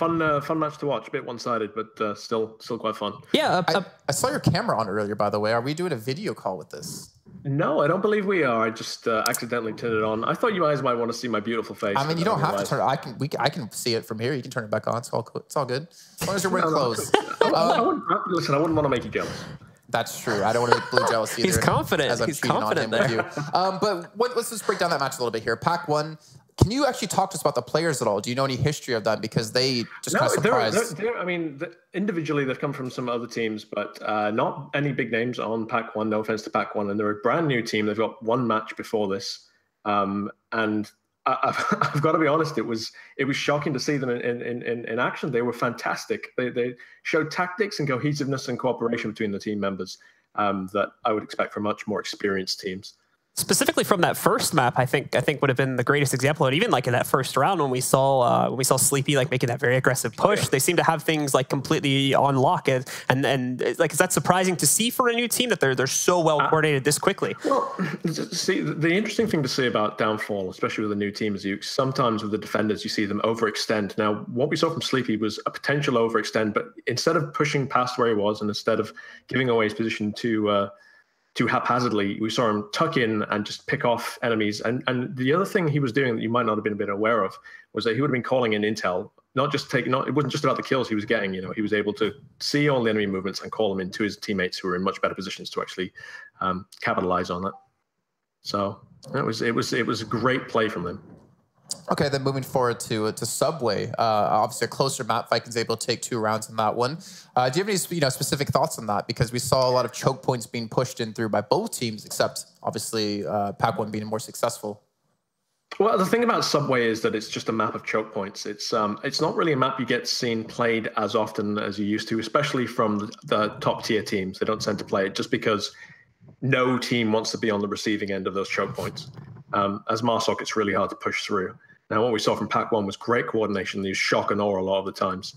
match to watch. A bit one-sided, but still quite fun.
Yeah.
I saw your camera on earlier, by the way. Are we doing a video call with this?
No, I don't believe we are. I just accidentally turned it on. I thought you guys might want to see my beautiful face.
I mean, you don't have to turn it. I can see it from here. You can turn it back on. It's all good. As long as you're wearing clothes.
Listen, I wouldn't want to make you jealous.
That's true. I don't want to make Blue jealous either.
He's confident.
As I'm
He's
cheating
confident
on him
there.
with you. But let's just break down that match a little bit here. Pack 1. Can you actually talk to us about the players at all? Do you know any history of them? Because they just kind of surprised.
I mean, individually, they've come from some other teams, but not any big names on Pack 1. No offense to Pack 1. And they're a brand new team. They've got one match before this. And I've got to be honest, it was shocking to see them in action. They were fantastic. They showed tactics and cohesiveness and cooperation between the team members that I would expect from much more experienced teams.
Specifically from that first map, I think would have been the greatest example. And even like in that first round when we saw Sleepy like making that very aggressive push, they seem to have things like completely on lock. And like, is that surprising to see for a new team that they're so well coordinated this quickly?
Well, see, the interesting thing to see about Downfall, especially with a new team, is sometimes with the defenders you see them overextend. Now, what we saw from Sleepy was a potential overextend, but instead of pushing past where he was and instead of giving away his position too haphazardly, we saw him tuck in and just pick off enemies. And the other thing he was doing that you might not have been a bit aware of was that he would have been calling in intel, it wasn't just about the kills he was getting. You know, he was able to see all the enemy movements and call them into his teammates who were in much better positions to actually capitalize on it. So it was a great play from him.
Okay, then moving forward to Subway, obviously a closer map. Vikings able to take 2 rounds in that one. Do you have any specific thoughts on that? Because we saw a lot of choke points being pushed in through by both teams, except obviously Pack 1 being more successful.
Well, the thing about Subway is that it's just a map of choke points. It's not really a map you get seen played as often as you used to, especially from the top tier teams. They don't tend to play it just because no team wants to be on the receiving end of those choke points. As Marsoc, it's really hard to push through. Now, what we saw from Pack 1 was great coordination. They used shock and awe a lot of the times.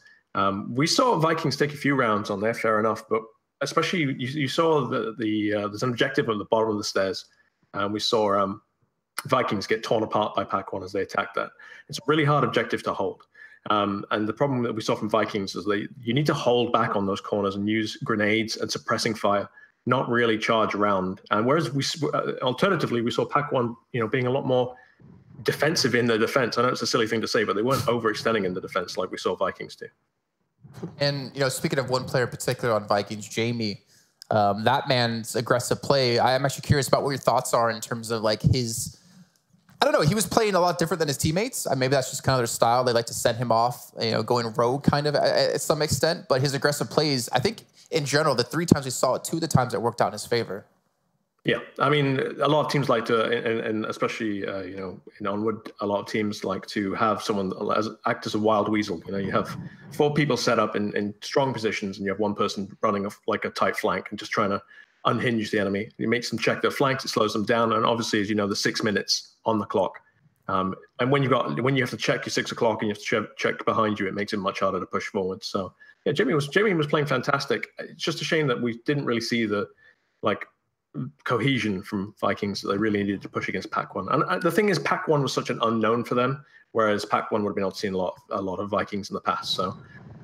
We saw Vikings take a few rounds on there, fair enough, but especially you saw there's an objective at the bottom of the stairs. We saw Vikings get torn apart by Pack 1 as they attacked that. It's a really hard objective to hold. And the problem that we saw from Vikings is you need to hold back on those corners and use grenades and suppressing fire, not really charge around. And whereas alternatively, we saw Pack 1, being a lot more defensive in the defense. I know it's a silly thing to say, but they weren't overextending in the defense like we saw Vikings do.
And, speaking of one player in particular on Vikings, Jamie, that man's aggressive play, I am actually curious about what your thoughts are in terms of like his, I don't know, he was playing a lot different than his teammates. Maybe that's just kind of their style. They like to send him off, going rogue kind of at some extent. But his aggressive plays, I think in general, the 3 times we saw it, 2 of the times it worked out in his favor.
Yeah, I mean, a lot of teams like to, and especially in Onward, a lot of teams like to have someone act as a wild weasel. You have 4 people set up in strong positions, and you have one person running like a tight flank and just trying to unhinge the enemy. It makes them check their flanks, it slows them down, and obviously, as you know, there's 6 minutes on the clock. And when you have to check your 6 o'clock and you have to check behind you, it makes it much harder to push forward. So yeah, Jamie was playing fantastic. It's just a shame that we didn't really see the cohesion from Vikings that they really needed to push against Pack 1. And the thing is, Pack 1 was such an unknown for them, whereas Pack 1 would have been able to see a lot of Vikings in the past. So,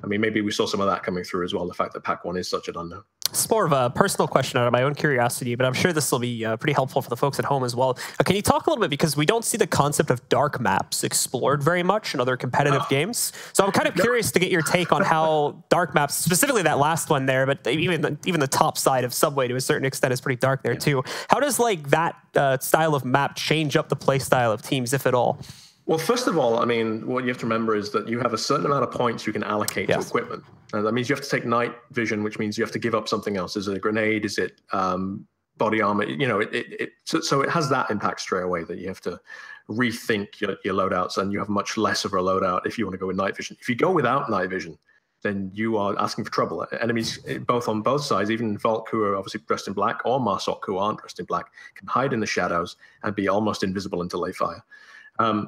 I mean, maybe we saw some of that coming through as well, the fact that Pack 1 is such an unknown.
It's more of a personal question out of my own curiosity, but I'm sure this will be pretty helpful for the folks at home as well. Can you talk a little bit, because we don't see the concept of dark maps explored very much in other competitive games. So I'm kind of curious to get your take on how dark maps, specifically that last one there, but even the top side of Subway to a certain extent is pretty dark there too. How does that style of map change up the play style of teams, if at all?
Well, first of all, I mean, what you have to remember is that you have a certain amount of points you can allocate to equipment. And that means you have to take night vision, which means you have to give up something else. Is it a grenade? Is it body armor. You know, so it has that impact straight away that you have to rethink your loadouts, and you have much less of a loadout if you want to go with night vision. If you go without night vision, then you are asking for trouble. Enemies both on both sides, even Volk, who are obviously dressed in black, or Marsok, who aren't dressed in black, can hide in the shadows and be almost invisible until they fire.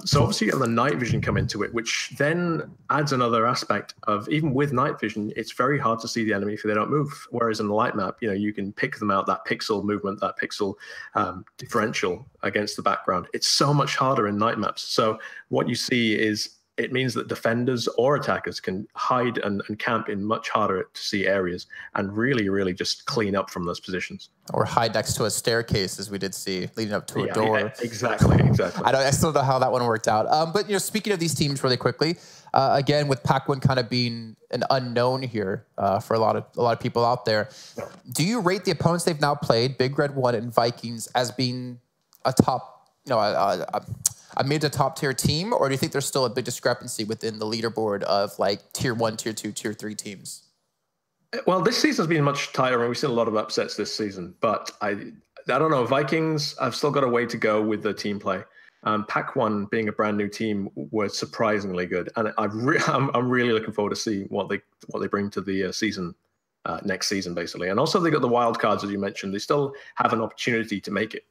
So obviously you have the night vision come into it, which then adds another aspect of, even with night vision, it's very hard to see the enemy if they don't move. Whereas in the light map, you know, you can pick them out, that pixel movement, that pixel differential against the background. It's so much harder in night maps. So what you see is, it means that defenders or attackers can hide and camp in much harder to see areas and really, really just clean up from those positions.
Or hide next to a staircase, as we did see, leading up to a door.
Yeah, exactly.
I still don't know how that one worked out. But, you know, speaking of these teams really quickly, again, with Pac-1 kind of being an unknown here for a lot of people out there, do you rate the opponents they've now played, Big Red 1 and Vikings, as being a top, you know, a mid to top tier team, or do you think there's still a big discrepancy within the leaderboard of like tier 1, tier 2, tier 3 teams?
Well, this season's been much tighter, and we've seen a lot of upsets this season. But I don't know. Vikings, I've still got a way to go with the team play. Pac-1 being a brand new team was surprisingly good, and I'm really looking forward to see what they bring to the season next season, basically. And also they got the wild cards, as you mentioned. They still have an opportunity to make it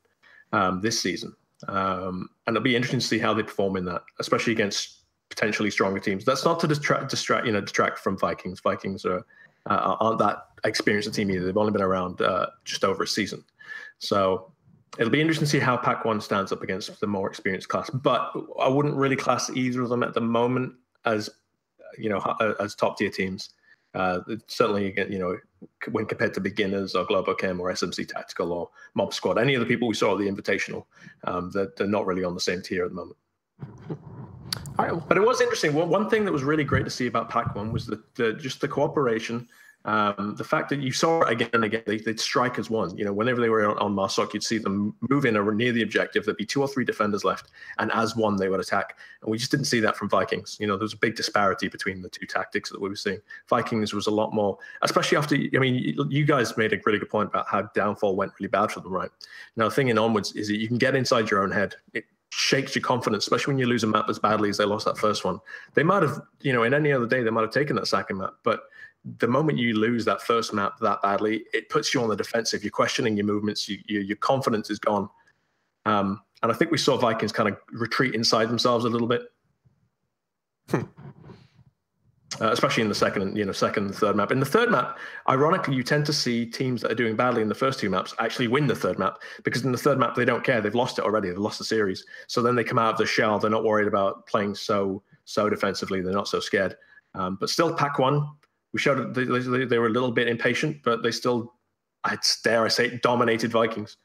this season. And it'll be interesting to see how they perform in that, especially against potentially stronger teams. That's not to distract from Vikings. Vikings aren't that experienced a team either. They've only been around just over a season. So it'll be interesting to see how Pac-1 stands up against the more experienced class. But I wouldn't really class either of them at the moment as, you know, as top tier teams. Certainly, you know, when compared to beginners or Globochem or SMC Tactical or Mob Squad, any of the people we saw at the Invitational, they're not really on the same tier at the moment. All right, but it was interesting. One thing that was really great to see about Pac-1 was just the cooperation. The fact that you saw it again and again, they'd strike as one. You know, whenever they were on Marsok, you'd see them move in or near the objective. There'd be 2 or 3 defenders left, and as one, they would attack. And we just didn't see that from Vikings. You know, there's a big disparity between the two tactics that we were seeing. Vikings was a lot more, especially after, I mean, you guys made a really good point about how Downfall went really bad for them, right? Now, the thing in Onwards is that you can get inside your own head. It shakes your confidence, especially when you lose a map as badly as they lost that first one. They might have, you know, in any other day, they might have taken that second map, but the moment you lose that first map that badly, it puts you on the defensive. You're questioning your movements. Your confidence is gone. And I think we saw Vikings kind of retreat inside themselves a little bit, especially in the second and third map. In the third map, ironically, you tend to see teams that are doing badly in the first 2 maps actually win the third map, because in the third map, they don't care. They've lost it already. They've lost the series. So then they come out of the shell. They're not worried about playing so defensively. They're not so scared. But still, Pac-1, we showed that they were a little bit impatient, but they still, dare I say, dominated Vikings.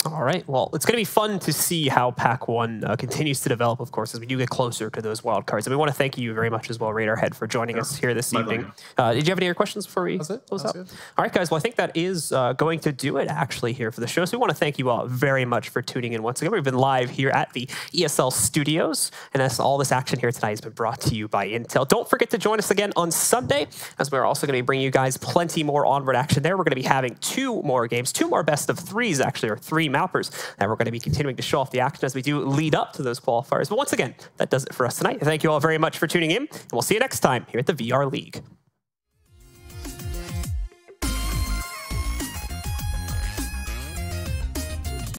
All right. Well, it's going to be fun to see how Pac-1 continues to develop, of course, as we do get closer to those wild cards. And we want to thank you very much as well, Radarhead, for joining us here this evening. Did you have any other questions before we close out? All right, guys. Well, I think that is going to do it, actually, here for the show. So we want to thank you all very much for tuning in once again. We've been live here at the ESL studios, and all this action here tonight has been brought to you by Intel. Don't forget to join us again on Sunday, as we're also going to be bringing you guys plenty more Onward action there. We're going to be having 2 more games, 2 more best of 3s, actually, or 3 mappers, and we're going to be continuing to show off the action as we do lead up to those qualifiers. But once again, that does it for us tonight. Thank you all very much for tuning in, and we'll see you next time here at the VR League.